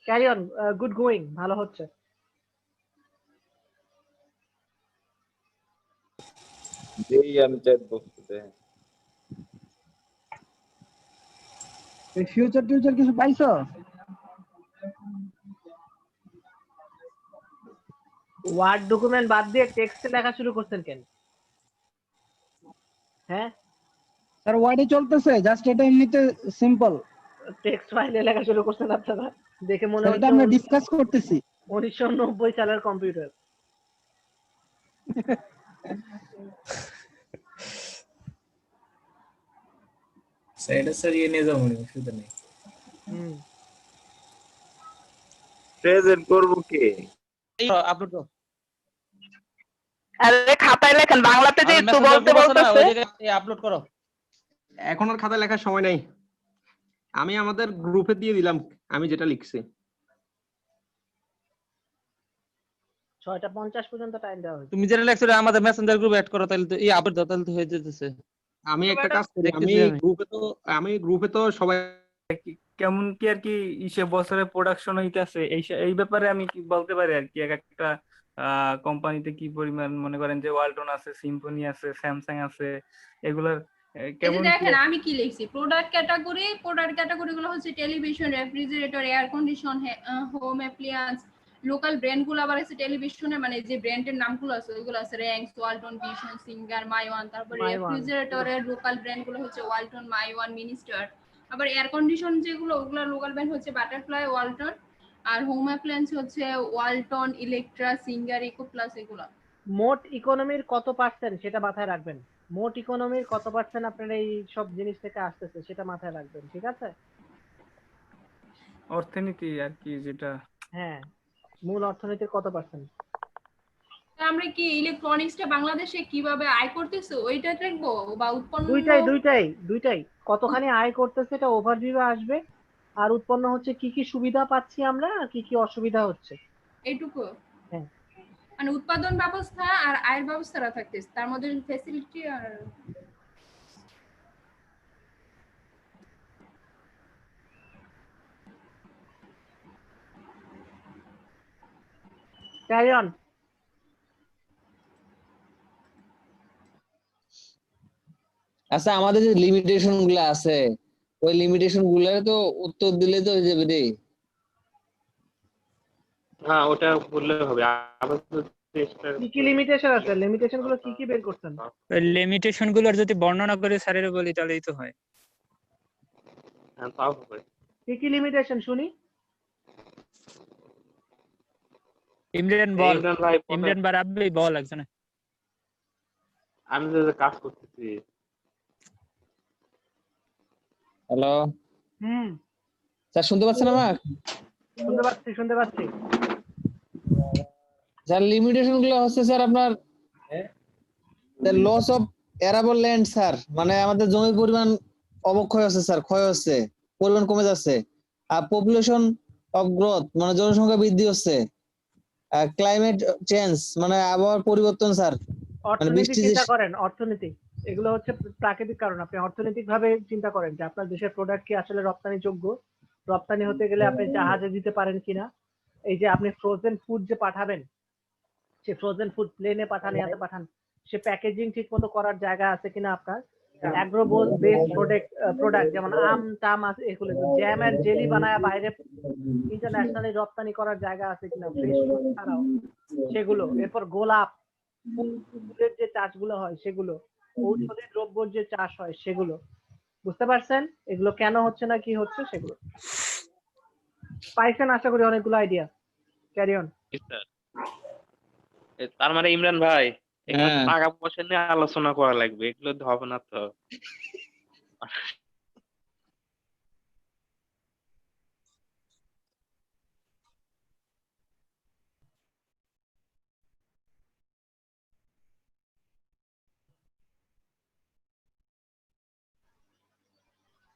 ক্যারি অন, গুড গোয়িং, ভালো হচ্ছে। যেই আমি চ্যাট বক্সে এই ফিউচার কিছু পাইছো? ওয়ার্ড ডকুমেন্ট বাদ দিয়ে টেক্সটে লেখা শুরু করছেন কেন? হ্যাঁ স্যার ওয়ার্ডে চলতেছে, জাস্ট এটা এমনিতে সিম্পল। টেক্সট ফাইলে লেখা শুরু করছেন আপনারা, দেখে মনে এটা হচ্ছে আমরা ডিসকাস করতেছি। 1990 সালের কম্পিউটার। স্যার এটা স্যার ইয়ে নিয়ে যাবো অসুবিধা নেই। প্রেজেন্ট করব কে? আপলোড করো। আরে খাতায় লেখেন, বাংলাতে যে একটু বলতে বলতেছে। ওই জায়গায় আপলোড করো। এখন আর খাতায় লেখার সময় নাই, আমি আমাদের গ্রুপে দিয়ে দিলাম আমি যেটা লিখছি। 6:50 পর্যন্ত টাইম দেওয়া হয়েছে। তুমি যেটা লেখছো আমাদের মেসেঞ্জার গ্রুপে অ্যাড করো, তাহলে তো এই আপলোড দাও, তাহলে তো হয়ে যেতেছে। আমি একটা কাজ করি, আমি গ্রুপে তো সবাই কেমন কি আর কি বছরে প্রোডাকশন হইতেছে এই ব্যাপারে আমি কি বলতে পারি আর কি। এক একটা কোম্পানিতে কি পরিমাণ, মনে করেন যে ওয়ালটন আছে, সিম্ফনি আছে, স্যামসাং আছে, এগুলার কেমন দেখেন আমি কি লিখছি, প্রোডাক্ট ক্যাটাগরি গুলো হচ্ছে television, refrigerator, air condition, home অ্যাপ্লিয়েন্স। Local brand গুলো আবার আছে টেলিভিশনে, মানে যে ব্র্যান্ডের নামগুলো আছে ওইগুলো আছে Rangs, Walton, Vision, Singer, MyOne. তারপরে রেফ্রিজারেটরের লোকাল ব্র্যান্ড গুলো হচ্ছে ওয়ালটন, মাইওয়ান, মিনিস্টার। আবার এয়ার কন্ডিশন যেগুলো ওগুলো লোকাল ব্র্যান্ড হচ্ছে বাটারফ্লাই, ওয়ালটন। আর হোম অ্যাপ্লায়েন্স হচ্ছে Walton, Electra, Singer, Eco Plus এগুলো। মোট ইকোনমির কত পার্সেন্ট সেটা মাথায় রাখবেন। মোট ইকোনমির কত পার্সেন্ট আপনার এই সব জিনিস থেকে আসতেছে সেটা মাথায় রাখবেন, ঠিক আছে? অর্থনীতি আর কি যেটা, হ্যাঁ, মূল অর্থনীতির কত পার্সেন্ট। আমরা কি ইলেকট্রনিক্সটা বাংলাদেশে কিভাবে আয় করতেছে ওইটা দেখবো, বা উৎপন্ন? দুইটাই কতখানি আয় করতেছে এটা ওভারভিউ আসবে, আর উৎপন্ন হচ্ছে কি কি সুবিধা পাচ্ছি আমরা আর কি কি অসুবিধা হচ্ছে, এইটুকু। হ্যাঁ, মানে উৎপাদন ব্যবস্থা আর আয়ের ব্যবস্থাটা থাকতেছে, তার মধ্যে ফ্যাসিলিটি আর ক্যারি অন। আচ্ছা আমাদের যে লিমিটেশন গুলো আছে, ওই লিমিটেশন গুলোর তো উত্তর দিলে তো হয়ে যাবে রে। হ্যাঁ ওটা বললে হবে। কি কি লিমিটেশন আছে, লিমিটেশন গুলো কি কি বের করছেন? লিমিটেশন গুলোর যদি বর্ণনা করে স্যারের বলি তাহলেই তো হয়। হ্যাঁ তাও হবে। কি কি লিমিটেশন শুনি? ইমরান বল, ইমরান বারাবি বল একজনে। আমি যে কাজ করতেছি। হ্যালো, স্যার শুনতে পাচ্ছেন আমাকে? শুনতে পাচ্ছি। স্যার লিমিটেশন গুলো হচ্ছে স্যার আপনার loss of arable land sir, মানে আমাদের জমির পরিমাণ অবক্ষয় হচ্ছে স্যার, ক্ষয় হচ্ছে, পরিমাণ কমে যাচ্ছে। আর পপুলেশন অফ গ্রোথ, মানে জনসংখ্যা বৃদ্ধি হচ্ছে। ক্লাইমেট চেঞ্জ, মানে আবহাওয়ার পরিবর্তন স্যার, মানে অর্থনীতি চিন্তা করেন, অর্থনীতি এগুলো হচ্ছে প্রাকৃতিক কারণ। আপনি অর্থনৈতিক ভাবে চিন্তা করেন যে আপনার দেশের প্রোডাক্ট কি আসলে রপ্তানি যোগ্য, রপ্তানি হতে গেলে আপনি জাহাজে দিতে পারেন কিনা। এই যে আপনি ফ্রোজেন ফুড যে পাঠাবেন, সে ফ্রোজেন ফুড প্লেনে পাঠান, ইয়াতে পাঠান, সে প্যাকেজিং ঠিক মতো করার জায়গা আছে কিনা আপনার। অ্যাগ্রো বেসড প্রোডাক্ট যেমন আম টাম আছে, এগুলো জ্যাম এন্ড জেলি বানায় বাইরে ইন্টারন্যাশনালি রপ্তানি করার জায়গা আছে কিনা, ফ্রেশ ফ্রুট ছাড়াও সেগুলো। এরপর গোলাপ ফুলের যে চাষগুলো হয় সেগুলো, ঔষধি দ্রব্যর যে চাষ হয় সেগুলো, বুঝতে পারছেন এগুলো কেন হচ্ছে না কি হচ্ছে সেগুলো পাইছেন আশা করি অনেকগুলো আইডিয়া ক্যারি অন তার মানে ইমরান ভাই এখানে হ্যাঁ। টাকা পয়সা নিয়ে আলোচনা করা লাগবে, এগুলো তো হবে না তো।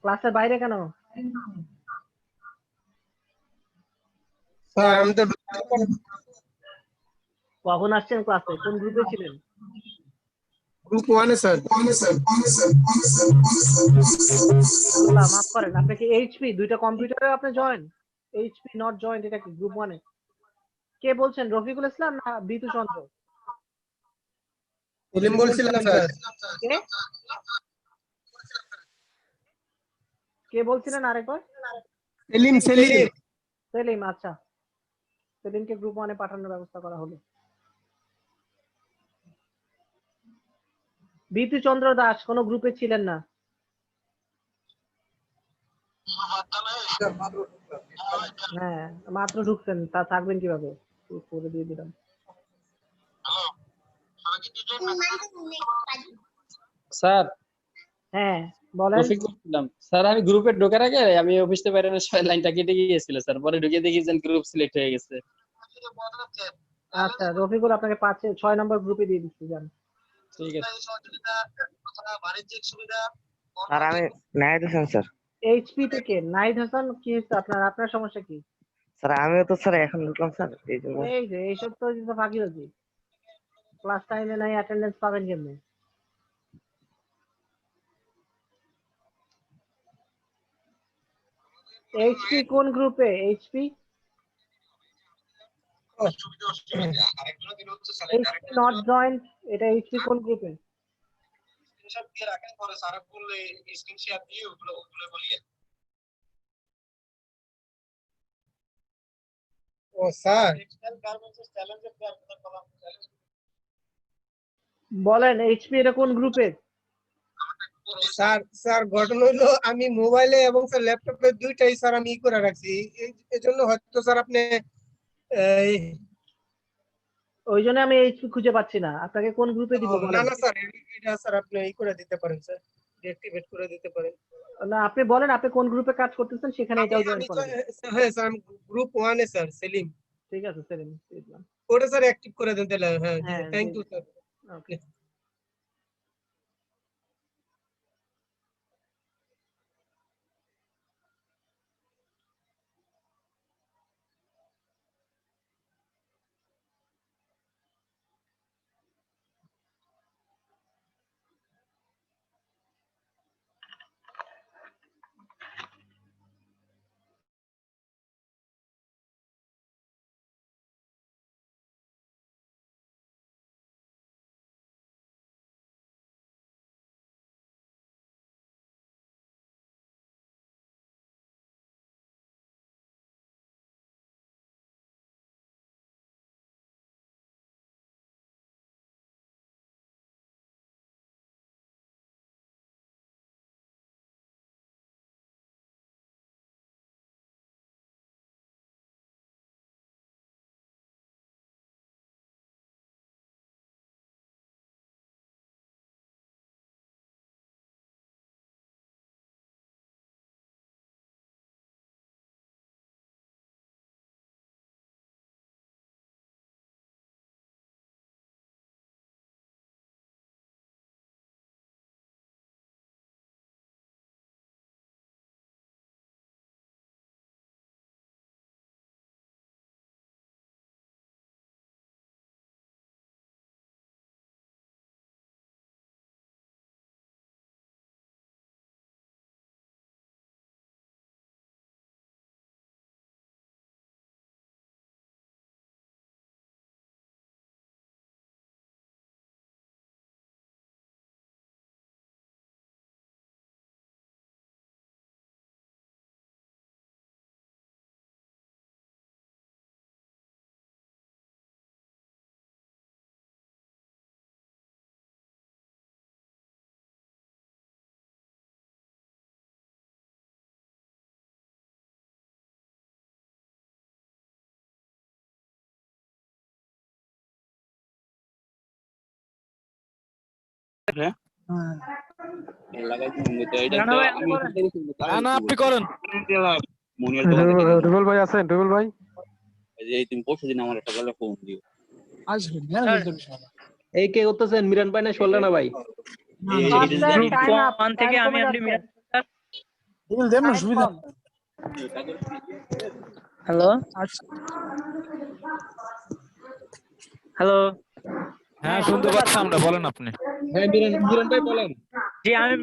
ক্লাসের বাইরে কেন স্যার আমি তো কখন আসছেন ক্লাসে কোন গ্রুপে ছিলেন গ্রুপ 1 এ স্যার আল্লাহ মাফ করেন আপনি কি এইচপি দুইটা কম্পিউটারে আপনি জয়েন এইচপি নট জয়েন্ট এটা কি গ্রুপ 1 এ কে বলছেন রফিকুল ইসলাম না বিতু চন্দ্র সেলিম বলছিলাম স্যার কে কে বলছিলেন আরেকবার সেলিম সেলিম আচ্ছা সেলিমকে গ্রুপ 1 এ পাঠানোর ব্যবস্থা করা হলো বিতু চন্দ্র দাস কোন গ্রুপে ছিলেন না হ্যাঁ মাত্র ঢুকছেন তা থাকবেন কিভাবে করে দিয়ে দিলাম স্যার হ্যাঁ বলেন রফিক বলছিলাম স্যার আমি গ্রুপে ঢোকার আগে আমি অফিসে বাইরে লাইনটা কেটে গিয়েছিল স্যার পরে ঢুকে দেখি যে গ্রুপ সিলেক্ট হয়ে গেছে আচ্ছা রফিকুল আপনাকে 6 নম্বর গ্রুপে দিয়ে দিচ্ছি যান ঠিক আছে স্যার আমি নাহিদ হোসেন স্যার এইচপি থেকে নাহিদ হাসান কি হচ্ছে আপনার সমস্যা কি স্যার আমিও তো স্যার এখন ঢুকলাম স্যার এই জন্য এই যে এইসব তো ফাঁকিবাজি ক্লাস টাইমে নাই অ্যাটেন্ডেন্স পাবেন কেমনে এইচপি কোন গ্রুপে এইচপি এইচপি নট জয়েন্ট এটা এইচপি কোন গ্রুপে ও স্যার বলেন এইচপি এটা কোন গ্রুপে স্যার ঘটনা হলো আমি মোবাইলে এবং স্যার ল্যাপটপে দুইটাই স্যার আমি করে রাখছি এজন্য হয়তো স্যার আপনি ওই জন্য আমি এইচপি খুঁজে পাচ্ছি না আপনাকে কোন গ্রুপে দিব না বলেন না স্যার এটা স্যার আপনি করে দিতে পারেন স্যার ডিঅ্যাক্টিভেট করে দিতে পারেন না আপনি বলেন আপনি কোন গ্রুপে কাজ করতেছেন সেখানে এটাও জয়েন করেন হ্যাঁ স্যার গ্রুপ 1 এ স্যার সেলিম ঠিক আছে সেলিম বুঝলাম ওটা স্যার অ্যাক্টিভ করে দেন তাহলে হ্যাঁ হ্যাঁ থ্যাংক ইউ স্যার ওকে না আপনি করেন। রুবেল ভাই আছেন? রুবেল ভাই এই কে করতেছেন? মিরান ভাই না সোল্লানা ভাই? গ্রুপ ওয়ান থেকে আমি MD Miran sir. Hello hello, হ্যাঁ শুনতে পাচ্ছি আমরা, বলেন আপনি। হ্যাঁ মিরান ভাই বলেন। জি আমি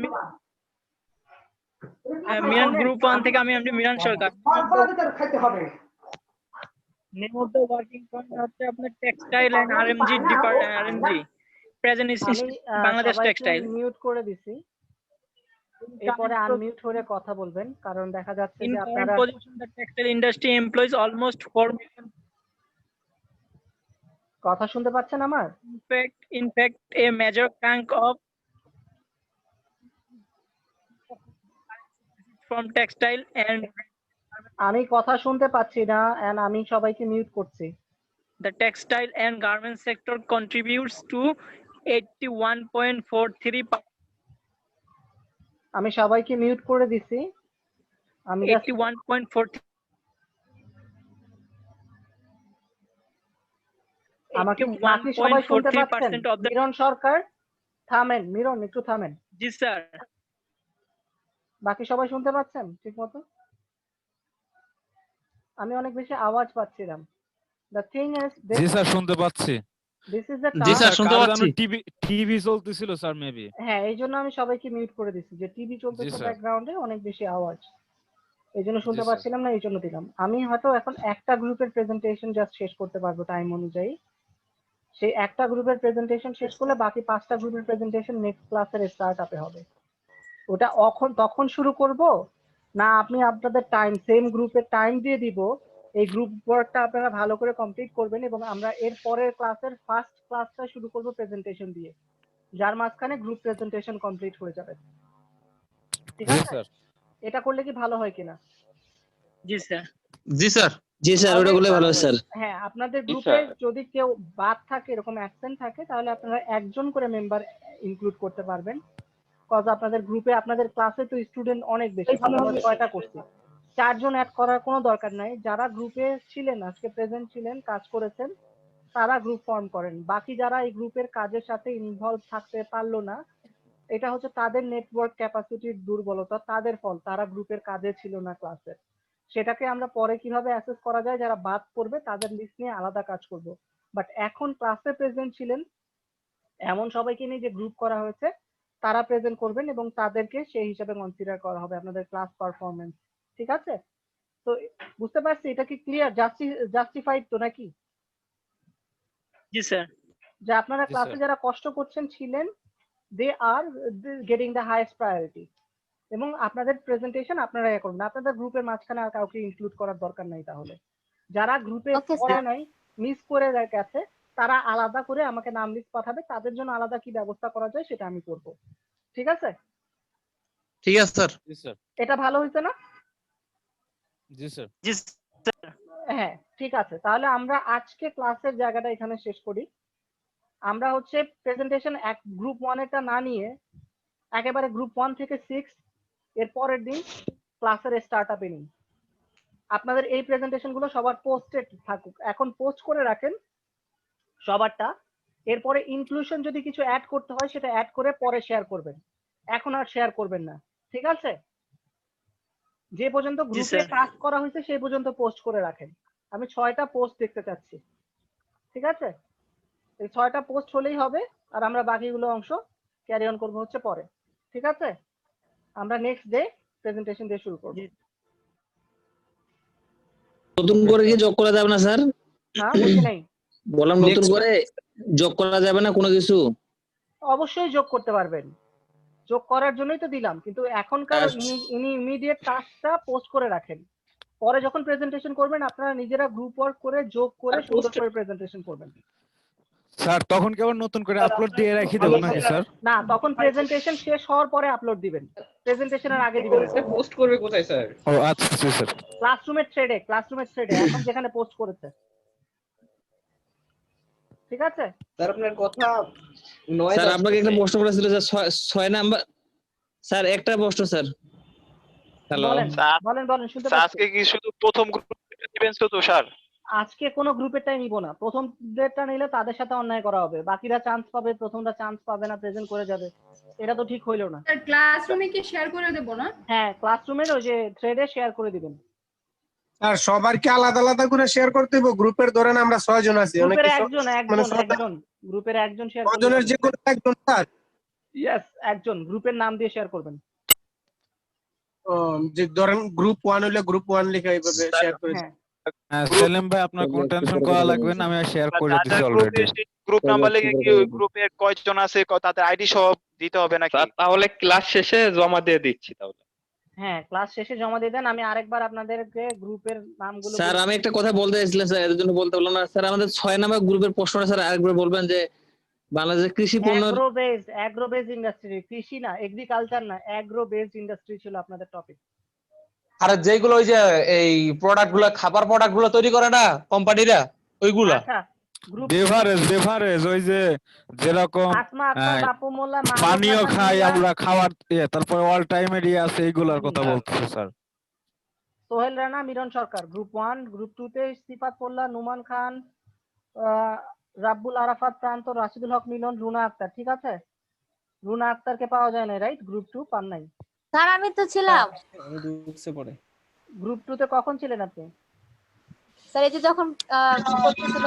মিরান গ্রুপ ওয়ান থেকে আমি MD Miran Sarkar. Name of the working front হচ্ছে আপনার textile and RMG department, RMG present in Bangladesh textile. Mute করে দিছি, এরপরে আনমিউট করে কথা বলবেন, কারণ দেখা যাচ্ছে In যে current আপনারা position, the textile industry employs almost 4 million. কথা শুনতে পাচ্ছেন আমার? In fact, a major chunk of from textile and আমি কথা শুনতে পাচ্ছি না, and আমি সবাইকে মিউট করছি। the textile and garment sector contributes to 81.43%. আমি সবাইকে মিউট করে দিছি। আমি 81.43 আমাকে বাকি সবাই শুনতে পাচ্ছেন? মিরন সরকার থামেন, মিরন একটু থামেন। জি স্যার। বাকি সবাই শুনতে পাচ্ছেন ঠিকমতো? আমি অনেক বেশি আওয়াজ পাচ্ছিলাম। The thing is this, G sir শুনতে পাচ্ছি। This is the G task. Sir শুনতে পাচ্ছি। টিভি চলতেছিল স্যার মেবি। হ্যাঁ, এইজন্য আমি সবাইকে মিউট করে দিছি যে টিভি চলতেছে ব্যাকগ্রাউন্ডে, অনেক বেশি আওয়াজ, এইজন্য শুনতে পাচ্ছিলাম না, এইজন্য দিলাম। আমি হয়তো এখন একটা গ্রুপের প্রেজেন্টেশন জাস্ট শেষ করতে পারবো টাইম অনুযায়ী। সেই একটা গ্রুপের প্রেজেন্টেশন শেষ করলে বাকি 5টা গ্রুপের প্রেজেন্টেশন নেক্সট ক্লাসের স্টার্ট আপে হবে। ওটা তখন শুরু করব না, আপনি আপনাদের টাইম সেম গ্রুপের টাইম দিয়ে দিব, এই গ্রুপ ওয়ার্কটা আপনারা ভালো করে কমপ্লিট করবেন এবং আমরা এর পরের ক্লাসের ফার্স্ট ক্লাসটা শুরু করব প্রেজেন্টেশন দিয়ে, যার মাঝখানে গ্রুপ প্রেজেন্টেশন কমপ্লিট হয়ে যাবে। ঠিক আছে স্যার? এটা করলে কি ভালো হয় কিনা? জি স্যার। জি স্যার। জি স্যার, ওটা করলে ভালো হয় স্যার। হ্যাঁ, আপনাদের গ্রুপে যদি কেউ বাদ থাকে, এরকম অ্যাবসেন্ট থাকে, তাহলে আপনারা একজন করে মেম্বার ইনক্লুড করতে পারবেন। কজ আপনাদের গ্রুপে আপনাদের ক্লাসে তো স্টুডেন্ট অনেক বেশি, আমরা 6টা করছি, 4 জন অ্যাড করার কোনো দরকার নাই। যারা গ্রুপে ছিলেন, আজকে প্রেজেন্ট ছিলেন, কাজ করেছেন, তারা গ্রুপ ফর্ম করেন। বাকি যারা এই গ্রুপের কাজের সাথে ইনভলভ থাকতে পারলো না, এটা হচ্ছে তাদের নেটওয়ার্ক ক্যাপাসিটির দুর্বলতা, তাদের ফল, তারা গ্রুপের কাজে ছিল না ক্লাসে। সেটাকে আমরা পরে কিভাবে অ্যাসেস করা যায়, যারা বাদ পড়বে তাদের লিস্ট নিয়ে আলাদা কাজ করব। বাট এখন ক্লাসে প্রেজেন্ট ছিলেন এমন সবাইকে নিয়ে যে গ্রুপ করা হয়েছে, তারা প্রেজেন্ট করবেন এবং তাদেরকে সেই হিসাবে কনসিডার করা হবে আপনাদের ক্লাস পারফরমেন্স। ঠিক আছে? তো বুঝতে পারছি, এটা কি ক্লিয়ার, জাস্টিফাইড তো নাকি? জি স্যার। যে আপনারা ক্লাসে যারা কষ্ট করছেন ছিলেন, they are getting the highest priority, এবং আপনাদের প্রেজেন্টেশন আপনারা করুন, আপনাদের গ্রুপের মাঝখানে আর কাউকে ইনক্লুড করার দরকার নাই। তাহলে যারা গ্রুপে পড়ে নাই, মিস করে গেছে, তারা আলাদা করে আমাকে নাম লিস্ট পাঠাবে, তাদের জন্য আলাদা কি ব্যবস্থা করা যায় সেটা আমি করব। ঠিক আছে? ঠিক আছে স্যার। জি স্যার। এটা ভালো হইছে না? জি স্যার। জি স্যার। হ্যাঁ, ঠিক আছে, তাহলে আমরা আজকে ক্লাসের জায়গাটা এখানে শেষ করি। আমরা হচ্ছে প্রেজেন্টেশন এক গ্রুপ 1 এরটা না নিয়ে একেবারে গ্রুপ 1 থেকে 6 এর পরের দিন ক্লাসের স্টার্ট আপে নিই। আপনাদের এই প্রেজেন্টেশন গুলো সবার পোস্টেড থাকুক, এখন পোস্ট করে রাখেন সবারটা। এরপরে ইনক্লুশন যদি কিছু অ্যাড করতে হয় সেটা অ্যাড করে পরে শেয়ার করবেন, এখন আর শেয়ার করবেন না। ঠিক আছে? যে পর্যন্ত গ্রুপে কাজ করা হয়েছে সেই পর্যন্ত পোস্ট করে রাখেন। আমি 6টা পোস্ট দেখতে চাচ্ছি। ঠিক আছে? এই 6টা পোস্ট হলেই হবে, আর আমরা বাকিগুলো অংশ ক্যারি অন করবো হচ্ছে পরে। ঠিক আছে? আমরা নেক্সট ডে প্রেজেন্টেশন দিয়ে শুরু করব। নতুন করে কি যোগ করা যাবে না স্যার? না, বুঝি নাই। বললাম নতুন করে যোগ করা যাবে না কোনো কিছু? অবশ্যই যোগ করতে পারবেন, যোগ করার জন্যই তো দিলাম, কিন্তু এখনকার উনি ইমিডিয়েট টাস্কটা পোস্ট করে রাখেন। পরে যখন প্রেজেন্টেশন করবেন আপনারা নিজেরা গ্রুপ ওয়ার্ক করে যোগ করে সুন্দর করে প্রেজেন্টেশন করবেন। স্যার তখন কি আবার নতুন করে আপলোড দিয়ে রাখি দেব নাকি স্যার? না, তখন প্রেজেন্টেশন শেষ হওয়ার পরে আপলোড দিবেন, প্রেজেন্টেশনের আগে দিবেন। স্যার পোস্ট করবে কোথায় স্যার? ও আচ্ছা স্যার। ক্লাসরুমের থ্রেডে এখন যেখানে পোস্ট করেছে। ঠিক আছে? স্যার আপনার কথা নয় স্যার আপনাকে একটা প্রশ্ন করেছিল স্যার 6 নাম্বার স্যার একটা প্রশ্ন স্যার হ্যালো বলেন বলেন শুনতে স্যার পাচ্ছি। আজকে কি শুধু প্রথম গ্রুপে দিবেন শুধু স্যার? আজকে কোনো গ্রুপেরটাই নিব না, প্রথমদেরটা নিলে তাদের সাথে অন্যায় করা হবে, বাকিরা চান্স পাবে, প্রথমটা চান্স পাবে না, প্রেজেন্ট করে যাবে, এটা তো ঠিক হইলো না। স্যার ক্লাসরুমে কি শেয়ার করে দেব না? হ্যাঁ, ক্লাসরুমের ওই যে থ্রেডে শেয়ার করে দিবেন। স্যার সবার কি আলাদা আলাদা করে শেয়ার করতে হবে? গ্রুপের ধরেন আমরা 6 জন আছি, গ্রুপের অনেকে একজন গ্রুপের একজন শেয়ার করবেন। জনের যে কোনো একজন স্যার। ইয়েস, একজন গ্রুপের নাম দিয়ে শেয়ার করবেন। যে ধরেন গ্রুপ 1 হলে গ্রুপ 1 লিখে এইভাবে শেয়ার করে দিন। সেলিম ভাই আপনার কোনো টেনশন করা লাগবে না, আমি শেয়ার করে দিছি অলরেডি। গ্রুপ নাম্বার লিখে কি ওই গ্রুপে কয়জন আছে তাদের আইডি সহ দিতে হবে নাকি? তাহলে ক্লাস শেষে জমা দিয়ে দিচ্ছি তাহলে। হ্যাঁ, ক্লাস শেষে জমা দিয়ে দেন, আমি আরেকবার আপনাদেরকে গ্রুপের নামগুলো স্যার আমি একটা কথা বলতে চাইছিলাম স্যার, এর জন্য বলতে পারলাম না স্যার। আমাদের 6 নাম্বার গ্রুপের প্রশ্নটা স্যার আরেকবার বলবেন যে বাংলাদেশের কৃষি পণ্য অ্যাগ্রো বেসড ইন্ডাস্ট্রি, কৃষি না, এগ্রিকালচার না, অ্যাগ্রো বেসড ইন্ডাস্ট্রি ছিল আপনাদের টপিক। আর যেগুলো ওই যে এই প্রোডাক্ট গুলো, খাবার প্রোডাক্ট গুলো তৈরি করে না কোম্পানিরা, ওইগুলা আচ্ছা, বেভারেজ ওই যে যেরকম আসমা আক্তার, বাপু মোল্লা, পানীয় খাই আমরা, খাবার তারপর অল টাইমের আছে এইগুলোর কথা বলতেছে স্যার। সোহেল রানা, মিরন সরকার গ্রুপ 1। গ্রুপ 2 তে সিফাত পোল্লা, নুমান খান, রাব্বুল আরাফাত প্রান্ত, রাশিদুল হক মিলন, রুনা আক্তার। ঠিক আছে, রুনা আক্তারকে পাওয়া যায় না, রাইট? গ্রুপ 2 পান নাই। স্যার আমি তো ছিলাম। আমি ঢুকছে পড়ে। গ্রুপ 2 তে কখন ছিলেন আপনি? স্যার এই যে যখন করতেছিল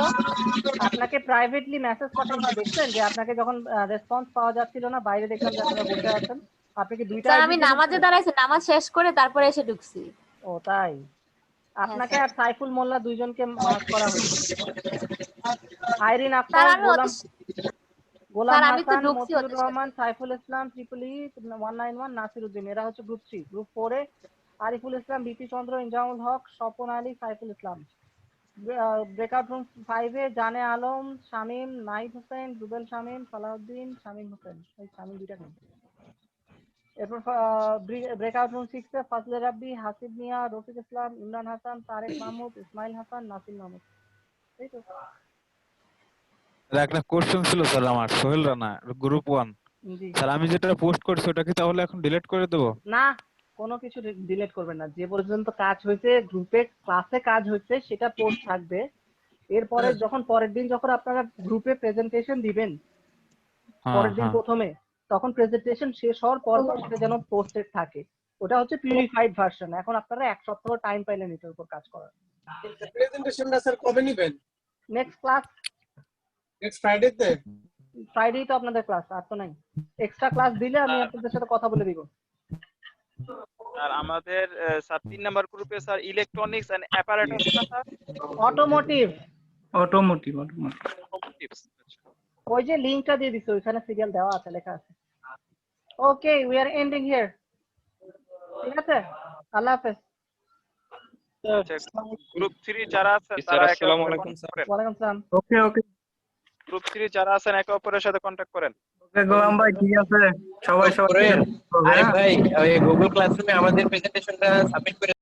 আপনাকে প্রাইভেটলি মেসেজ পাঠিয়েছি, দেখছেন যে আপনাকে যখন রেসপন্স পাওয়া যাচ্ছিল না, বাইরে দেখলাম যে আপনারা বসে আছেন। আপনি কি দুইটা স্যার আমি নামাজে দাঁড়াইছি, নামাজ শেষ করে তারপরে এসে ঢুকছি। ও তাই? আপনাকে আর সাইফুল মোল্লা দুইজনকে মার্ক করা হয়েছে। আইরিন আক্তার, গোলাম হাসান, মতিউর রহমান, সাইফুল ইসলাম, ট্রিপলি 191, নাসির উদ্দিন, এরা হচ্ছে গ্রুপ 3। গ্রুপ 4 এ আরিফুল ইসলাম, বিপি চন্দ্র, ইনজামুল হক, স্বপন আলী, সাইফুল ইসলাম। ব্রেকআউট রুম 5 এ জানে আলম, শামীম, নাইফ হোসেন, রুবেল শামীম, সালাউদ্দিন, শামীম হোসেন। এই শামীম দুইটা নেই। এরপর ব্রেকআউট রুম 6 এ ফাজলে রাব্বি, হাসিব মিয়া, রফিক ইসলাম, ইমরান হাসান, তারেক মাহমুদ, ইসমাইল হাসান, নাসির মাহমুদ। এই তো একটা কোশ্চেন ছিল স্যার আমার, সোহেল রানা, গ্রুপ 1। জি স্যার আমি যেটা পোস্ট করছি ওটা কি তাহলে এখন ডিলিট করে দেব? না, কোনো কিছু ডিলিট করবেন না। যে পর্যন্ত কাজ হয়েছে, গ্রুপে ক্লাসে কাজ হয়েছে, সেটা পোস্ট থাকবে। এরপরে যখন পরের দিন যখন আপনারা গ্রুপে প্রেজেন্টেশন দিবেন, পরের দিন প্রথমে, তখন প্রেজেন্টেশন শেষ হওয়ার পর সেটা যেন পোস্টেড থাকে। ওটা হচ্ছে পিউরিফাইড ভার্সন। এখন আপনারা এক সপ্তাহ টাইম পাইলেন এটার উপর কাজ করার। প্রেজেন্টেশনটা স্যার কবে নেবেন? নেক্সট ক্লাস নেক্সট ফ্রাইডে তে? ফ্রাইডেই তো আপনাদের ক্লাস, আর তো নাই। এক্সট্রা ক্লাস দিলে আমি আপনাদের সাথে কথা বলে দিব। আর আমাদের স্যার 3 নাম্বার গ্রুপে স্যার ইলেকট্রনিক্স এন্ড অ্যাপারেটাস না স্যার? অটোমোটিভ। অটোমোটিভস। ওই যে লিংকটা দিয়ে দিছি, ওইখানে সিরিয়াল দেওয়া আছে, লেখা আছে। ওকে, উই আর এন্ডিং হিয়ার। ঠিক আছে, আল্লাহ হাফেজ। গ্রুপ 3 যারা আছেন তারা আসসালামু আলাইকুম স্যার। ওয়ালাইকুম আসসালাম। ওকে গ্রুপ 3 যারা আছেন একে অপরের সাথে কন্টাক্ট করেন। ওকে গোলাম ভাই, ঠিক আছে, সবাই আরে ভাই, ওই গুগল ক্লাসরুমে আমাদের প্রেজেন্টেশনটা সাবমিট করে